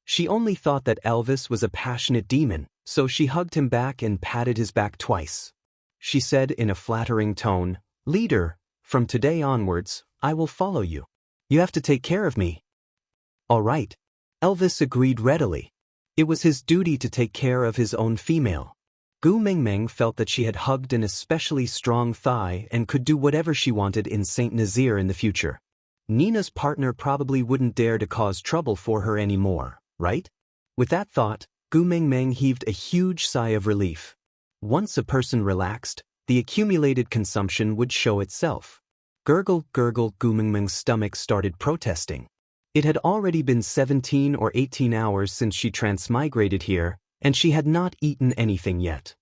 She only thought that Elvis was a passionate demon, so she hugged him back and patted his back twice. She said in a flattering tone, "Leader, from today onwards, I will follow you. You have to take care of me." "All right." Elvis agreed readily. It was his duty to take care of his own female. Gu Mingming felt that she had hugged an especially strong thigh and could do whatever she wanted in Saint Nazaire in the future. Nina's partner probably wouldn't dare to cause trouble for her anymore, right? With that thought, Gu Mingming heaved a huge sigh of relief. Once a person relaxed, the accumulated consumption would show itself. Gurgle, gurgle, Gu Mingming's stomach started protesting. It had already been 17 or 18 hours since she transmigrated here, and she had not eaten anything yet.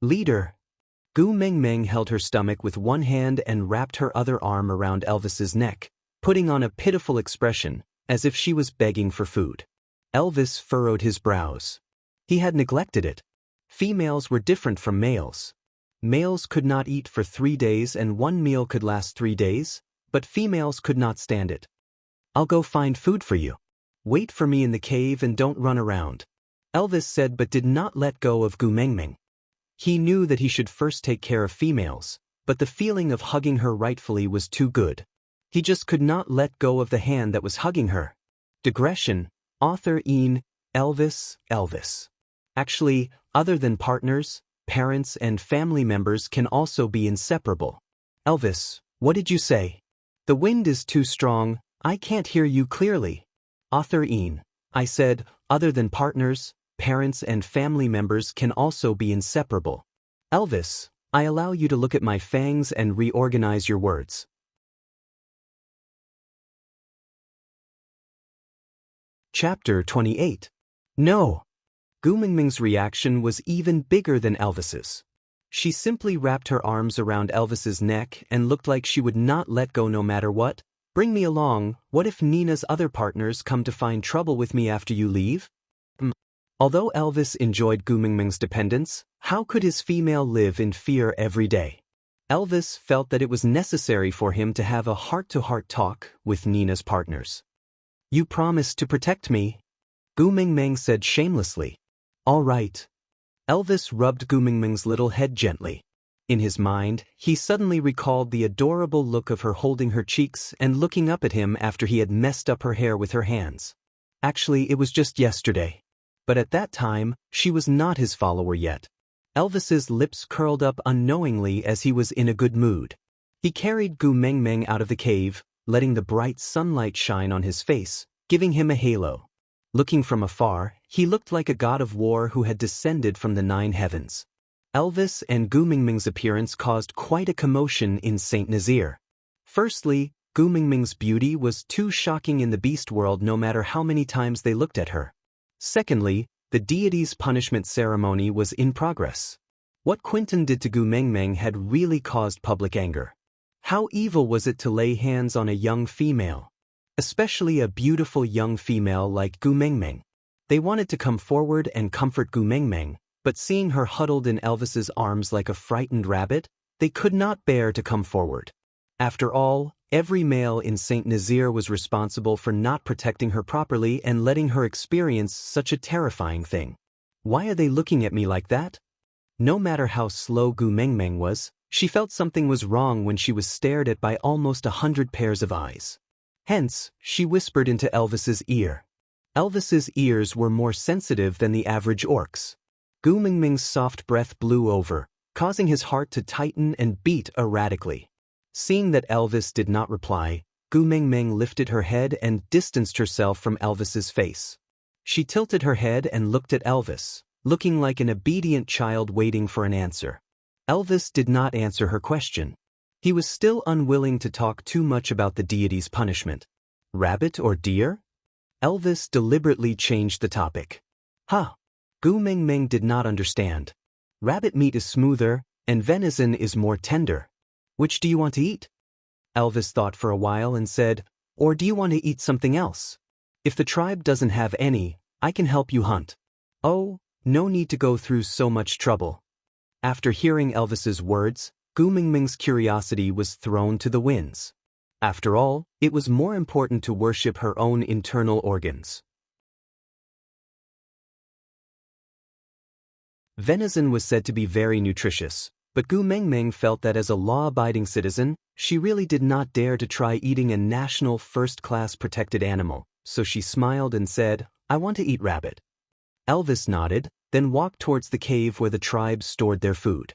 Leader. Gu Mengmeng held her stomach with one hand and wrapped her other arm around Elvis's neck, putting on a pitiful expression, as if she was begging for food. Elvis furrowed his brows. He had neglected it. Females were different from males. Males could not eat for 3 days and one meal could last 3 days, but females could not stand it. I'll go find food for you. Wait for me in the cave and don't run around, Elvis said, but did not let go of Gu Mengmeng. He knew that he should first take care of females, but the feeling of hugging her rightfully was too good. He just could not let go of the hand that was hugging her. Digression, author Ian, Elvis. Actually, other than partners, parents and family members can also be inseparable. Elvis, what did you say? The wind is too strong, I can't hear you clearly. Author Ian, I said, other than partners, parents and family members can also be inseparable. Elvis, I allow you to look at my fangs and reorganize your words. Chapter 28. No. Gu Mengmeng's reaction was even bigger than Elvis's. She simply wrapped her arms around Elvis's neck and looked like she would not let go no matter what. Bring me along, what if Nina's other partners come to find trouble with me after you leave? Although Elvis enjoyed Gu Mengmeng's dependence, how could his female live in fear every day? Elvis felt that it was necessary for him to have a heart-to-heart talk with Nina's partners. You promised to protect me, Gu Mengmeng said shamelessly. All right. Elvis rubbed Gu Mengmeng's little head gently. In his mind, he suddenly recalled the adorable look of her holding her cheeks and looking up at him after he had messed up her hair with her hands. Actually, it was just yesterday. But at that time, she was not his follower yet. Elvis's lips curled up unknowingly as he was in a good mood. He carried Gu Mengmeng out of the cave, letting the bright sunlight shine on his face, giving him a halo. Looking from afar, he looked like a god of war who had descended from the 9 heavens. Elvis and Gu Mengmeng's appearance caused quite a commotion in Saint Nazaire. Firstly, Gu Mengmeng's beauty was too shocking in the beast world no matter how many times they looked at her. Secondly, the deity's punishment ceremony was in progress. What Quinton did to Gu Mengmeng had really caused public anger. How evil was it to lay hands on a young female? Especially a beautiful young female like Gu Mengmeng. They wanted to come forward and comfort Gu Mengmeng, but seeing her huddled in Elvis's arms like a frightened rabbit, they could not bear to come forward. After all, every male in Saint Nazaire was responsible for not protecting her properly and letting her experience such a terrifying thing. Why are they looking at me like that? No matter how slow Gu Mengmeng was, she felt something was wrong when she was stared at by almost 100 pairs of eyes. Hence, she whispered into Elvis's ear. Elvis's ears were more sensitive than the average orc's. Gu Mengmeng's soft breath blew over, causing his heart to tighten and beat erratically. Seeing that Elvis did not reply, Gu Mengmeng lifted her head and distanced herself from Elvis's face. She tilted her head and looked at Elvis, looking like an obedient child waiting for an answer. Elvis did not answer her question. He was still unwilling to talk too much about the deity's punishment. Rabbit or deer? Elvis deliberately changed the topic. Gu Mengmeng did not understand. Rabbit meat is smoother, and venison is more tender. Which do you want to eat? Elvis thought for a while and said, or do you want to eat something else? If the tribe doesn't have any, I can help you hunt. Oh, no need to go through so much trouble. After hearing Elvis's words, Gu Mengmeng's curiosity was thrown to the winds. After all, it was more important to worship her own internal organs. Venison was said to be very nutritious, but Gu Mengmeng felt that as a law-abiding citizen, she really did not dare to try eating a national first-class protected animal, so she smiled and said, I want to eat rabbit. Elvis nodded, then walked towards the cave where the tribe stored their food.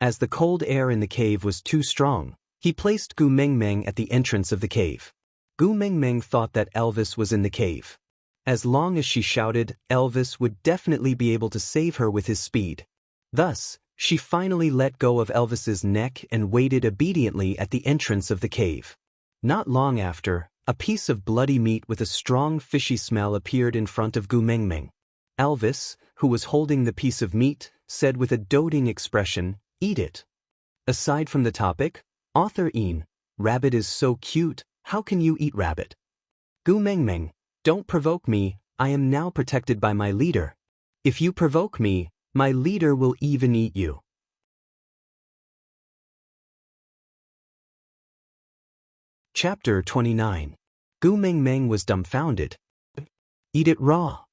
As the cold air in the cave was too strong, he placed Gu Mengmeng at the entrance of the cave. Gu Mengmeng thought that Elvis was in the cave. As long as she shouted, Elvis would definitely be able to save her with his speed. Thus, she finally let go of Elvis's neck and waited obediently at the entrance of the cave. Not long after, a piece of bloody meat with a strong fishy smell appeared in front of Gu Mengmeng. Elvis, who was holding the piece of meat, said with a doting expression, "Eat it." Aside from the topic, author Ian, "Rabbit is so cute, how can you eat rabbit?" Gu Mengmeng, "Don't provoke me, I am now protected by my leader. If you provoke me, my leader will even eat you." Chapter 29. Gu Mengmeng was dumbfounded. Eat it raw.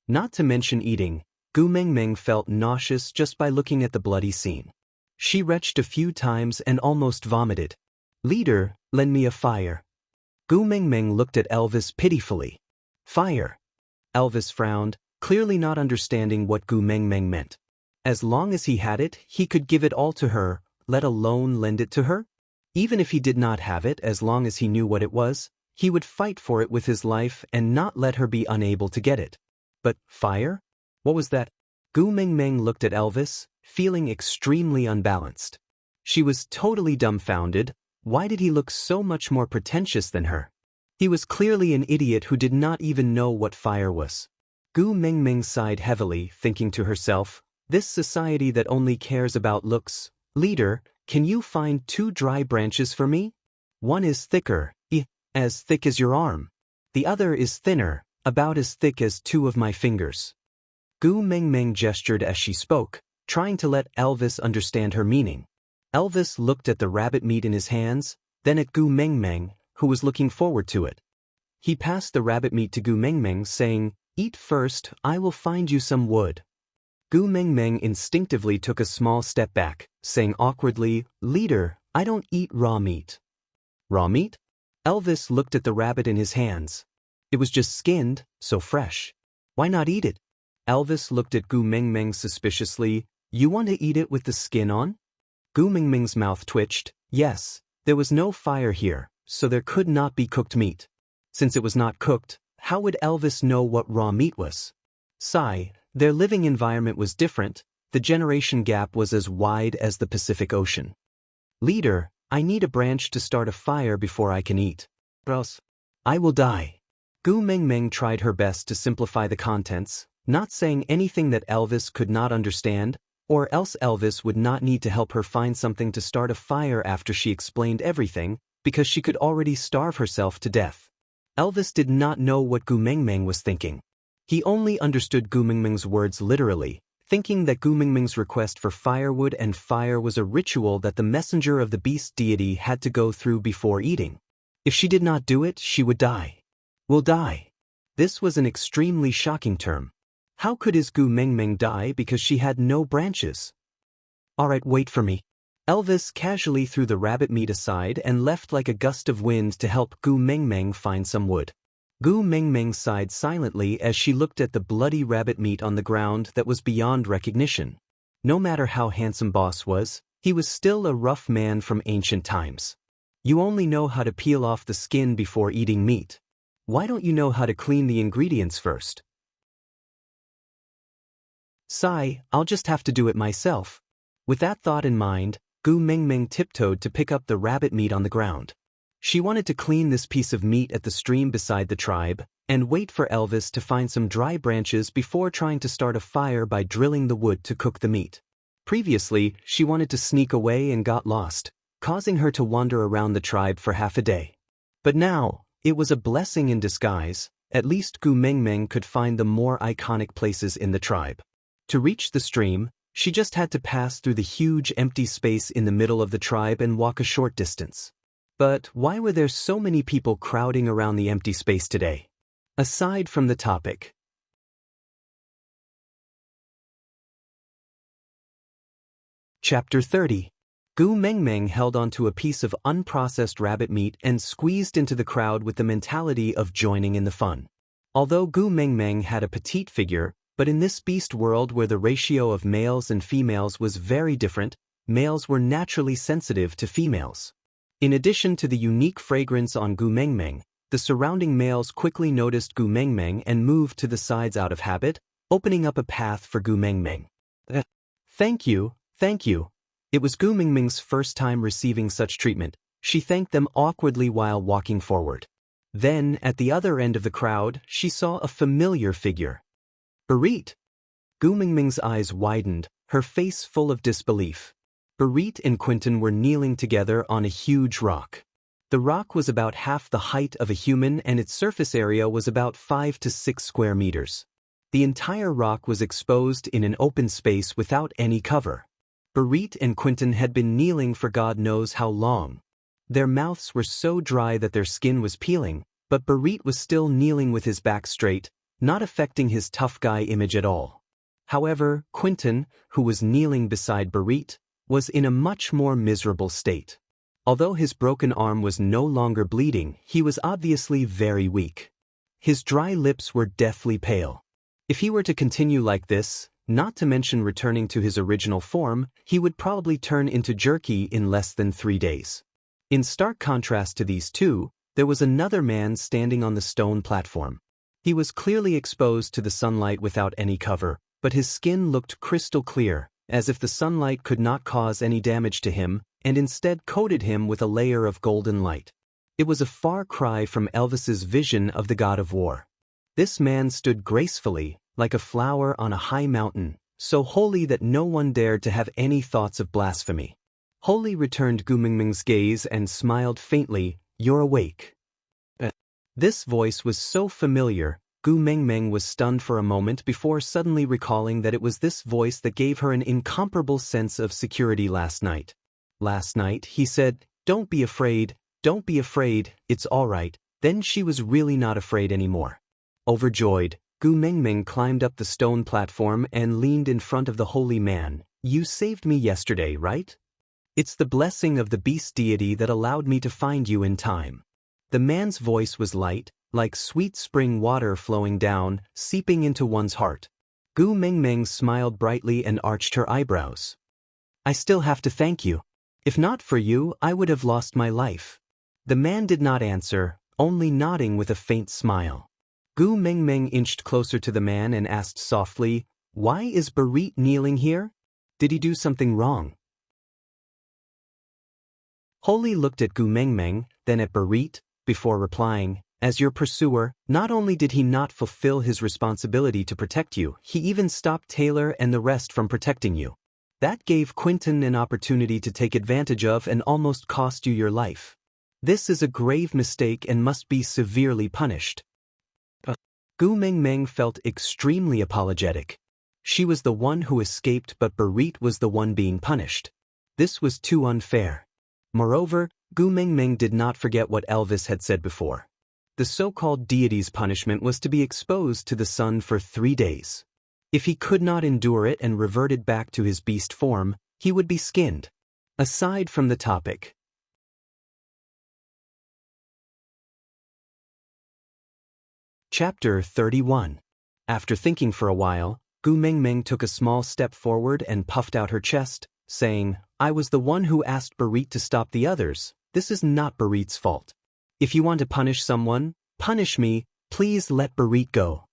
Not to mention eating, Gu Mengmeng felt nauseous just by looking at the bloody scene. She retched a few times and almost vomited. "Leader, lend me a fire." Gu Mengmeng looked at Elvis pitifully. "Fire." Elvis frowned, clearly not understanding what Gu Mengmeng meant. As long as he had it, he could give it all to her, let alone lend it to her? Even if he did not have it, as long as he knew what it was, he would fight for it with his life and not let her be unable to get it. But fire? What was that? Gu Mengmeng looked at Elvis, feeling extremely unbalanced. She was totally dumbfounded. Why did he look so much more pretentious than her? He was clearly an idiot who did not even know what fire was. Gu Mengmeng sighed heavily, thinking to herself, "This society that only cares about looks. Leader, can you find 2 dry branches for me? One is thicker, as thick as your arm. The other is thinner, about as thick as 2 of my fingers." Gu Mengmeng gestured as she spoke, trying to let Elvis understand her meaning. Elvis looked at the rabbit meat in his hands, then at Gu Mengmeng, who was looking forward to it. He passed the rabbit meat to Gu Mengmeng, saying, "Eat first, I will find you some wood." Gu Mengmeng instinctively took a small step back, saying awkwardly, "Leader, I don't eat raw meat." "Raw meat?" Elvis looked at the rabbit in his hands. It was just skinned, so fresh. Why not eat it? Elvis looked at Gu Mengmeng suspiciously. "You want to eat it with the skin on?" Gu Mengmeng's mouth twitched. Yes, there was no fire here, so there could not be cooked meat. Since it was not cooked, how would Elvis know what raw meat was? Sigh. Their living environment was different. The generation gap was as wide as the Pacific Ocean. "Leader, I need a branch to start a fire before I can eat. Or else I will die." Gu Mengmeng tried her best to simplify the contents, not saying anything that Elvis could not understand, or else Elvis would not need to help her find something to start a fire after she explained everything, because she could already starve herself to death. Elvis did not know what Gu Mengmeng was thinking. He only understood Gu Mengmeng's words literally, thinking that Gu Mengmeng's request for firewood and fire was a ritual that the messenger of the beast deity had to go through before eating. If she did not do it, she would die. Will die. This was an extremely shocking term. How could his Gu Mengmeng die because she had no branches? "Alright, wait for me." Elvis casually threw the rabbit meat aside and left like a gust of wind to help Gu Mengmeng find some wood. Gu Mengmeng sighed silently as she looked at the bloody rabbit meat on the ground that was beyond recognition. No matter how handsome Boss was, he was still a rough man from ancient times. You only know how to peel off the skin before eating meat. Why don't you know how to clean the ingredients first? Sigh, I'll just have to do it myself. With that thought in mind, Gu Mengmeng tiptoed to pick up the rabbit meat on the ground. She wanted to clean this piece of meat at the stream beside the tribe, and wait for Elvis to find some dry branches before trying to start a fire by drilling the wood to cook the meat. Previously, she wanted to sneak away and got lost, causing her to wander around the tribe for half a day. But now, it was a blessing in disguise. At least Gu Mengmeng could find the more iconic places in the tribe. To reach the stream, she just had to pass through the huge empty space in the middle of the tribe and walk a short distance. But why were there so many people crowding around the empty space today? Aside from the topic. Chapter 30. Gu Mengmeng held onto a piece of unprocessed rabbit meat and squeezed into the crowd with the mentality of joining in the fun. Although Gu Mengmeng had a petite figure, but in this beast world where the ratio of males and females was very different, males were naturally sensitive to females. In addition to the unique fragrance on Gu Mengmeng, the surrounding males quickly noticed Gu Mengmeng and moved to the sides out of habit, opening up a path for Gu Mengmeng. Thank you, thank you. It was Gu Mengmeng's first time receiving such treatment, She thanked them awkwardly while walking forward. Then, at the other end of the crowd, she saw a familiar figure. Barit! Gu Mingming's eyes widened, her face full of disbelief. Barit and Quentin were kneeling together on a huge rock. The rock was about half the height of a human and its surface area was about 5 to 6 square meters. The entire rock was exposed in an open space without any cover. Barit and Quentin had been kneeling for God knows how long. Their mouths were so dry that their skin was peeling, but Barit was still kneeling with his back straight, not affecting his tough guy image at all. However, Quentin, who was kneeling beside Barit, was in a much more miserable state. Although his broken arm was no longer bleeding, he was obviously very weak. His dry lips were deathly pale. If he were to continue like this, not to mention returning to his original form, he would probably turn into jerky in less than 3 days. In stark contrast to these two, there was another man standing on the stone platform. He was clearly exposed to the sunlight without any cover, but his skin looked crystal clear, as if the sunlight could not cause any damage to him, and instead coated him with a layer of golden light. It was a far cry from Elvis's vision of the god of war. This man stood gracefully, like a flower on a high mountain, so holy that no one dared to have any thoughts of blasphemy. Holy returned Gu Mingming's gaze and smiled faintly, "You're awake." This voice was so familiar, Gu Mingming was stunned for a moment before suddenly recalling that it was this voice that gave her an incomparable sense of security last night. Last night, he said, don't be afraid, it's all right." Then she was really not afraid anymore. Overjoyed, Gu Mingming climbed up the stone platform and leaned in front of the holy man. "You saved me yesterday, right? It's the blessing of the beast deity that allowed me to find you in time." The man's voice was light, like sweet spring water flowing down, seeping into one's heart. Gu Mingming smiled brightly and arched her eyebrows. "I still have to thank you. If not for you, I would have lost my life." The man did not answer, only nodding with a faint smile. Gu Mingming inched closer to the man and asked softly, "Why is Barit kneeling here? Did he do something wrong?" Holy looked at Gu Mingming, then at Barit, before replying, "As your pursuer, not only did he not fulfill his responsibility to protect you, he even stopped Taylor and the rest from protecting you. That gave Quentin an opportunity to take advantage of and almost cost you your life. This is a grave mistake and must be severely punished." Gu Mingming felt extremely apologetic. She was the one who escaped, but Barit was the one being punished. This was too unfair. Moreover, Gu Mingming did not forget what Elvis had said before. The so-called deity's punishment was to be exposed to the sun for 3 days. If he could not endure it and reverted back to his beast form, he would be skinned. Aside from the topic. Chapter 31. After thinking for a while, Gu Mingming took a small step forward and puffed out her chest, saying, "I was the one who asked Barit to stop the others. This is not Barit's fault. If you want to punish someone, punish me, please let Barit go."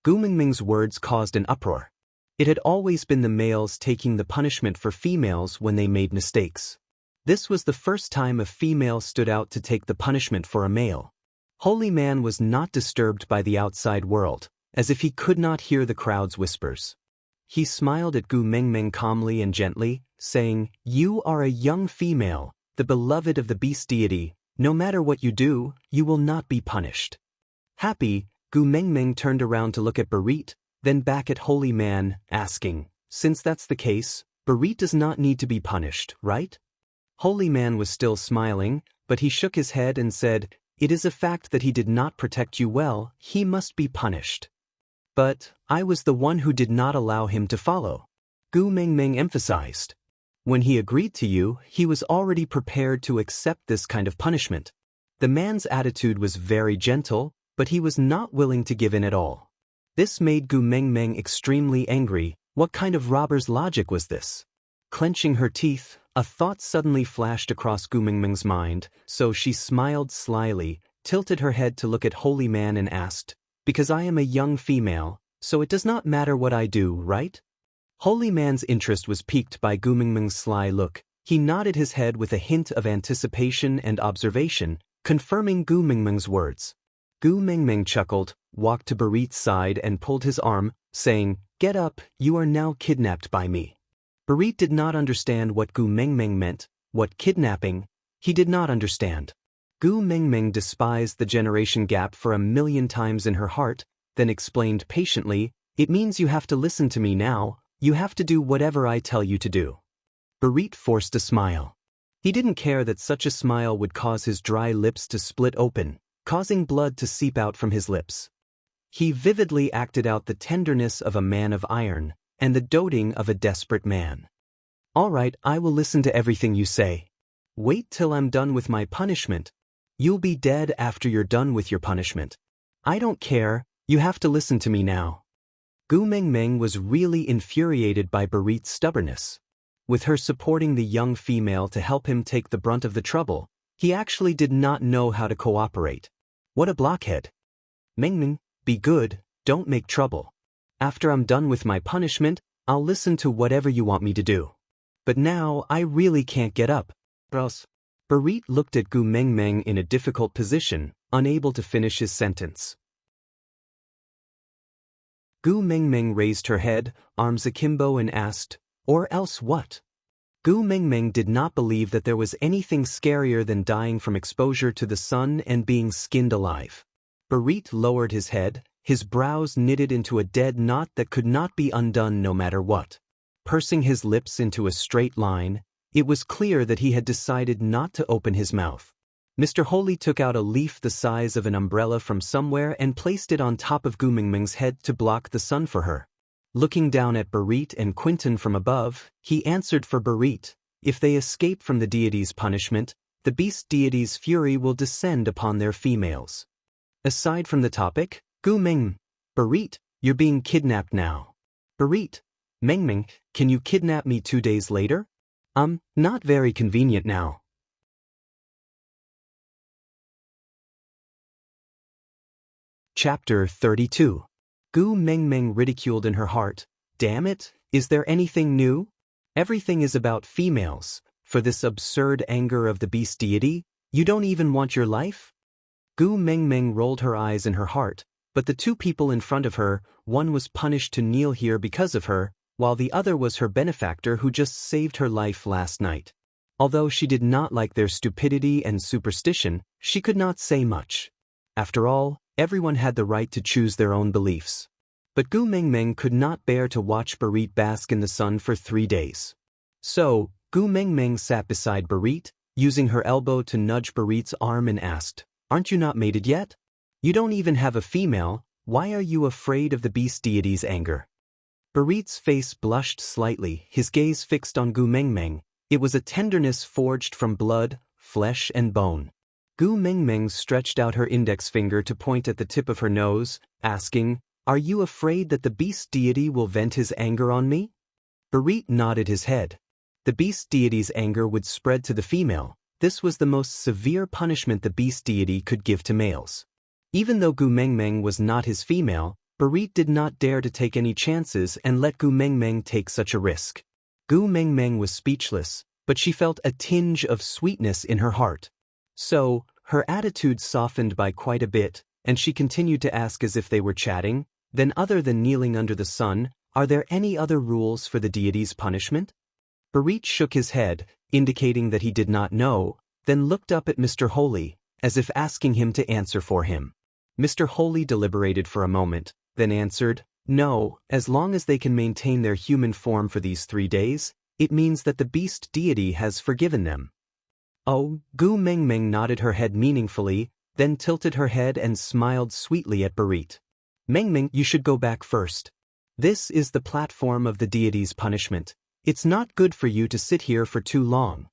Gu Mingming's words caused an uproar. It had always been the males taking the punishment for females when they made mistakes. This was the first time a female stood out to take the punishment for a male. Holy Man was not disturbed by the outside world, as if he could not hear the crowd's whispers. He smiled at Gu Mingming calmly and gently, saying, "You are a young female, the beloved of the beast deity. No matter what you do, you will not be punished." Happy, Gu Mingming turned around to look at Barit, then back at Holy Man, asking, "Since that's the case, Barit does not need to be punished, right?" Holy Man was still smiling, but he shook his head and said, "It is a fact that he did not protect you well, he must be punished." "But I was the one who did not allow him to follow," Gu Mingming emphasized. "When he agreed to you, he was already prepared to accept this kind of punishment." The man's attitude was very gentle, but he was not willing to give in at all. This made Gu Mingming extremely angry. What kind of robber's logic was this? Clenching her teeth, a thought suddenly flashed across Gu Mingming's mind, so she smiled slyly, tilted her head to look at Holy Man and asked, "Because I am a young female, so it does not matter what I do, right?" Holy Man's interest was piqued by Gu Mingming's sly look. He nodded his head with a hint of anticipation and observation, confirming Gu Mingming's words. Gu Mingming chuckled, walked to Barit's side and pulled his arm, saying, "Get up, you are now kidnapped by me." Barit did not understand what Gu Mingming meant, what kidnapping, he did not understand. Gu Mingming despised the generation gap for 1,000,000 times in her heart, then explained patiently, "It means you have to listen to me now, you have to do whatever I tell you to do." Barit forced a smile. He didn't care that such a smile would cause his dry lips to split open, causing blood to seep out from his lips. He vividly acted out the tenderness of a man of iron, and the doting of a desperate man. "All right, I will listen to everything you say. Wait till I'm done with my punishment. You'll be dead after you're done with your punishment. I don't care, you have to listen to me now." Gu Mingming was really infuriated by Barit's stubbornness. With her supporting the young female to help him take the brunt of the trouble, he actually did not know how to cooperate. What a blockhead. "Mingming, be good, don't make trouble. After I'm done with my punishment, I'll listen to whatever you want me to do. But now I really can't get up." Barit looked at Gu Mingming in a difficult position, unable to finish his sentence. Gu Mingming raised her head, arms akimbo, and asked, "Or else what?" Gu Mingming did not believe that there was anything scarier than dying from exposure to the sun and being skinned alive. Barit lowered his head, his brows knitted into a dead knot that could not be undone no matter what. Pursing his lips into a straight line, it was clear that he had decided not to open his mouth. Mr. Holy took out a leaf the size of an umbrella from somewhere and placed it on top of Gu Mingming's head to block the sun for her. Looking down at Barit and Quinton from above, he answered for Barit, "If they escape from the deity's punishment, the beast deity's fury will descend upon their females." Aside from the topic, Gu Ming, "Barit, you're being kidnapped now." "Barit, Mingming, can you kidnap me 2 days later? Not very convenient now." Chapter 32. Gu Mingming ridiculed in her heart, "Damn it, is there anything new? Everything is about females. For this absurd anger of the beast deity, you don't even want your life?" Gu Mingming rolled her eyes in her heart, but the two people in front of her, one was punished to kneel here because of her, while the other was her benefactor who just saved her life last night. Although she did not like their stupidity and superstition, she could not say much. After all, everyone had the right to choose their own beliefs. But Gu Mingming could not bear to watch Barit bask in the sun for 3 days. So, Gu Mingming sat beside Barit, using her elbow to nudge Barit's arm and asked, "Aren't you not mated yet? You don't even have a female, why are you afraid of the beast deity's anger?" Barit's face blushed slightly, his gaze fixed on Gu Mingming. It was a tenderness forged from blood, flesh and bone. Gu Mingming stretched out her index finger to point at the tip of her nose, asking, "Are you afraid that the beast deity will vent his anger on me?" Barit nodded his head. The beast deity's anger would spread to the female. This was the most severe punishment the beast deity could give to males. Even though Gu Mingming was not his female, Barit did not dare to take any chances and let Gu Mingming take such a risk. Gu Mingming was speechless, but she felt a tinge of sweetness in her heart. So, her attitude softened by quite a bit, and she continued to ask as if they were chatting, "Then other than kneeling under the sun, are there any other rules for the deity's punishment?" Barit shook his head, indicating that he did not know, then looked up at Mr. Holy, as if asking him to answer for him. Mr. Holy deliberated for a moment, then answered, "No, as long as they can maintain their human form for these 3 days, it means that the beast deity has forgiven them." Oh, Gu Mingming nodded her head meaningfully, then tilted her head and smiled sweetly at Barit. "Mingming, you should go back first. This is the platform of the deity's punishment. It's not good for you to sit here for too long."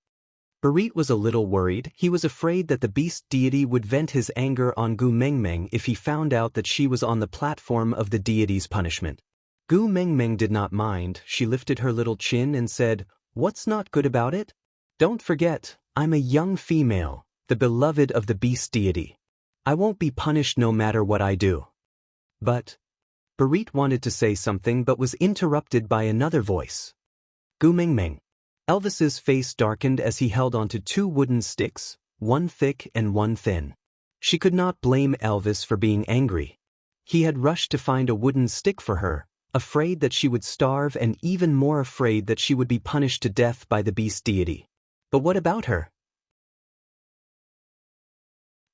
Barit was a little worried. He was afraid that the beast deity would vent his anger on Gu Mingming if he found out that she was on the platform of the deity's punishment. Gu Mingming did not mind. She lifted her little chin and said, "What's not good about it? Don't forget, I'm a young female, the beloved of the beast deity. I won't be punished no matter what I do." But Barit wanted to say something but was interrupted by another voice. "Gu Mingming, Elvis's face darkened as he held onto two wooden sticks, one thick and one thin. She could not blame Elvis for being angry. He had rushed to find a wooden stick for her, afraid that she would starve and even more afraid that she would be punished to death by the beast deity. But what about her?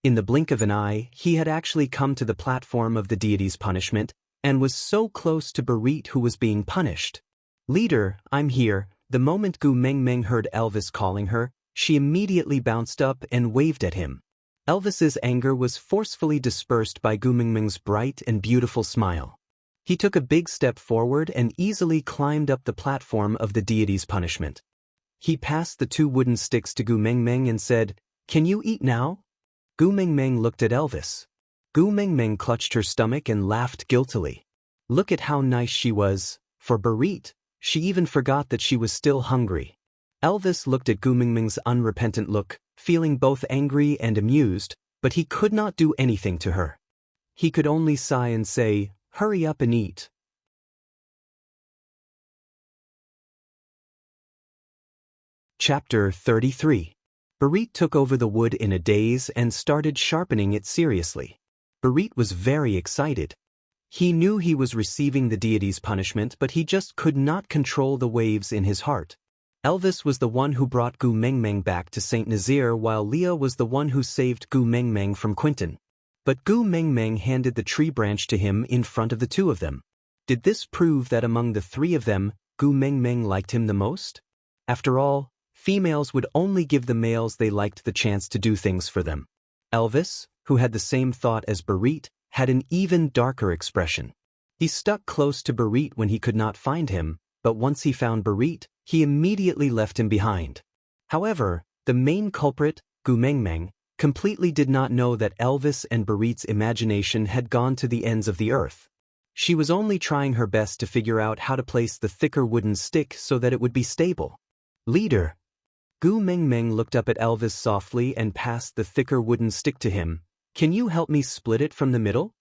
In the blink of an eye, he had actually come to the platform of the deity's punishment, and was so close to Barit, who was being punished. "Leader, I'm here." The moment Gu Mengmeng heard Elvis calling her, she immediately bounced up and waved at him. Elvis's anger was forcefully dispersed by Gu Mengmeng's bright and beautiful smile. He took a big step forward and easily climbed up the platform of the deity's punishment. He passed the two wooden sticks to Gu Mengmeng and said, "Can you eat now?" Gu Mengmeng looked at Elvis. Gu Mengmeng clutched her stomach and laughed guiltily. Look at how nice she was. For Barit, she even forgot that she was still hungry. Elvis looked at Gu Mengmeng's unrepentant look, feeling both angry and amused, but he could not do anything to her. He could only sigh and say, "Hurry up and eat." Chapter 33. Barit took over the wood in a daze and started sharpening it seriously. Barit was very excited. He knew he was receiving the deity's punishment, but he just could not control the waves in his heart. Elvis was the one who brought Gu Mengmeng back to Saint Nazaire, while Leah was the one who saved Gu Mengmeng from Quinton. But Gu Mengmeng handed the tree branch to him in front of the two of them. Did this prove that among the three of them, Gu Mengmeng liked him the most? After all, females would only give the males they liked the chance to do things for them. Elvis, who had the same thought as Barit, had an even darker expression. He stuck close to Barit when he could not find him, but once he found Barit, he immediately left him behind. However, the main culprit, Gu Mengmeng, completely did not know that Elvis and Barit's imagination had gone to the ends of the earth. She was only trying her best to figure out how to place the thicker wooden stick so that it would be stable. "Leader." Gu Mengmeng looked up at Elvis softly and passed the thicker wooden stick to him. "Can you help me split it from the middle?"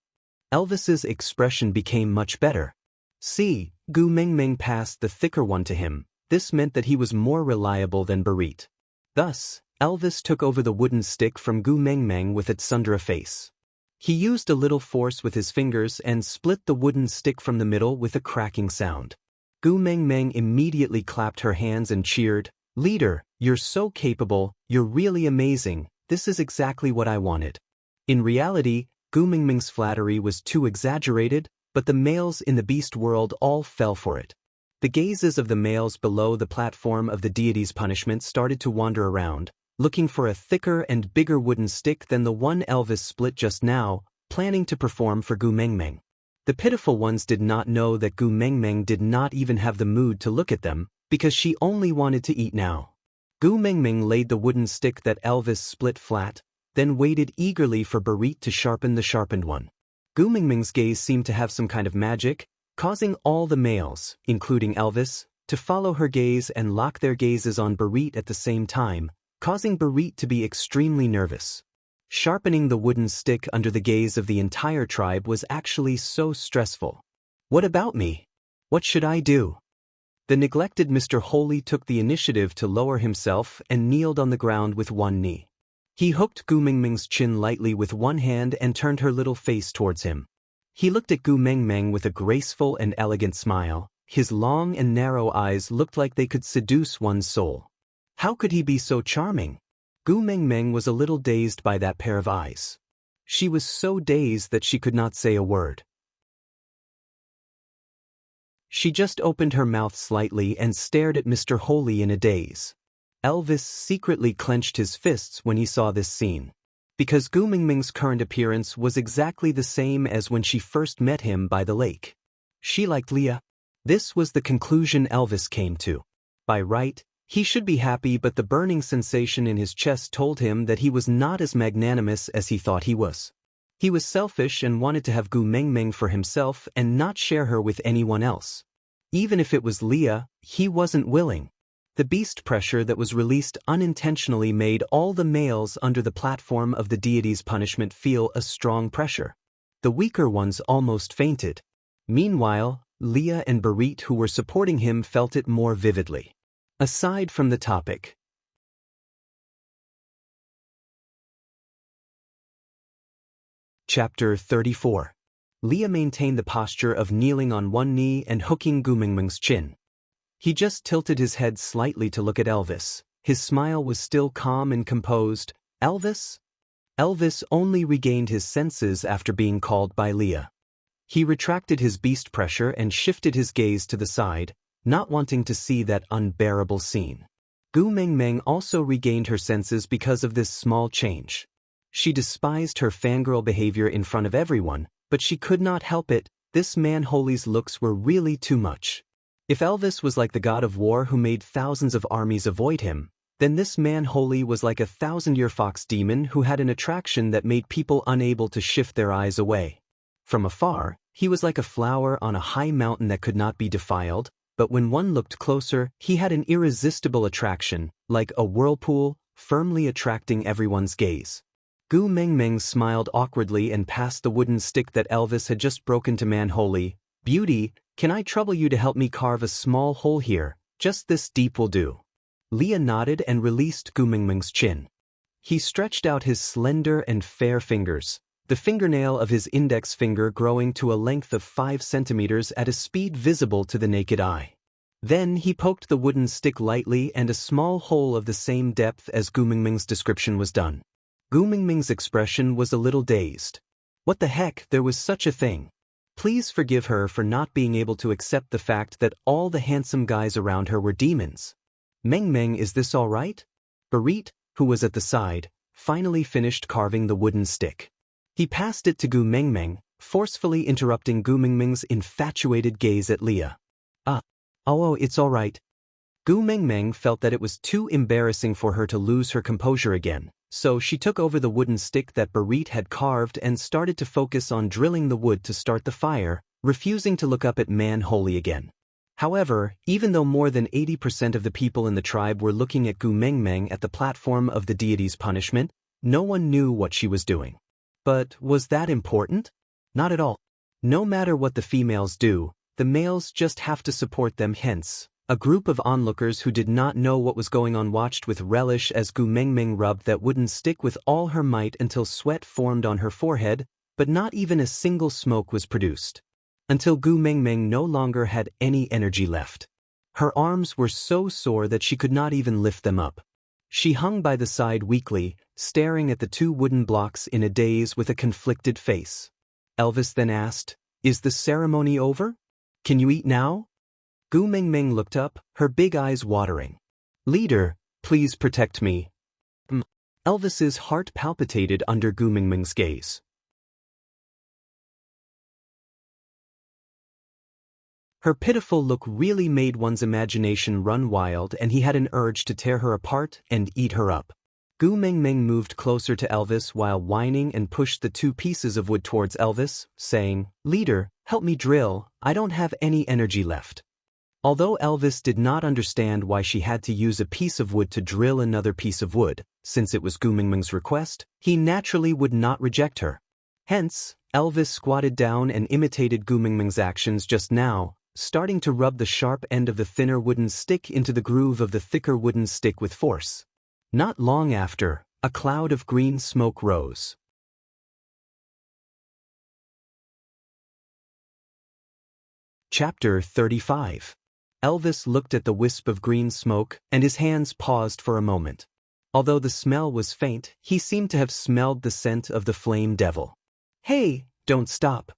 Elvis's expression became much better. "See," Gu Mengmeng passed the thicker one to him. This meant that he was more reliable than Barit. Thus, Elvis took over the wooden stick from Gu Mengmeng with its sundra face. He used a little force with his fingers and split the wooden stick from the middle with a cracking sound. Gu Mengmeng immediately clapped her hands and cheered, "Leader, you're so capable, you're really amazing, this is exactly what I wanted." In reality, Gu Mengmeng's flattery was too exaggerated, but the males in the beast world all fell for it. The gazes of the males below the platform of the deity's punishment started to wander around, looking for a thicker and bigger wooden stick than the one Elvis split just now, planning to perform for Gu Mengmeng. The pitiful ones did not know that Gu Mengmeng did not even have the mood to look at them, because she only wanted to eat now. Gu Mengmeng laid the wooden stick that Elvis split flat, then waited eagerly for Barit to sharpen the sharpened one. Gu Mengmeng's gaze seemed to have some kind of magic, causing all the males, including Elvis, to follow her gaze and lock their gazes on Barit at the same time, causing Barit to be extremely nervous. Sharpening the wooden stick under the gaze of the entire tribe was actually so stressful. "What about me? What should I do?" The neglected Mr. Holy took the initiative to lower himself and kneeled on the ground with one knee. He hooked Gu Mengmeng's chin lightly with one hand and turned her little face towards him. He looked at Gu Mengmeng with a graceful and elegant smile. His long and narrow eyes looked like they could seduce one's soul. How could he be so charming? Gu Mengmeng was a little dazed by that pair of eyes. She was so dazed that she could not say a word. She just opened her mouth slightly and stared at Mr. Holy in a daze. Elvis secretly clenched his fists when he saw this scene. Because Gu Mengmeng's current appearance was exactly the same as when she first met him by the lake. She liked Leah. This was the conclusion Elvis came to. By right, he should be happy, but the burning sensation in his chest told him that he was not as magnanimous as he thought he was. He was selfish and wanted to have Gu Mengmeng for himself and not share her with anyone else. Even if it was Leah, he wasn't willing. The beast pressure that was released unintentionally made all the males under the platform of the deity's punishment feel a strong pressure. The weaker ones almost fainted. Meanwhile, Leah and Barit, who were supporting him, felt it more vividly. Aside from the topic. Chapter 34. Leah maintained the posture of kneeling on one knee and hooking Gu Mingming's chin. He just tilted his head slightly to look at Elvis. His smile was still calm and composed. Elvis? Elvis only regained his senses after being called by Leah. He retracted his beast pressure and shifted his gaze to the side, not wanting to see that unbearable scene. Gu Mingming also regained her senses because of this small change. She despised her fangirl behavior in front of everyone, but she could not help it. This man Holy's looks were really too much. If Elvis was like the god of war who made thousands of armies avoid him, then this man Holy was like a 1,000-year fox demon who had an attraction that made people unable to shift their eyes away. From afar, he was like a flower on a high mountain that could not be defiled, but when one looked closer, he had an irresistible attraction, like a whirlpool, firmly attracting everyone's gaze. Gu Mingming smiled awkwardly and passed the wooden stick that Elvis had just broken to Man Holy. Beauty, can I trouble you to help me carve a small hole here? Just this deep will do. Leah nodded and released Gu Mingming's chin. He stretched out his slender and fair fingers, the fingernail of his index finger growing to a length of 5 centimeters at a speed visible to the naked eye. Then he poked the wooden stick lightly and a small hole of the same depth as Gu Mingming's description was done. Gu Mingming's expression was a little dazed. What the heck, there was such a thing. Please forgive her for not being able to accept the fact that all the handsome guys around her were demons. Meng, is this all right? Barit, who was at the side, finally finished carving the wooden stick. He passed it to Gu Mingming, forcefully interrupting Gu Mingming's infatuated gaze at Leah. Oh, it's all right. Gu Mingming felt that it was too embarrassing for her to lose her composure again, so she took over the wooden stick that Barit had carved and started to focus on drilling the wood to start the fire, refusing to look up at Man Holy again. However, even though more than 80% of the people in the tribe were looking at Gu Mingming at the platform of the deity's punishment, no one knew what she was doing. But was that important? Not at all. No matter what the females do, the males just have to support them. Hence, a group of onlookers who did not know what was going on watched with relish as Gu Mingming rubbed that wooden stick with all her might until sweat formed on her forehead, but not even a single smoke was produced. Until Gu Mingming no longer had any energy left. Her arms were so sore that she could not even lift them up. She hung by the side weakly, staring at the 2 wooden blocks in a daze with a conflicted face. Elvis then asked, "Is the ceremony over? Can you eat now?" Gu Mingming looked up, her big eyes watering. "Leader, please protect me." Elvis's heart palpitated under Gu Mingming's gaze. Her pitiful look really made one's imagination run wild, and he had an urge to tear her apart and eat her up. Gu Mingming moved closer to Elvis while whining and pushed the 2 pieces of wood towards Elvis, saying, "Leader, help me drill, I don't have any energy left." Although Elvis did not understand why she had to use a piece of wood to drill another piece of wood, since it was Gu Mingming's request, he naturally would not reject her. Hence, Elvis squatted down and imitated Gu Mingming's actions just now, starting to rub the sharp end of the thinner wooden stick into the groove of the thicker wooden stick with force. Not long after, a cloud of green smoke rose. Chapter 35. Elvis looked at the wisp of green smoke, and his hands paused for a moment. Although the smell was faint, he seemed to have smelled the scent of the flame devil. "Hey, don't stop."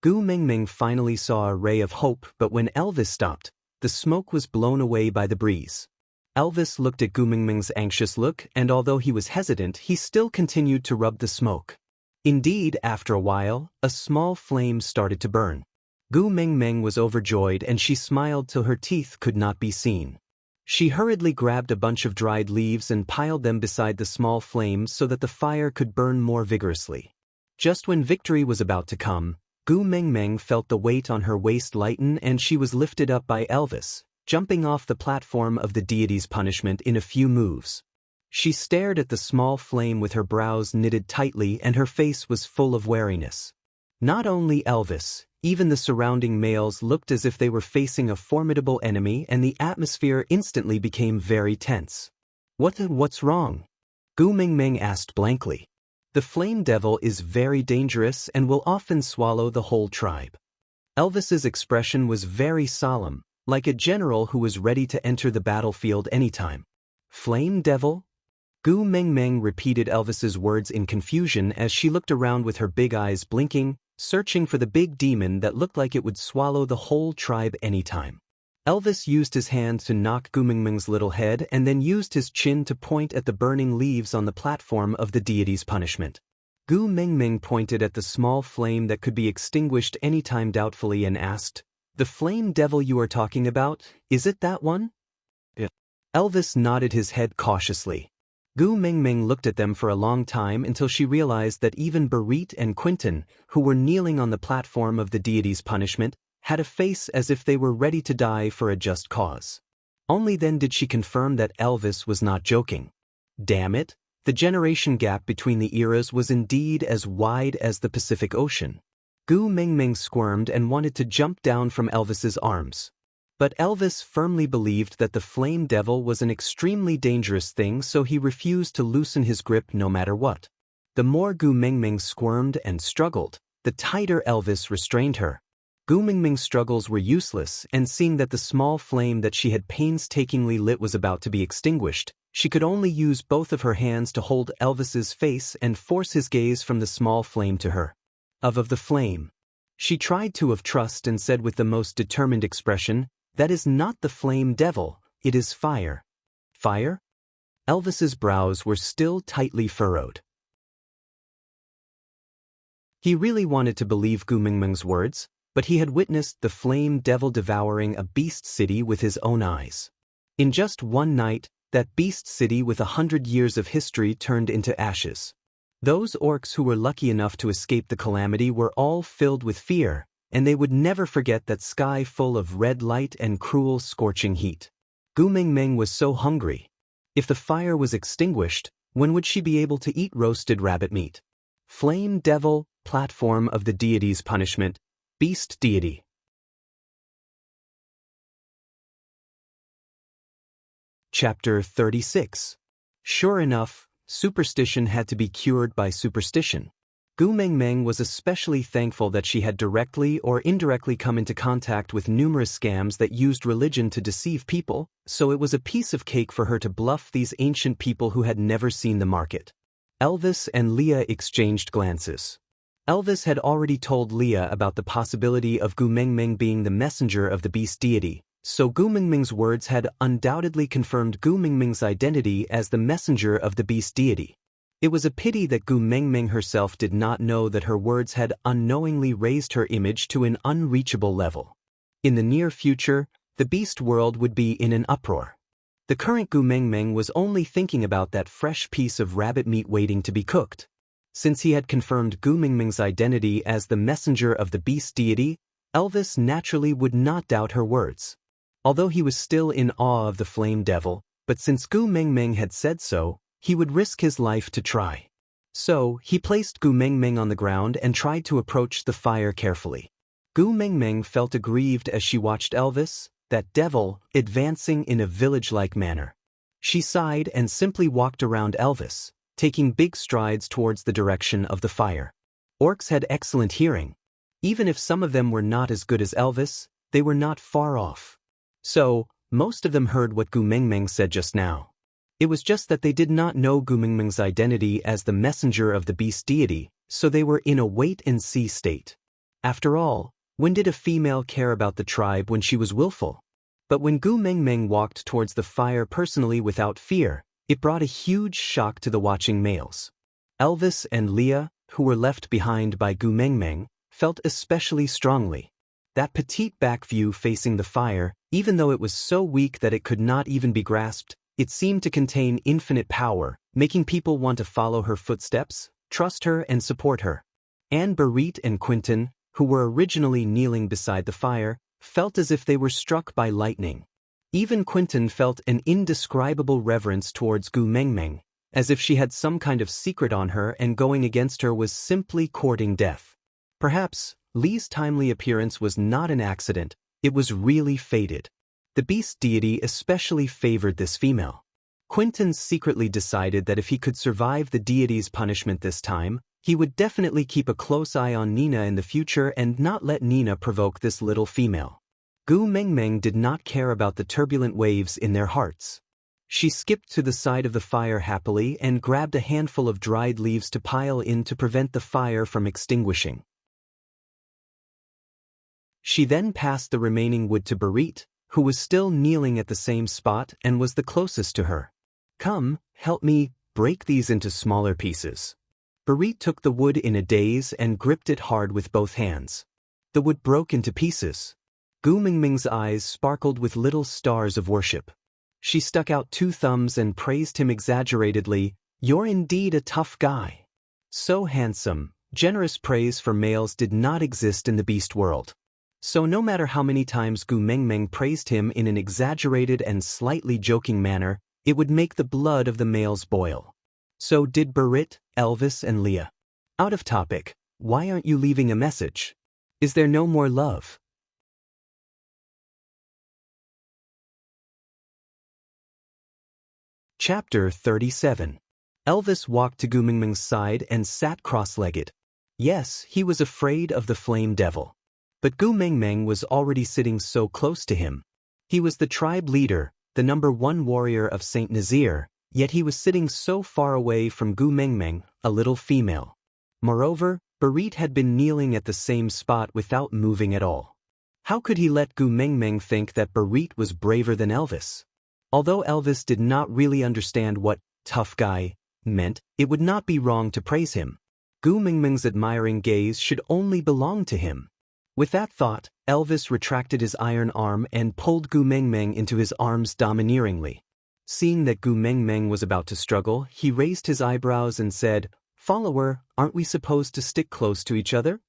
Gu Mingming finally saw a ray of hope, but when Elvis stopped, the smoke was blown away by the breeze. Elvis looked at Gu Mingming's anxious look, and although he was hesitant, he still continued to rub the smoke. Indeed, after a while, a small flame started to burn. Gu Mingming was overjoyed, and she smiled till her teeth could not be seen. She hurriedly grabbed a bunch of dried leaves and piled them beside the small flames so that the fire could burn more vigorously. Just when victory was about to come, Gu Mingming felt the weight on her waist lighten, and she was lifted up by Elvis, jumping off the platform of the deity's punishment in a few moves. She stared at the small flame with her brows knitted tightly, and her face was full of wariness. Not only Elvis, Even the surrounding males looked as if they were facing a formidable enemy, and the atmosphere instantly became very tense. What's wrong? Gu Mingming asked blankly. The flame devil is very dangerous and will often swallow the whole tribe. Elvis's expression was very solemn, like a general who was ready to enter the battlefield anytime. Flame devil? Gu Mingming repeated Elvis's words in confusion as she looked around with her big eyes blinking, searching for the big demon that looked like it would swallow the whole tribe anytime. Elvis used his hand to knock Gu Mingming's little head and then used his chin to point at the burning leaves on the platform of the deity's punishment. Gu Mingming pointed at the small flame that could be extinguished anytime doubtfully and asked, "The flame devil you are talking about, is it that one?" Yeah. Elvis nodded his head cautiously. Gu Mingming looked at them for a long time until she realized that even Barit and Quinton, who were kneeling on the platform of the deity's punishment, had a face as if they were ready to die for a just cause. Only then did she confirm that Elvis was not joking. Damn it, the generation gap between the eras was indeed as wide as the Pacific Ocean. Gu Mingming squirmed and wanted to jump down from Elvis's arms. But Elvis firmly believed that the flame devil was an extremely dangerous thing, so he refused to loosen his grip no matter what. The more Gu Mingming squirmed and struggled, the tighter Elvis restrained her. Gu Mingming's struggles were useless, and seeing that the small flame that she had painstakingly lit was about to be extinguished, she could only use both of her hands to hold Elvis's face and force his gaze from the small flame to her. Of the flame. She tried to have trust and said with the most determined expression, "That is not the flame devil, it is fire." Fire? Elvis's brows were still tightly furrowed. He really wanted to believe Gu Mingming's words, but he had witnessed the flame devil devouring a beast city with his own eyes. In just one night, that beast city with 100 years of history turned into ashes. Those orcs who were lucky enough to escape the calamity were all filled with fear, and they would never forget that sky full of red light and cruel scorching heat. Gu Mingming was so hungry. If the fire was extinguished, when would she be able to eat roasted rabbit meat? Flame devil, platform of the deity's punishment, beast deity. Chapter 36. Sure enough, superstition had to be cured by superstition. Gu Mingming was especially thankful that she had directly or indirectly come into contact with numerous scams that used religion to deceive people, so it was a piece of cake for her to bluff these ancient people who had never seen the market. Elvis and Leah exchanged glances. Elvis had already told Leah about the possibility of Gu Mingming being the messenger of the beast deity, so Gu Mingming's words had undoubtedly confirmed Gu Mingming's identity as the messenger of the beast deity. It was a pity that Gu Mingming herself did not know that her words had unknowingly raised her image to an unreachable level. In the near future, the beast world would be in an uproar. The current Gu Mingming was only thinking about that fresh piece of rabbit meat waiting to be cooked. Since he had confirmed Gu Mingming's identity as the messenger of the beast deity, Elvis naturally would not doubt her words. Although he was still in awe of the flame devil, but since Gu Mingming had said so, he would risk his life to try. So, he placed Gu Mingming on the ground and tried to approach the fire carefully. Gu Mingming felt aggrieved as she watched Elvis, that devil, advancing in a village-like manner. She sighed and simply walked around Elvis, taking big strides towards the direction of the fire. Orcs had excellent hearing. Even if some of them were not as good as Elvis, they were not far off. So, most of them heard what Gu Mingming said just now. It was just that they did not know Gu Mingming's identity as the messenger of the beast deity, so they were in a wait-and-see state. After all, when did a female care about the tribe when she was willful? But when Gu Mingming walked towards the fire personally without fear, it brought a huge shock to the watching males. Elvis and Leah, who were left behind by Gu Mingming, felt especially strongly. That petite back view facing the fire, even though it was so weak that it could not even be grasped, it seemed to contain infinite power, making people want to follow her footsteps, trust her and support her. And Barit and Quinton, who were originally kneeling beside the fire, felt as if they were struck by lightning. Even Quinton felt an indescribable reverence towards Gu Mingming, as if she had some kind of secret on her and going against her was simply courting death. Perhaps, Li's timely appearance was not an accident, it was really fated. The beast deity especially favored this female. Quentin secretly decided that if he could survive the deity's punishment this time, he would definitely keep a close eye on Nina in the future and not let Nina provoke this little female. Gu Mengmeng did not care about the turbulent waves in their hearts. She skipped to the side of the fire happily and grabbed a handful of dried leaves to pile in to prevent the fire from extinguishing. She then passed the remaining wood to Barit, who was still kneeling at the same spot and was the closest to her. "Come, help me break these into smaller pieces." Barit took the wood in a daze and gripped it hard with both hands. The wood broke into pieces. Gu Mingming's eyes sparkled with little stars of worship. She stuck out 2 thumbs and praised him exaggeratedly. "You're indeed a tough guy. So handsome." Generous praise for males did not exist in the beast world. So no matter how many times Gu Mengmeng praised him in an exaggerated and slightly joking manner, it would make the blood of the males boil. So did Barit, Elvis and Leah. Out of topic, why aren't you leaving a message? Is there no more love? Chapter 37. Elvis walked to Gu Mengmeng's side and sat cross-legged. Yes, he was afraid of the flame devil. But Gu Mengmeng was already sitting so close to him. He was the tribe leader, the #1 warrior of Saint Nazir, yet he was sitting so far away from Gu Mengmeng, a little female. Moreover, Barit had been kneeling at the same spot without moving at all. How could he let Gu Mengmeng think that Barit was braver than Elvis? Although Elvis did not really understand what "tough guy" meant, it would not be wrong to praise him. Gu Mengmeng's admiring gaze should only belong to him. With that thought, Elvis retracted his iron arm and pulled Gu Mengmeng into his arms domineeringly. Seeing that Gu Mengmeng was about to struggle, he raised his eyebrows and said, "Follower, aren't we supposed to stick close to each other?"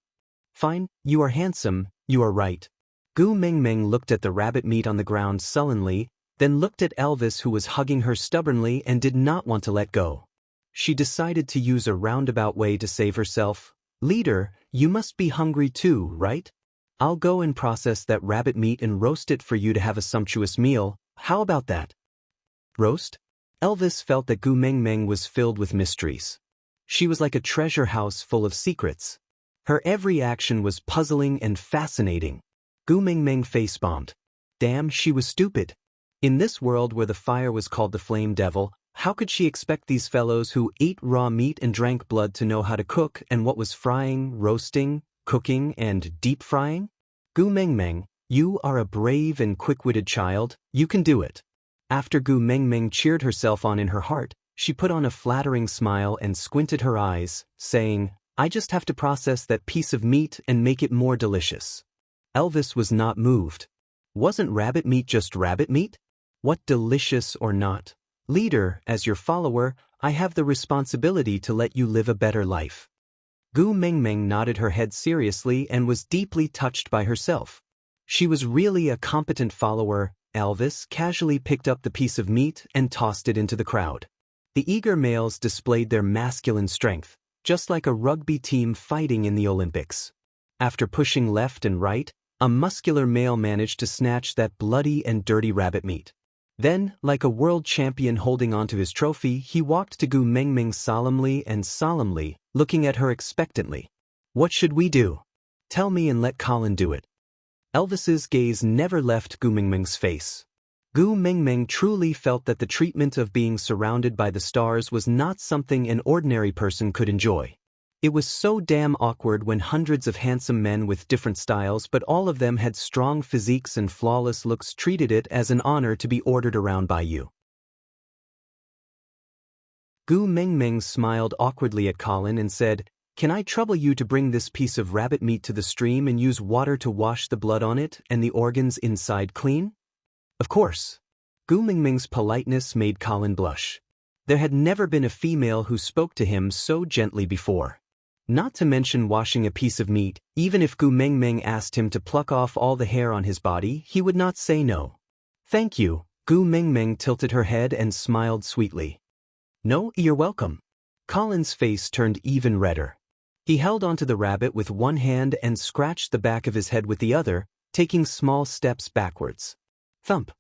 "Fine, you are handsome, you are right." Gu Mengmeng looked at the rabbit meat on the ground sullenly, then looked at Elvis who was hugging her stubbornly and did not want to let go. She decided to use a roundabout way to save herself. "Leader, you must be hungry too, right? I'll go and process that rabbit meat and roast it for you to have a sumptuous meal. How about that?" Roast? Elvis felt that Gu Mengmeng was filled with mysteries. She was like a treasure house full of secrets. Her every action was puzzling and fascinating. Gu Mengmeng face-bombed. Damn, she was stupid. In this world where the fire was called the flame devil, how could she expect these fellows who ate raw meat and drank blood to know how to cook and what was frying, roasting, cooking, and deep frying? Gu Mengmeng, you are a brave and quick-witted child, you can do it. After Gu Mengmeng cheered herself on in her heart, she put on a flattering smile and squinted her eyes, saying, "I just have to process that piece of meat and make it more delicious." Elvis was not moved. Wasn't rabbit meat just rabbit meat? What delicious or not? "Leader, as your follower, I have the responsibility to let you live a better life." Gu Mengmeng nodded her head seriously and was deeply touched by herself. She was really a competent follower. Elvis casually picked up the piece of meat and tossed it into the crowd. The eager males displayed their masculine strength, just like a rugby team fighting in the Olympics. After pushing left and right, a muscular male managed to snatch that bloody and dirty rabbit meat. Then, like a world champion holding onto his trophy, he walked to Gu Mengmeng solemnly, looking at her expectantly. "What should we do? Tell me and let Colin do it." Elvis's gaze never left Gu Mengmeng's face. Gu Mengmeng truly felt that the treatment of being surrounded by the stars was not something an ordinary person could enjoy. It was so damn awkward when hundreds of handsome men with different styles but all of them had strong physiques and flawless looks treated it as an honor to be ordered around by you. Gu Mengmeng smiled awkwardly at Colin and said, "Can I trouble you to bring this piece of rabbit meat to the stream and use water to wash the blood on it and the organs inside clean?" Of course. Gu Mengmeng's politeness made Colin blush. There had never been a female who spoke to him so gently before. Not to mention washing a piece of meat, even if Gu Mengmeng asked him to pluck off all the hair on his body, he would not say no. "Thank you." Gu Mengmeng tilted her head and smiled sweetly. "No, you're welcome." Colin's face turned even redder. He held onto the rabbit with one hand and scratched the back of his head with the other, taking small steps backwards. Thump.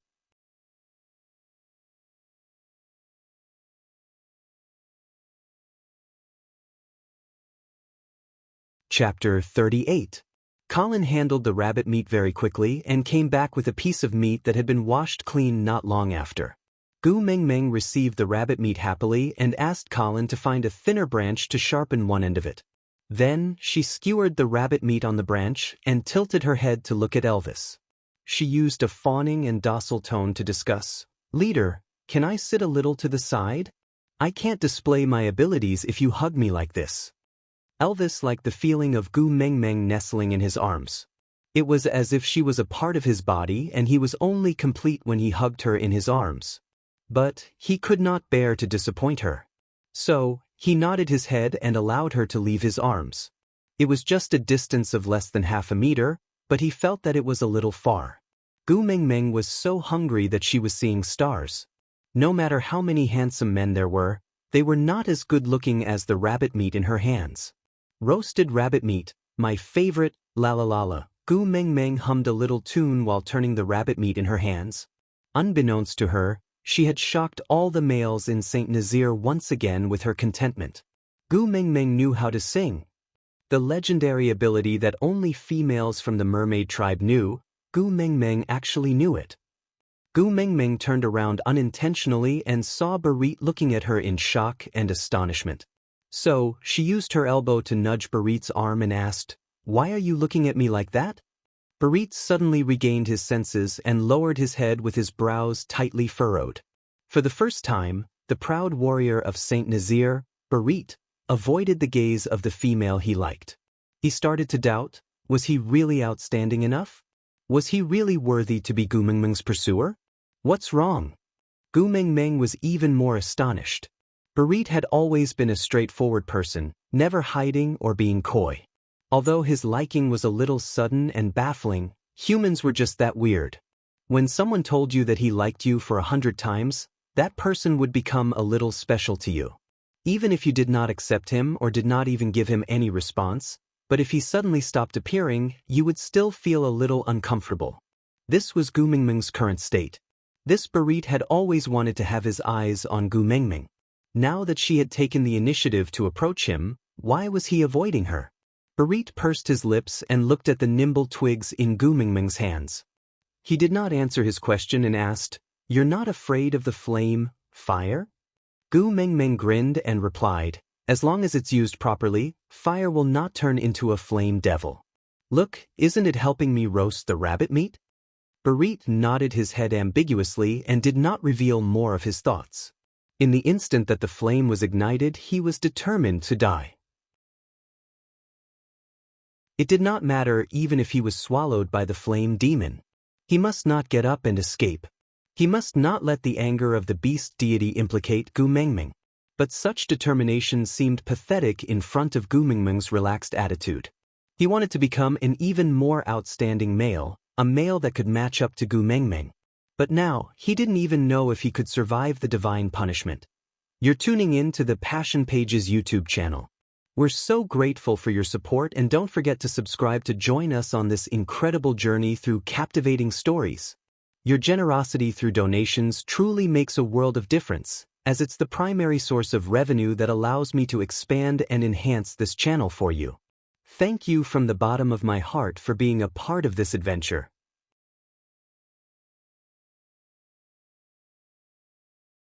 Chapter 38. Colin handled the rabbit meat very quickly and came back with a piece of meat that had been washed clean not long after. Gu Meng Meng received the rabbit meat happily and asked Colin to find a thinner branch to sharpen one end of it. Then, she skewered the rabbit meat on the branch and tilted her head to look at Elvis. She used a fawning and docile tone to discuss, "Leader, can I sit a little to the side? I can't display my abilities if you hug me like this." Elvis liked the feeling of Gu Meng Meng nestling in his arms. It was as if she was a part of his body and he was only complete when he hugged her in his arms. But he could not bear to disappoint her. So, he nodded his head and allowed her to leave his arms. It was just a distance of less than half a meter, but he felt that it was a little far. Gu Meng Meng was so hungry that she was seeing stars. No matter how many handsome men there were, they were not as good-looking as the rabbit meat in her hands. "Roasted rabbit meat, my favorite, la la la la." Gu Meng Meng hummed a little tune while turning the rabbit meat in her hands. Unbeknownst to her, she had shocked all the males in Saint Nazaire once again with her contentment. Gu Meng Meng knew how to sing. The legendary ability that only females from the mermaid tribe knew, Gu Meng Meng actually knew it. Gu Meng Meng turned around unintentionally and saw Barit looking at her in shock and astonishment. So, she used her elbow to nudge Barit's arm and asked, "Why are you looking at me like that?" Barit suddenly regained his senses and lowered his head with his brows tightly furrowed. For the first time, the proud warrior of Saint Nazaire, Barit, avoided the gaze of the female he liked. He started to doubt, was he really outstanding enough? Was he really worthy to be Gu Meng Meng's pursuer? What's wrong? Gu Meng Meng was even more astonished. Barit had always been a straightforward person, never hiding or being coy. Although his liking was a little sudden and baffling, humans were just that weird. When someone told you that he liked you for 100 times, that person would become a little special to you. Even if you did not accept him or did not even give him any response, but if he suddenly stopped appearing, you would still feel a little uncomfortable. This was Gu Meng Meng's current state. This Barit had always wanted to have his eyes on Gu Meng Meng. Now that she had taken the initiative to approach him, why was he avoiding her? Barit pursed his lips and looked at the nimble twigs in Gu Meng Meng's hands. He did not answer his question and asked, "You're not afraid of the flame, fire?" Gu Meng Meng grinned and replied, "As long as it's used properly, fire will not turn into a flame devil. Look, isn't it helping me roast the rabbit meat?" Barit nodded his head ambiguously and did not reveal more of his thoughts. In the instant that the flame was ignited, he was determined to die. It did not matter even if he was swallowed by the flame demon. He must not get up and escape. He must not let the anger of the beast deity implicate Gu Meng Meng. But such determination seemed pathetic in front of Gu Meng Meng's relaxed attitude. He wanted to become an even more outstanding male, a male that could match up to Gu Meng Meng. But now, he didn't even know if he could survive the divine punishment. You're tuning in to the Passion Pages YouTube channel. We're so grateful for your support, and don't forget to subscribe to join us on this incredible journey through captivating stories. Your generosity through donations truly makes a world of difference, as it's the primary source of revenue that allows me to expand and enhance this channel for you. Thank you from the bottom of my heart for being a part of this adventure.